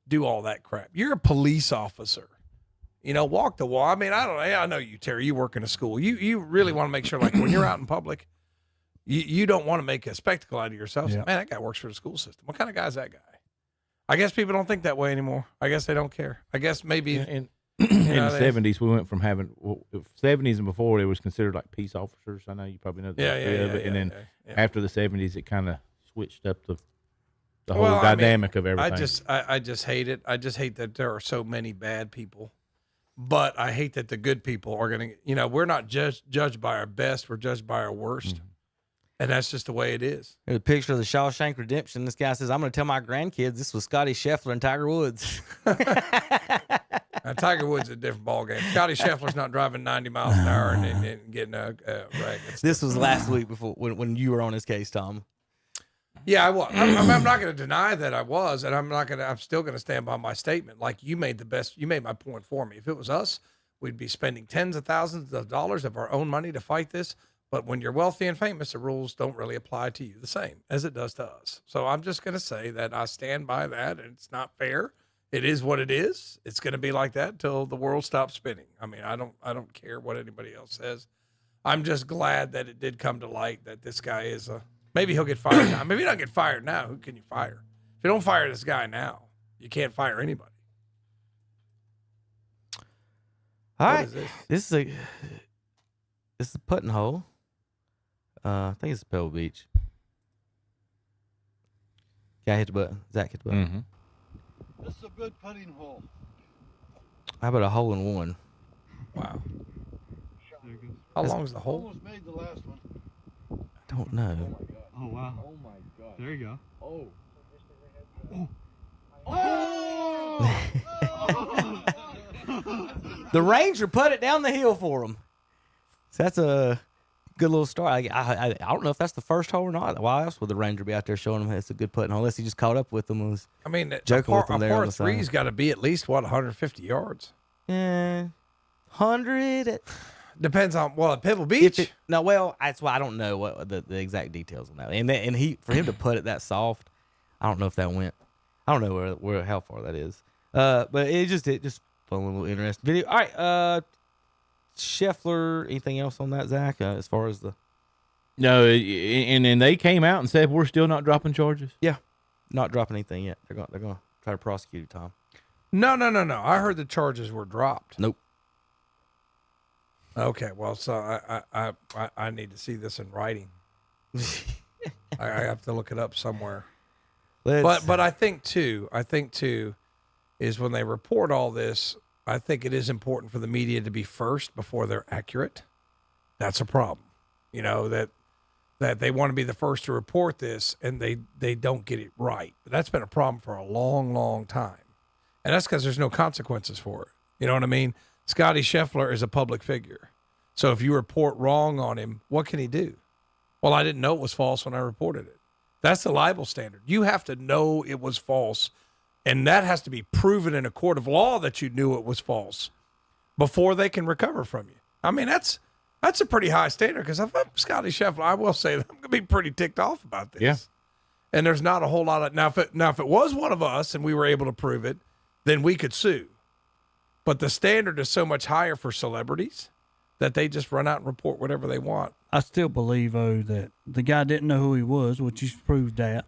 Speaker 3: do all that crap? You're a police officer. Walk the walk. I mean, I know you, Terry, you work in a school. You really want to make sure, like, when you're out in public, you don't want to make a spectacle out of yourself. Yeah. Man, that guy works for the school system. What kind of guy is that guy? I guess people don't think that way anymore. I guess they don't care. I guess maybe
Speaker 5: in the 70s, we went from having 70s and before, it was considered like peace officers. I know you probably know that. And then after the 70s, it kind of switched up the whole dynamic of everything.
Speaker 3: I just hate it. I just hate that there are so many bad people. But I hate that the good people are going to, we're not judged by our best. We're judged by our worst. Mm-hmm. And that's just the way it is.
Speaker 1: There's a picture of the Shawshank Redemption. This guy says, I'm going to tell my grandkids this was Scotty Scheffler and Tiger Woods.
Speaker 3: Tiger Woods is a different ballgame. Scotty Scheffler's not driving 90 miles an hour and getting a wreck.
Speaker 1: This was last week before when you were on his case, Tom.
Speaker 3: Yeah, I was. I'm not going to deny that I was, and I'm still going to stand by my statement. Like, you made my point for me. If it was us, we'd be spending tens of thousands of dollars of our own money to fight this. But when you're wealthy and famous, the rules don't really apply to you the same as it does to us. So I'm just going to say that I stand by that, and it's not fair. It is what it is. It's going to be like that till the world stops spinning. I mean, I don't care what anybody else says. I'm just glad that it did come to light that this guy is maybe he'll get fired now. Maybe he don't get fired now. Who can you fire? If you don't fire this guy now, you can't fire anybody.
Speaker 1: All right. This is a putting hole. I think it's Pebble Beach. Guy hit the button. Zach hit the button.
Speaker 5: Mm-hmm.
Speaker 21: This is a good putting hole.
Speaker 1: How about a hole in one?
Speaker 3: Wow. How long is the hole?
Speaker 21: Almost made the last one.
Speaker 1: I don't know.
Speaker 21: Oh, wow.
Speaker 14: Oh, my God.
Speaker 21: There you go.
Speaker 14: Oh.
Speaker 1: The Ranger put it down the hill for him. So that's a good little story. I don't know if that's the first hole or not. Why else would the Ranger be out there showing him it's a good putting hole? Unless he just caught up with them and was joking with them there on the side.
Speaker 3: Par 3's got to be at least, 150 yards?
Speaker 1: Yeah, 100.
Speaker 3: Depends on, at Pebble Beach?
Speaker 1: That's why I don't know what the exact details on that. And for him to put it that soft, I don't know if that went. I don't know how far that is. But it just fun little interesting video. All right, Scheffler. Anything else on that, Zach? As far as the
Speaker 5: no, and then they came out and said we're still not dropping charges.
Speaker 1: Yeah, not dropping anything yet. They're going to try to prosecute you, Tom.
Speaker 3: No. I heard the charges were dropped.
Speaker 1: Nope.
Speaker 3: Okay, well, so I need to see this in writing. I have to look it up somewhere. But I think too is when they report all this, I think it is important for the media to be first before they're accurate. That's a problem. You know, that they want to be the first to report this and they don't get it right. But that's been a problem for a long, long time. And that's because there's no consequences for it. You know what I mean? Scotty Scheffler is a public figure. So if you report wrong on him, what can he do? Well, I didn't know it was false when I reported it. That's the libel standard. You have to know it was false, and that has to be proven in a court of law that you knew it was false before they can recover from you. I mean, that's a pretty high standard because if I'm Scotty Scheffler, I will say that I'm going to be pretty ticked off about this.
Speaker 5: Yeah.
Speaker 3: And there's not a whole lot of now if it was one of us and we were able to prove it, then we could sue. But the standard is so much higher for celebrities that they just run out and report whatever they want.
Speaker 4: I still believe, that the guy didn't know who he was, which he's proved that.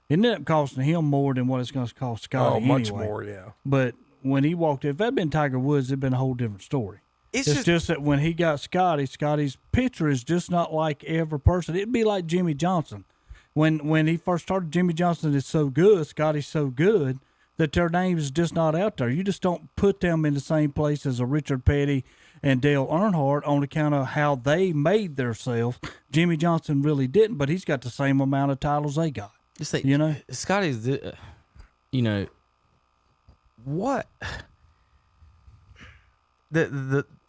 Speaker 4: It ended up costing him more than what it's going to cost Scotty
Speaker 3: much
Speaker 4: anyway.
Speaker 3: more, yeah.
Speaker 4: But when he walked in, if that had been Tiger Woods, it'd been a whole different story. It's just that when he got Scotty's picture is just not like every person. It'd be like Jimmy Johnson. When he first started, Jimmy Johnson is so good, Scotty's so good, that their name is just not out there. You just don't put them in the same place as a Richard Petty and Dale Earnhardt on account of how they made themselves. Jimmy Johnson really didn't, but he's got the same amount of titles they got.
Speaker 1: Just say, Scotty's, what?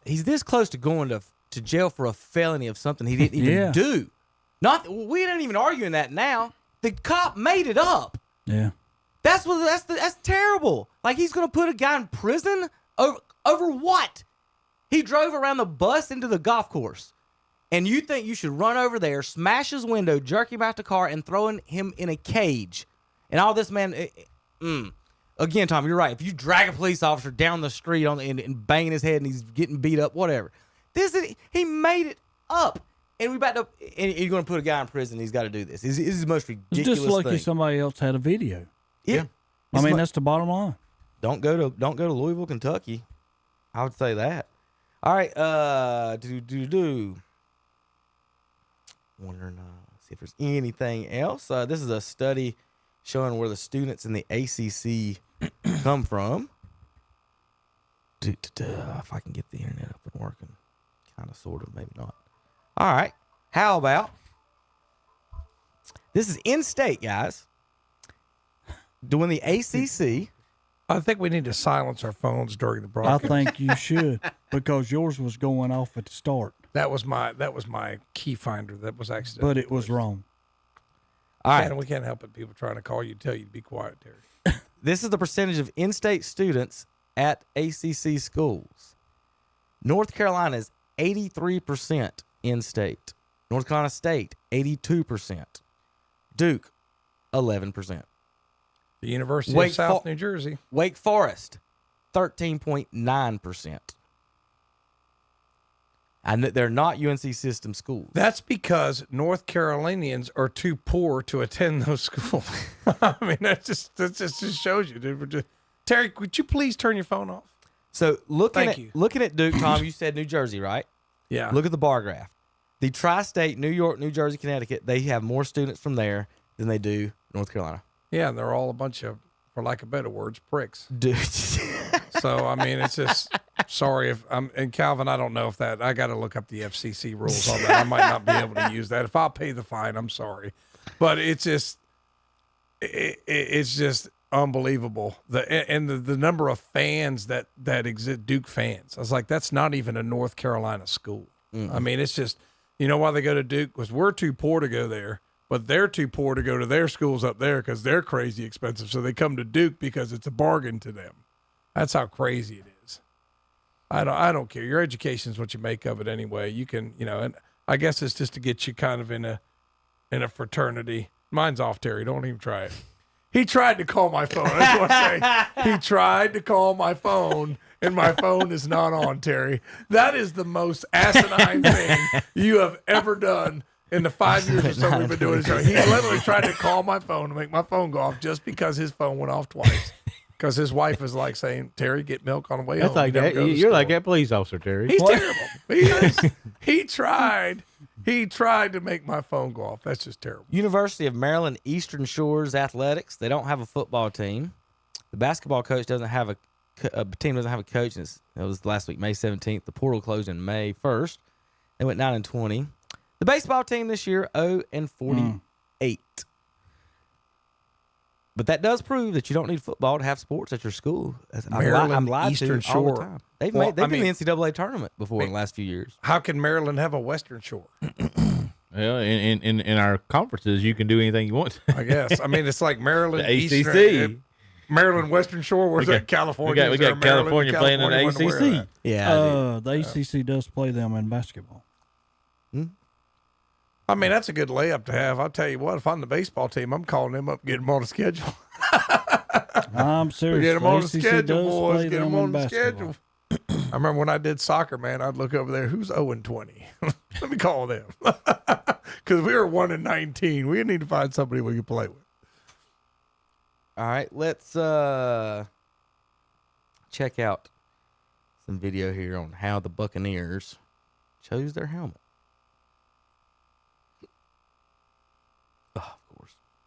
Speaker 1: He's this close to going to jail for a felony of something he didn't even do. We ain't even arguing that now. The cop made it up.
Speaker 4: Yeah.
Speaker 1: That's terrible. Like he's gonna put a guy in prison over what? He drove around the bus into the golf course, and you think you should run over there, smash his window, jerk him out the car, and throw him in a cage, and all this man. Again, Tom, you're right. If you drag a police officer down the street and banging his head and he's getting beat up, whatever. He made it up. And you're going to put a guy in prison. He's got to do this. This is the most ridiculous
Speaker 4: Just lucky
Speaker 1: thing.
Speaker 4: somebody else had a video.
Speaker 1: Yeah.
Speaker 4: I mean, that's the bottom line.
Speaker 1: Don't go to Louisville, Kentucky. I would say that. All right. Wondering, see if there's anything else. This is a study showing where the students in the ACC come from. If I can get the internet up and working, kind of, sort of, maybe not. All right. How about this is in-state, guys, doing the ACC.
Speaker 3: I think we need to silence our phones during the broadcast.
Speaker 4: I think you should, because yours was going off at the start.
Speaker 3: That was my key finder that was accidental.
Speaker 4: But it was wrong.
Speaker 1: All right.
Speaker 3: We can't help it. People trying to call you, tell you to be quiet, Terry.
Speaker 1: This is the percentage of in-state students at ACC schools. North Carolina is 83% in-state. North Carolina State, 82%. Duke, 11%.
Speaker 3: The University of South New Jersey.
Speaker 1: Wake Forest, 13.9%. And they're not UNC system schools.
Speaker 3: That's because North Carolinians are too poor to attend those schools. I mean, that just shows you. Terry, would you please turn your phone off?
Speaker 1: So looking at Duke, Tom, you said New Jersey, right?
Speaker 3: Yeah.
Speaker 1: Look at the bar graph. The tri-state, New York, New Jersey, Connecticut, they have more students from there than they do North Carolina.
Speaker 3: Yeah, and they're all a bunch of, for lack of better words, pricks.
Speaker 1: Dude.
Speaker 3: So, I mean, it's just, sorry if I'm, and Calvin, I don't know if that, I got to look up the FCC rules on that. I might not be able to use that. If I'll pay the fine, I'm sorry. But it's just, it's just unbelievable. The number of fans that exist, Duke fans. I was like, that's not even a North Carolina school. I mean, it's just, you know why they go to Duke? Because we're too poor to go there, but they're too poor to go to their schools up there because they're crazy expensive. So they come to Duke because it's a bargain to them. That's how crazy it is. I don't care. Your education is what you make of it anyway. You can, and I guess it's just to get you kind of in a fraternity. Mine's off, Terry. Don't even try it. He tried to call my phone. I just want to say, he tried to call my phone, and my phone is not on, Terry. That is the most asinine thing you have ever done in the 5 years or so we've been doing this show. He literally tried to call my phone to make my phone go off just because his phone went off twice. Because his wife was like saying, Terry, get milk on the way
Speaker 5: That's
Speaker 3: home.
Speaker 5: like that. You're like that police officer, Terry.
Speaker 3: He's terrible. He is. He tried to make my phone go off. That's just terrible.
Speaker 1: University of Maryland Eastern Shores Athletics. They don't have a football team. The basketball coach doesn't have a team doesn't have a coach. And it was last week, May 17th. The portal closed in May 1st. They went 9-20. The baseball team this year 0-48. But that does prove that you don't need football to have sports at your school. I'm lied
Speaker 3: Eastern
Speaker 1: to all the
Speaker 3: Shore.
Speaker 1: time. They've
Speaker 3: Well,
Speaker 1: been
Speaker 3: I mean-
Speaker 1: in the NCAA tournament before in the last few years.
Speaker 3: How can Maryland have a Western Shore?
Speaker 5: Well, in our conferences, you can do anything you want.
Speaker 3: I guess. I mean, it's like Maryland
Speaker 5: The
Speaker 3: Eastern,
Speaker 5: ACC.
Speaker 3: Maryland Western Shore. Where's that? California.
Speaker 5: We
Speaker 3: Is there
Speaker 5: got
Speaker 3: a Maryland?
Speaker 5: California playing in the
Speaker 3: wasn't aware of
Speaker 5: ACC.
Speaker 3: that.
Speaker 4: The ACC does play them in basketball.
Speaker 3: I mean, that's a good layup to have. I'll tell you what. If I'm the baseball team, I'm calling them up, getting them on the schedule.
Speaker 4: I'm serious.
Speaker 3: Get them on the
Speaker 4: ACC
Speaker 3: schedule,
Speaker 4: does
Speaker 3: boys.
Speaker 4: play
Speaker 3: Get them
Speaker 4: them
Speaker 3: on
Speaker 4: in
Speaker 3: the
Speaker 4: basketball.
Speaker 3: schedule. I remember when I did soccer, man, I'd look over there. Who's 0-20? Let me call them. Because we were 1-19. We need to find somebody we can play with.
Speaker 1: All right, let's check out some video here on how the Buccaneers chose their helmet.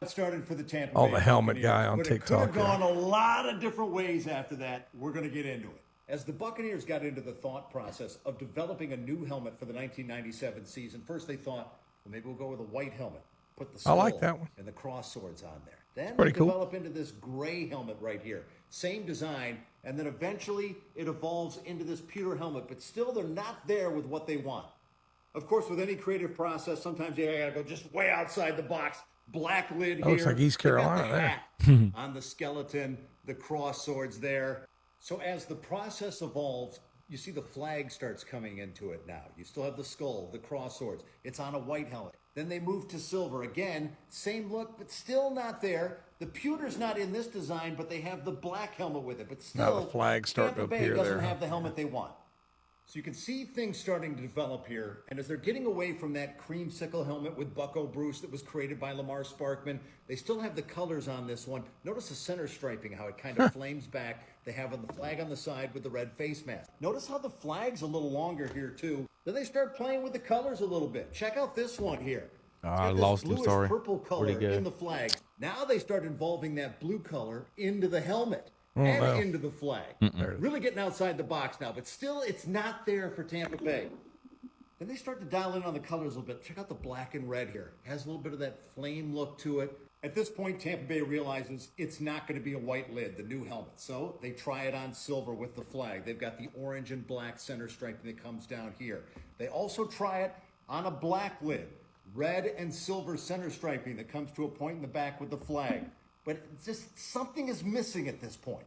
Speaker 6: Started for the Tampa
Speaker 3: Oh,
Speaker 6: Bay
Speaker 3: the helmet
Speaker 6: Buccaneers,
Speaker 3: guy on
Speaker 6: but
Speaker 3: TikTok,
Speaker 6: It could have gone a lot of different ways after that. We're going to get into it. As the Buccaneers got into the thought process of developing a new helmet for the 1997 season, first they thought, well, maybe we'll go with a white helmet. Put the
Speaker 3: I
Speaker 6: skull
Speaker 3: like that one.
Speaker 6: and the cross swords on there. Then
Speaker 3: Pretty
Speaker 6: they
Speaker 3: cool.
Speaker 6: develop into this gray helmet right here. Same design, and then eventually it evolves into this pewter helmet, but still they're not there with what they want. Of course, with any creative process, sometimes you gotta go just way outside the box. Black lid here.
Speaker 3: Looks like East
Speaker 6: They got
Speaker 3: Carolina
Speaker 6: the
Speaker 3: there.
Speaker 6: hat on the skeleton, the cross swords there. So as the process evolves, you see the flag starts coming into it now. You still have the skull, the cross swords. It's on a white helmet. Then they move to silver. Again, same look, but still not there. The pewter's not in this design, but they have the black helmet with it. But still,
Speaker 3: Now the flag's starting
Speaker 6: Tampa
Speaker 3: to
Speaker 6: Bay
Speaker 3: appear
Speaker 6: doesn't
Speaker 3: there.
Speaker 6: have the helmet they want. So you can see things starting to develop here. And as they're getting away from that creamsicle helmet with Bucko Bruce that was created by Lamar Sparkman, they still have the colors on this one. Notice the center striping, how it kind of flames back. They have the flag on the side with the red face mask. Notice how the flag's a little longer here too. Then they start playing with the colors a little bit. Check out this one here. It's
Speaker 1: I
Speaker 6: got this
Speaker 1: lost him,
Speaker 6: bluish
Speaker 1: sorry.
Speaker 6: purple
Speaker 1: Where'd he
Speaker 6: color
Speaker 1: go?
Speaker 6: in the flag. Now they start involving that blue color into the helmet.
Speaker 3: Oh,
Speaker 6: And
Speaker 3: no.
Speaker 6: into the flag. Really getting outside the box now, but still it's not there for Tampa Bay. Then they start to dial in on the colors a little bit. Check out the black and red here. It has a little bit of that flame look to it. At this point, Tampa Bay realizes it's not going to be a white lid, the new helmet. So they try it on silver with the flag. They've got the orange and black center striping that comes down here. They also try it on a black lid, red and silver center striping that comes to a point in the back with the flag. But it's just something is missing at this point.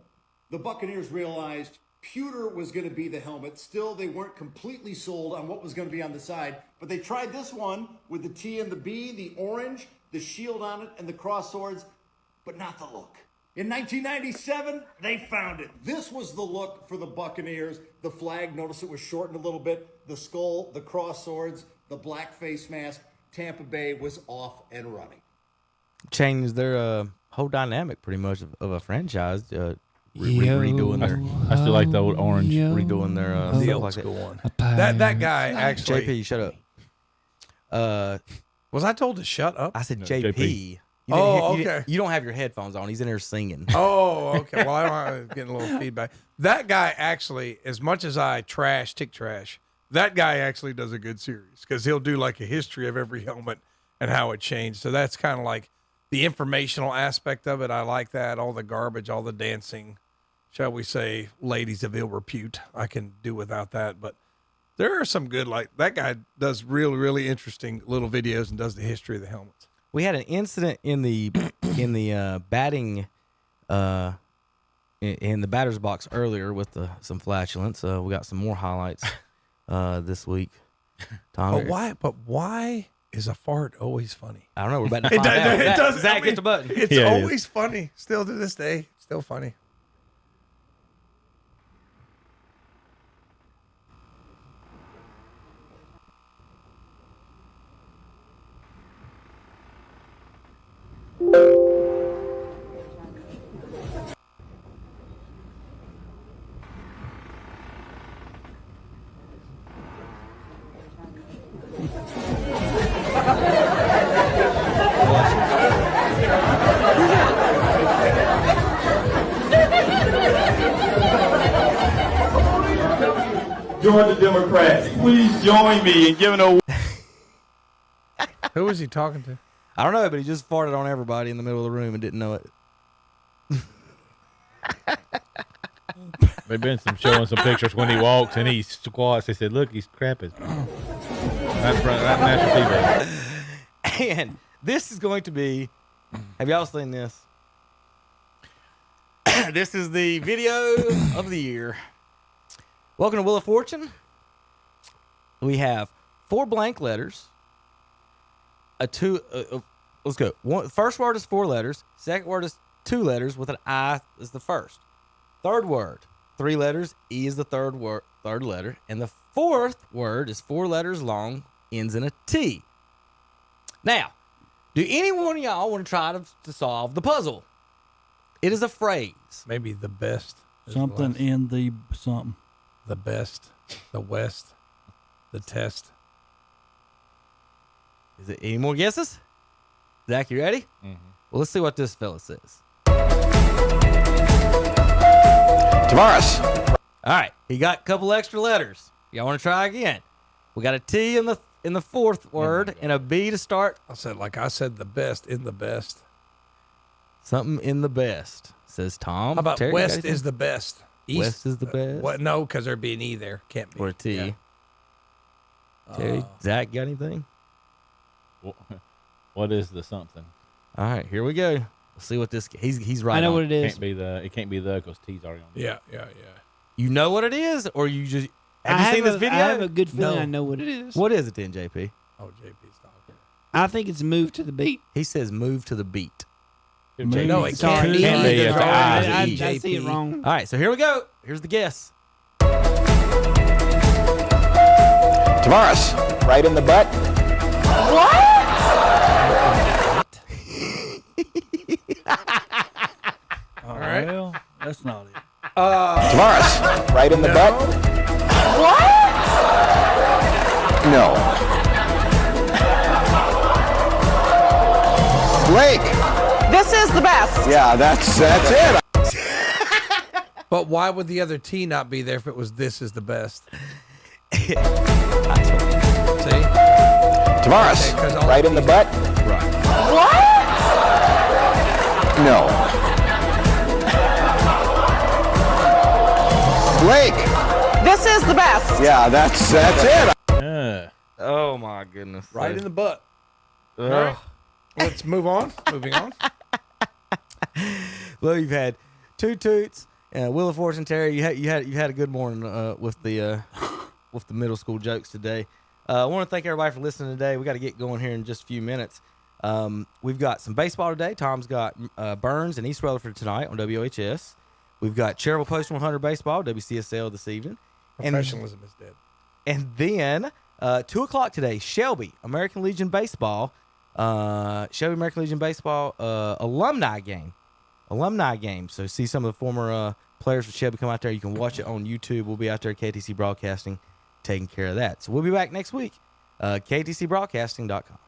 Speaker 6: The Buccaneers realized pewter was going to be the helmet. Still, they weren't completely sold on what was going to be on the side. But they tried this one with the T and the B, the orange, the shield on it, and the cross swords, but not the look. In 1997, they found it. This was the look for the Buccaneers. The flag, notice it was shortened a little bit. The skull, the cross swords, the black face mask. Tampa Bay was off and running.
Speaker 1: Changed their whole dynamic pretty much of a franchise. Redoing their.
Speaker 5: I still like the old orange.
Speaker 1: Redoing their
Speaker 3: The
Speaker 1: stuff
Speaker 3: old
Speaker 1: like
Speaker 3: school
Speaker 1: that.
Speaker 3: one. That guy actually.
Speaker 1: JP, shut up.
Speaker 3: Was I told to shut up?
Speaker 1: I said
Speaker 5: No,
Speaker 1: JP.
Speaker 5: JP.
Speaker 1: You
Speaker 3: Oh,
Speaker 1: didn't
Speaker 3: okay.
Speaker 1: You don't have your headphones on. He's in there singing.
Speaker 3: Oh, okay. Well, I'm getting a little feedback. That guy actually, as much as I tick trash, that guy actually does a good series because he'll do like a history of every helmet and how it changed. So that's kind of like the informational aspect of it. I like that. All the garbage, all the dancing, shall we say, ladies of ill repute. I can do without that. But There are some good, like that guy does really, really interesting little videos and does the history of the helmets.
Speaker 1: We had an incident in the batting in the batter's box earlier with some flatulence. We got some more highlights this week. Tom,
Speaker 3: But why is a fart always funny?
Speaker 1: I don't know. We're about to find out.
Speaker 3: It does.
Speaker 1: Zach, hit the button.
Speaker 3: It's always funny. Still to this day, still funny.
Speaker 7: Georgia Democrats, please join me in giving a.
Speaker 3: Who was he talking to?
Speaker 1: I don't know, but he just farted on everybody in the middle of the room and didn't know it.
Speaker 5: They've been showing some pictures when he walks and he squats. They said, "Look, he's crapping." Not national TV.
Speaker 1: And this is going to be. Have y'all seen this? This is the video of the year. Welcome to Wheel of Fortune. We have 4 blank letters. Let's go. First word is 4 letters. Second word is 2 letters with an I as the first. Third word, 3 letters. E is the third letter. And the fourth word is 4 letters long, ends in a T. Now, do any one of y'all want to try to solve the puzzle? It is a phrase.
Speaker 3: Maybe the best.
Speaker 4: Something in the something.
Speaker 3: The best, the west, the test.
Speaker 1: Is it any more guesses? Zach, you ready?
Speaker 5: Mm-hmm.
Speaker 1: Well, let's see what this fella says.
Speaker 7: Tavares.
Speaker 1: All right, he got a couple extra letters. Y'all want to try again? We got a T in the fourth word and a B to start.
Speaker 3: I said the best in the best.
Speaker 1: Something in the best, says Tom.
Speaker 3: How about
Speaker 1: Terry,
Speaker 3: west is the best? East,
Speaker 1: West is the best.
Speaker 3: What? No, because there'd be an E there. Can't be.
Speaker 1: Or a T.
Speaker 3: Yeah.
Speaker 1: Terry, Zach, got anything?
Speaker 5: What is the something?
Speaker 1: All right, here we go. We'll see what this. He's right.
Speaker 2: I know
Speaker 1: on.
Speaker 2: what it is.
Speaker 5: It can't be the because T's already on.
Speaker 3: Yeah.
Speaker 1: You know what it is, or you just have
Speaker 2: I
Speaker 1: you seen this video?
Speaker 2: I have a good feeling
Speaker 3: No.
Speaker 2: I know what it is.
Speaker 1: What is it then, JP?
Speaker 3: Oh, JP's talking.
Speaker 2: I think it's Move to the Beat.
Speaker 1: He says move to the beat.
Speaker 3: No, it
Speaker 2: Sorry.
Speaker 3: can't be.
Speaker 1: Can't be. It's a I.
Speaker 2: I see it wrong.
Speaker 1: All right, so here we go. Here's the guess.
Speaker 7: Tavares. Right in the butt.
Speaker 3: All right.
Speaker 4: Well, that's not it.
Speaker 7: Tavares. Right in the butt. No. Blake.
Speaker 22: This is the best.
Speaker 7: Yeah, that's it.
Speaker 3: But why would the other T not be there if it was this is the best? See?
Speaker 7: Tavares.
Speaker 3: Okay, 'cause all
Speaker 7: Right in the butt.
Speaker 3: Right.
Speaker 7: No. Blake.
Speaker 22: This is the best.
Speaker 7: Yeah, that's it.
Speaker 1: Oh my goodness!
Speaker 3: Right in the butt.
Speaker 1: Ugh.
Speaker 3: All right. Let's move on. Moving on.
Speaker 1: Well, you've had 2 toots. Wheel of Fortune, Terry. You had a good morning with the middle school jokes today. I want to thank everybody for listening today. We got to get going here in just a few minutes. We've got some baseball today. Tom's got Burns and East Rutherford tonight on WHS. We've got Cherryville Post 100 baseball, WCSL this evening.
Speaker 3: Professionalism is dead.
Speaker 1: And then 2 o'clock today, Shelby American Legion baseball. Shelby American Legion baseball alumni game. So see some of the former players for Shelby come out there. You can watch it on YouTube. We'll be out there at KTC Broadcasting taking care of that. So we'll be back next week. KTCBroadcasting.com.